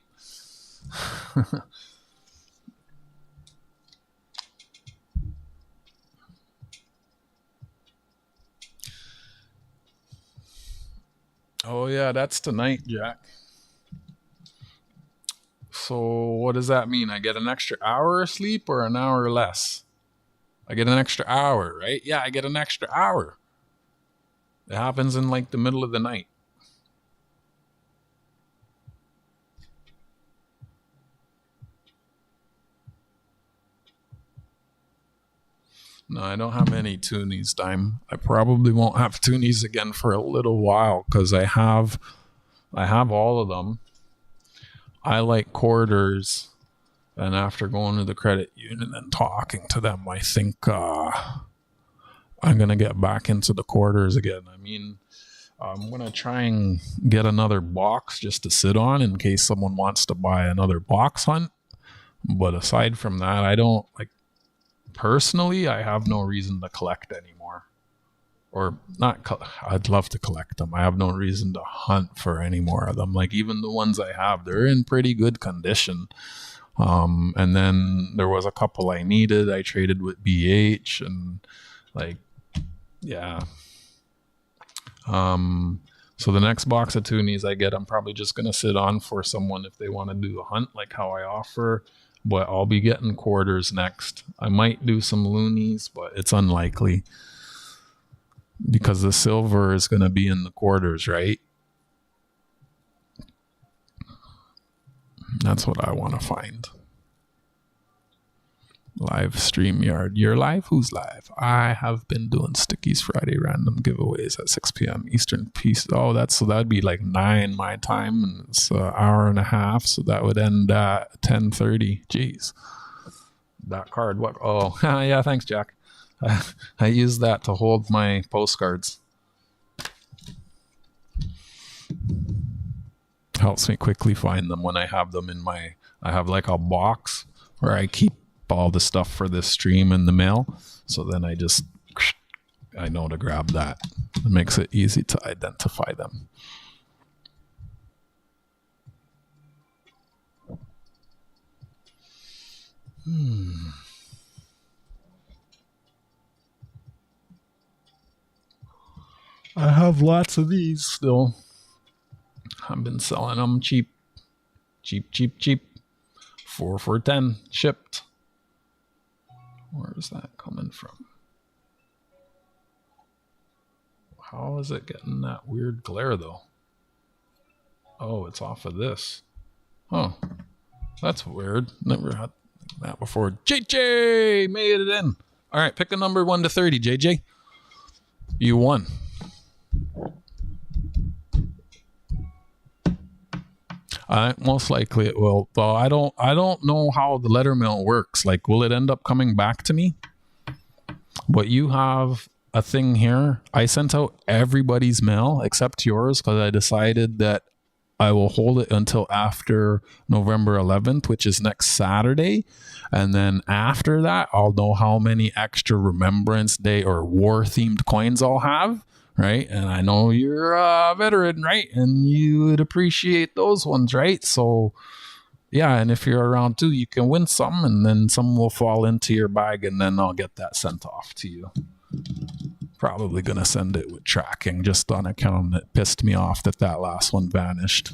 Oh yeah, that's tonight, Jack. So what does that mean? I get an extra hour of sleep or an hour less? I get an extra hour, right? Yeah, I get an extra hour. It happens in like the middle of the night. No, I don't have any toonies time. I probably won't have toonies again for a little while because I have all of them. I like quarters, and after going to the credit union and talking to them, I think I'm gonna get back into the quarters again. I mean, I'm gonna try and get another box just to sit on in case someone wants to buy another box hunt. But aside from that, I don't like. Personally, I have no reason to collect anymore. Or not, I'd love to collect them. I have no reason to hunt for any more of them. Like even the ones I have, they're in pretty good condition. And then there was a couple I needed. I traded with BH and like, yeah. So the next box of toonies I get, I'm probably just going to sit on for someone if they want to do a hunt, like how I offer. But I'll be getting quarters next. I might do some loonies, but it's unlikely because the silver is going to be in the quarters, right? That's what I want to find. Live StreamYard. You're live? Who's live? I have been doing Stickies Friday random giveaways at 6 p.m. Eastern Peace. Oh, that'd be like 9 my time, and it's an hour and a half, so that would end at 10:30. Jeez. That card, what? Oh, yeah, thanks, Jack. I use that to hold my postcards. Helps me quickly find them when I have them in I have like a box where I keep all the stuff for this stream in the mail. So then I know to grab that. It makes it easy to identify them. I have lots of these still. I've been selling them cheap. 4 for $10 shipped. Where is that coming from? How is it getting that weird glare though? Oh, it's off of this. Oh, that's weird. Never had that before. JJ made it in. All right, pick a number 1 to 30, JJ. You won. Most likely it will. Though I don't know how the letter mail works. Like, will it end up coming back to me? But you have a thing here. I sent out everybody's mail except yours because I decided that I will hold it until after November 11th, which is next Saturday. And then after that, I'll know how many extra Remembrance Day or war themed coins I'll have. Right. And I know you're a veteran, right? And you would appreciate those ones, right? So, yeah. And if you're around too, you can win some and then some will fall into your bag and then I'll get that sent off to you. Probably going to send it with tracking just on account that pissed me off that last one vanished.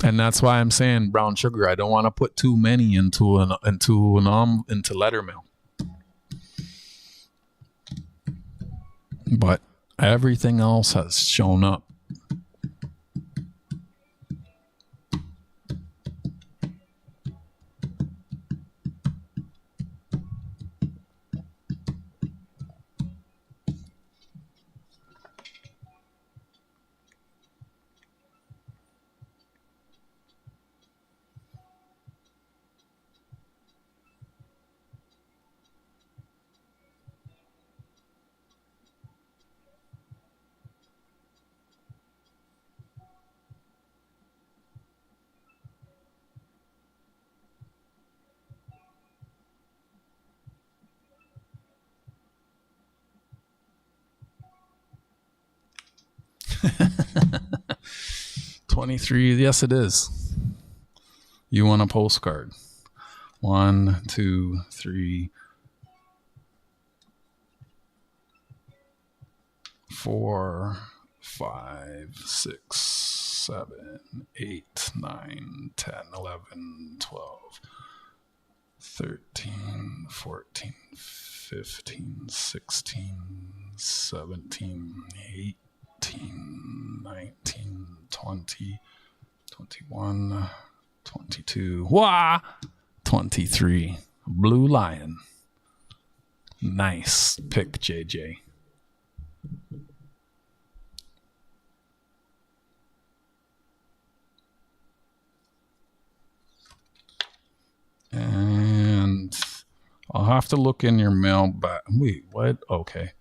And that's why I'm saying brown sugar. I don't want to put too many into letter mail. But everything else has shown up. $23. Yes, it is. You want a postcard? 1, 2, 3, 4, 5, 6, 7, 8, 9, 10, 11, 12, 13, 14, 15, 16, 17, 18, 19, 20, 21, 22, 23. Blue Lion. Nice pick, JJ. And I'll have to look in your mailbag. Wait, what? Okay.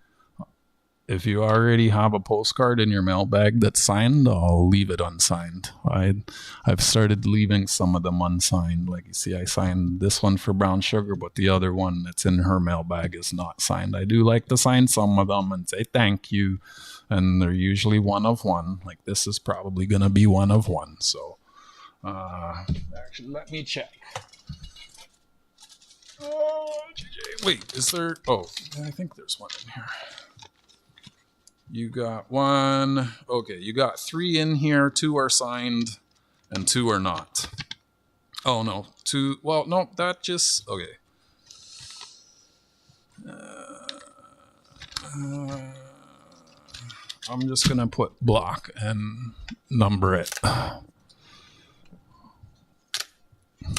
If you already have a postcard in your mailbag that's signed, I'll leave it unsigned. I've started leaving some of them unsigned. Like you see, I signed this one for brown sugar, but the other one that's in her mailbag is not signed. I do like to sign some of them and say thank you. And they're usually one of one. Like this is probably going to be one of one. So actually, let me check. Wait, is there? Oh, I think there's one in here. You got one. Okay, you got 3 in here. 2 are signed and 2 are not. Oh, no. 2. Well, no, that just. Okay. I'm just going to put block and number it.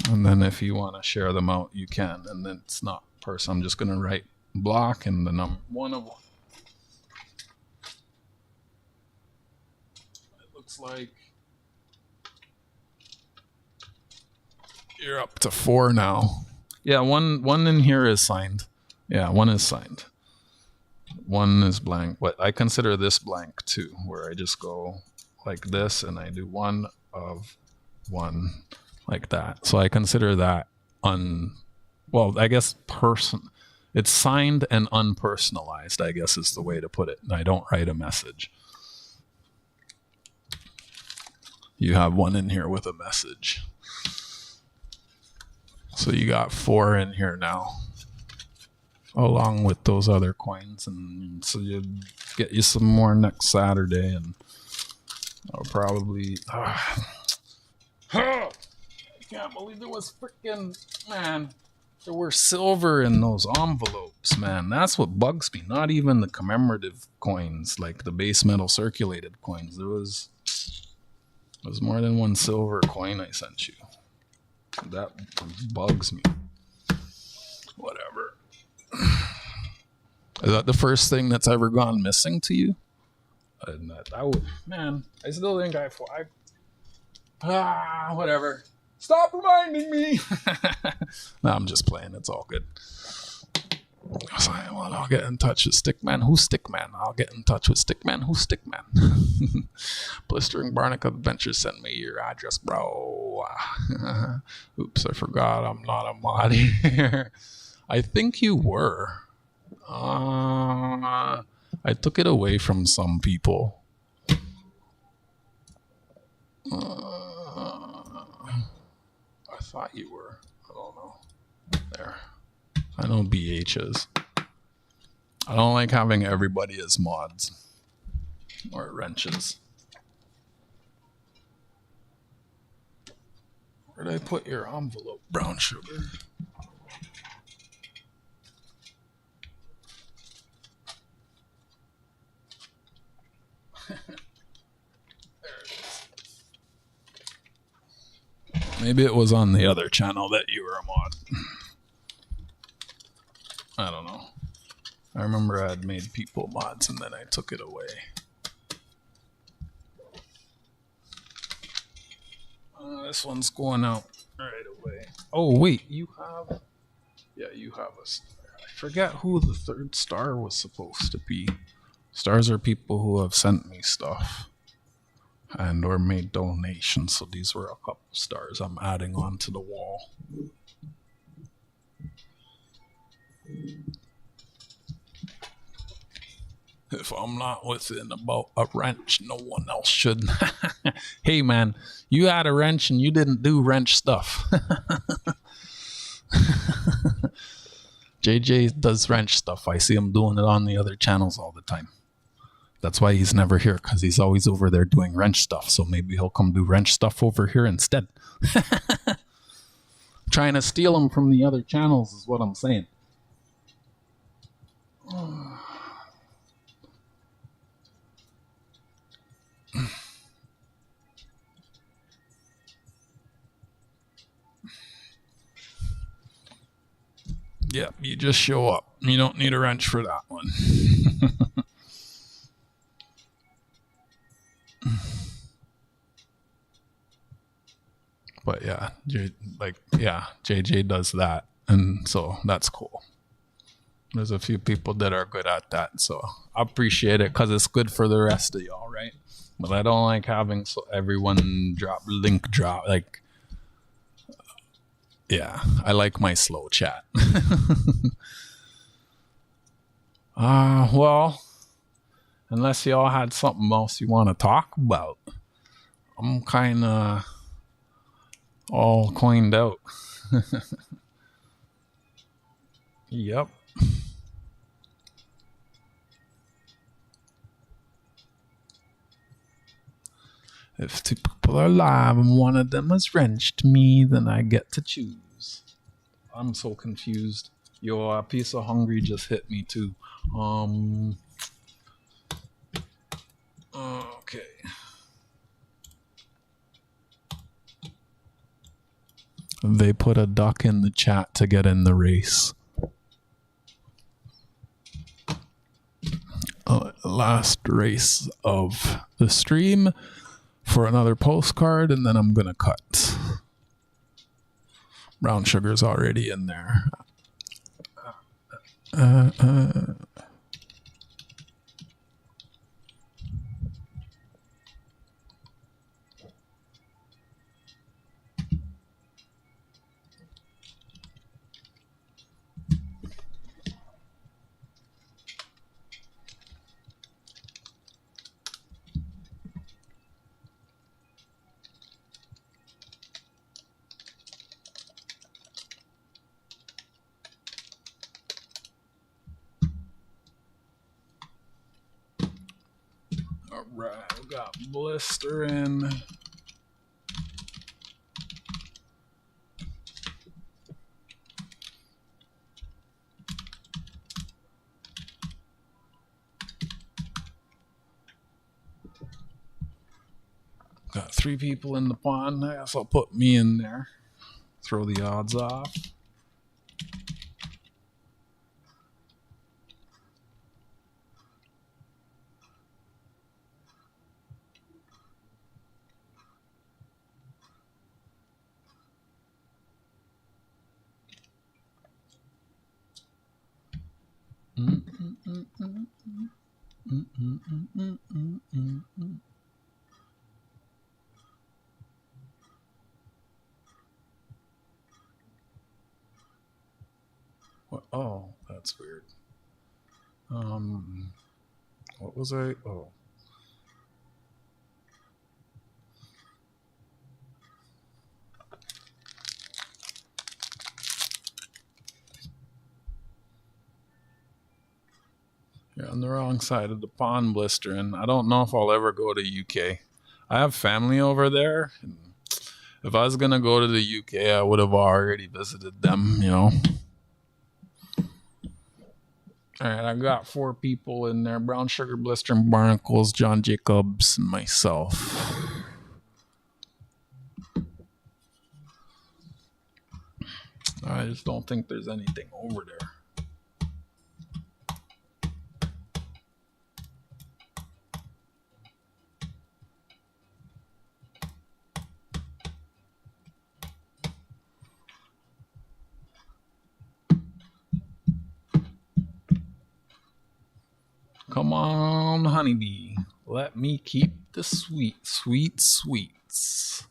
And then if you want to share them out, you can. And then it's not person. I'm just going to write block and the number 1 of 1. Like you're up to 4 now. Yeah, one in here is signed. Yeah, 1 is signed. 1 is blank. But I consider this blank too, where I just go like this and I do 1 of 1 like that. So I consider that well, I guess it's signed and unpersonalized, I guess is the way to put it. And I don't write a message. You have 1 in here with a message. So you got 4 in here now, along with those other coins. And so you get you some more next Saturday. And I'll probably... I can't believe there was freaking... Man, there were silver in those envelopes, man. That's what bugs me. Not even the commemorative coins, like the base metal circulated coins. There's more than 1 silver coin I sent you. That bugs me. Whatever. Is that the first thing that's ever gone missing to you? That would, man, I still think Whatever. Stop reminding me. No, I'm just playing. It's all good. So, well, I'll get in touch with Stickman. Who's Stickman? I'll get in touch with Stickman. Who's Stickman? Blistering Barnacle Adventures, send me your address, bro. Oops, I forgot I'm not a mod here. I think you were. I took it away from some people. I thought you were. I don't know. There. I know BH is. I don't like having everybody as mods. Or wrenches. Where did I put your envelope, brown sugar? Maybe it was on the other channel that you were a mod. I don't know. I remember I had made people mods and then I took it away. This one's going out right away. Oh, wait, you have... Yeah, you have a star. I forget who the third star was supposed to be. Stars are people who have sent me stuff. And or made donations, so these were a couple stars I'm adding onto the wall. If I'm not within about a wrench, no one else should. Hey man, you had a wrench and you didn't do wrench stuff. JJ does wrench stuff. I see him doing it on the other channels all the time. That's why he's never here, because he's always over there doing wrench stuff. So maybe he'll come do wrench stuff over here instead. Trying to steal him from the other channels is what I'm saying. Yep, you just show up. You don't need a wrench for that one. But yeah, JJ does that, and so that's cool. There's a few people that are good at that, so I appreciate it because it's good for the rest of y'all, right? But I don't like having everyone link drop. Like, yeah, I like my slow chat. Well, unless y'all had something else you want to talk about, I'm kind of all coined out. Yep. If two people are alive and one of them has wrenched me, then I get to choose. I'm so confused. Yo, a piece of hungry just hit me too. Okay. They put a duck in the chat to get in the race. Last race of the stream for another postcard, and then I'm gonna cut. Brown sugar's already in there. Alright, we got blistering. Got 3 people in the pond. I guess I'll put me in there. Throw the odds off. What? Oh, that's weird. What was I? Oh. You're on the wrong side of the pond, Blister, and I don't know if I'll ever go to UK. I have family over there. And if I was gonna go to the UK, I would have already visited them, you know. All right, I got 4 people in there: Brown Sugar, Blister, and Barnacles, John Jacobs, and myself. I just don't think there's anything over there. Come on, honeybee. Let me keep the sweet, sweet, sweets.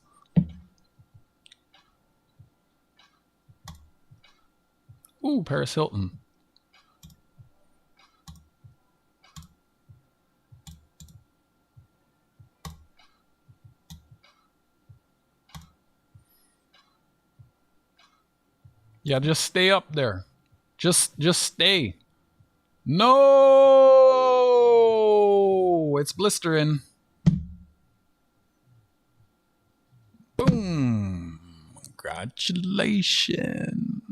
Ooh, Paris Hilton. Yeah, just stay up there. Just stay. No, it's blistering. Boom. Congratulations.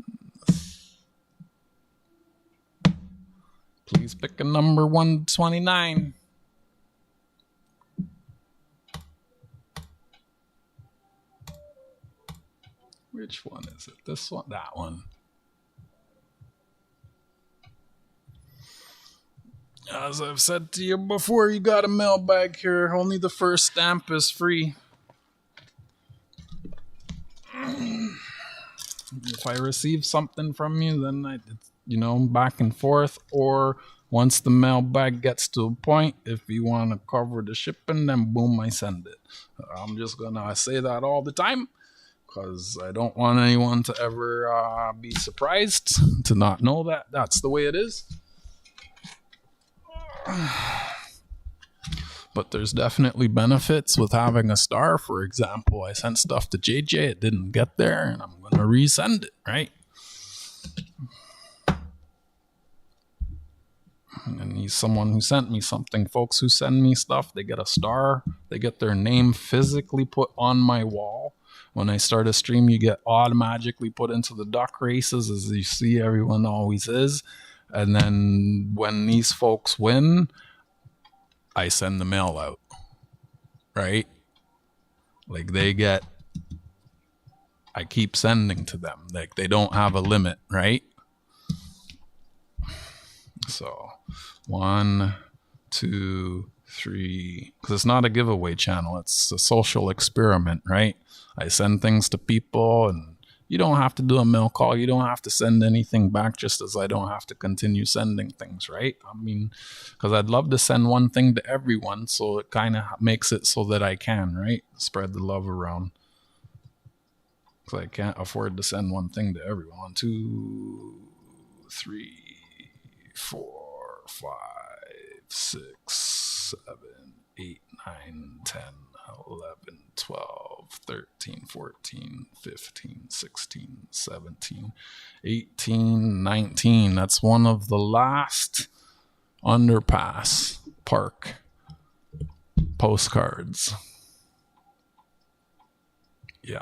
Please pick a number 129. Which one is it? This one? That one. As I've said to you before, you got a mailbag here. Only the first stamp is free. If I receive something from you, then back and forth. Or once the mailbag gets to a point, if you want to cover the shipping, then boom, I send it. I'm just gonna say that all the time because I don't want anyone to ever be surprised to not know that that's the way it is. But there's definitely benefits with having a star. For example, I sent stuff to JJ, it didn't get there, and I'm going to resend it, right? And he's someone who sent me something. Folks who send me stuff, they get a star, they get their name physically put on my wall. When I start a stream, you get automatically put into the duck races, as you see everyone always is. And then when these folks win, I send the mail out, right? Like I keep sending to them. Like they don't have a limit, right? So 1, 2, 3, because it's not a giveaway channel. It's a social experiment, right? I send things to people and you don't have to do a mail call. You don't have to send anything back, just as I don't have to continue sending things, right? I mean, because I'd love to send one thing to everyone, so it kind of makes it so that I can, right? Spread the love around. Because I can't afford to send one thing to everyone. 1, 2, 3, 4, 5, 6, 7, 8, 9, 10, 11, 12, 13, 14, 15, 16, 17, 18, 19. That's one of the last underpass park postcards. Yeah.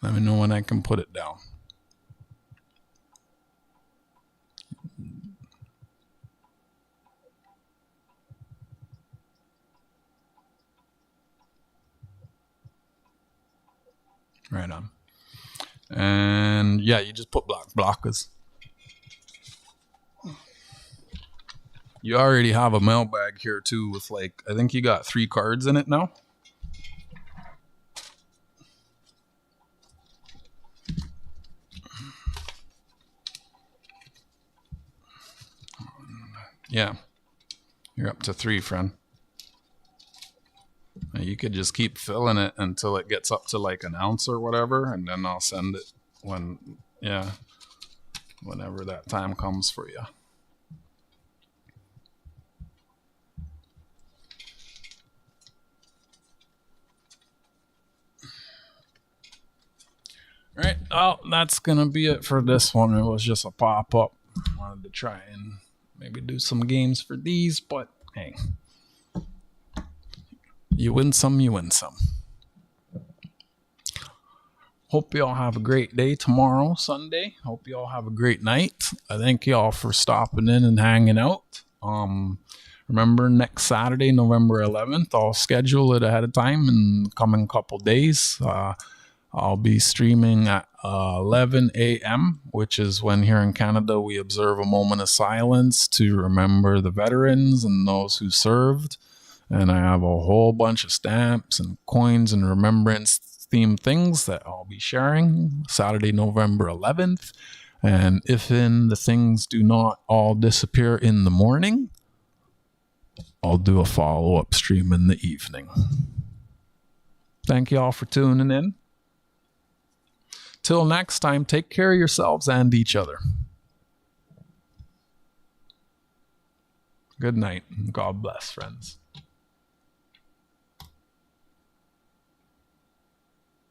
Let me know when I can put it down. Right on. And yeah, you just put black blockers. You already have a mailbag here too with like, I think you got 3 cards in it now. Yeah. You're up to 3, friend. You could just keep filling it until it gets up to like an ounce or whatever, and then I'll send it whenever that time comes for you. Right. Oh, that's gonna be it for this one. It was just a pop-up. Wanted to try and maybe do some games for these, but hey, you win some, you win some. Hope you all have a great day tomorrow, Sunday. Hope you all have a great night. I thank you all for stopping in and hanging out. Remember, next Saturday, November 11th, I'll schedule it ahead of time in the coming couple days. I'll be streaming at 11 a.m., which is when here in Canada we observe a moment of silence to remember the veterans and those who served. And I have a whole bunch of stamps and coins and remembrance themed things that I'll be sharing Saturday, November 11th. And if the things do not all disappear in the morning, I'll do a follow-up stream in the evening. Thank you all for tuning in. Till next time, take care of yourselves and each other. Good night. God bless, friends.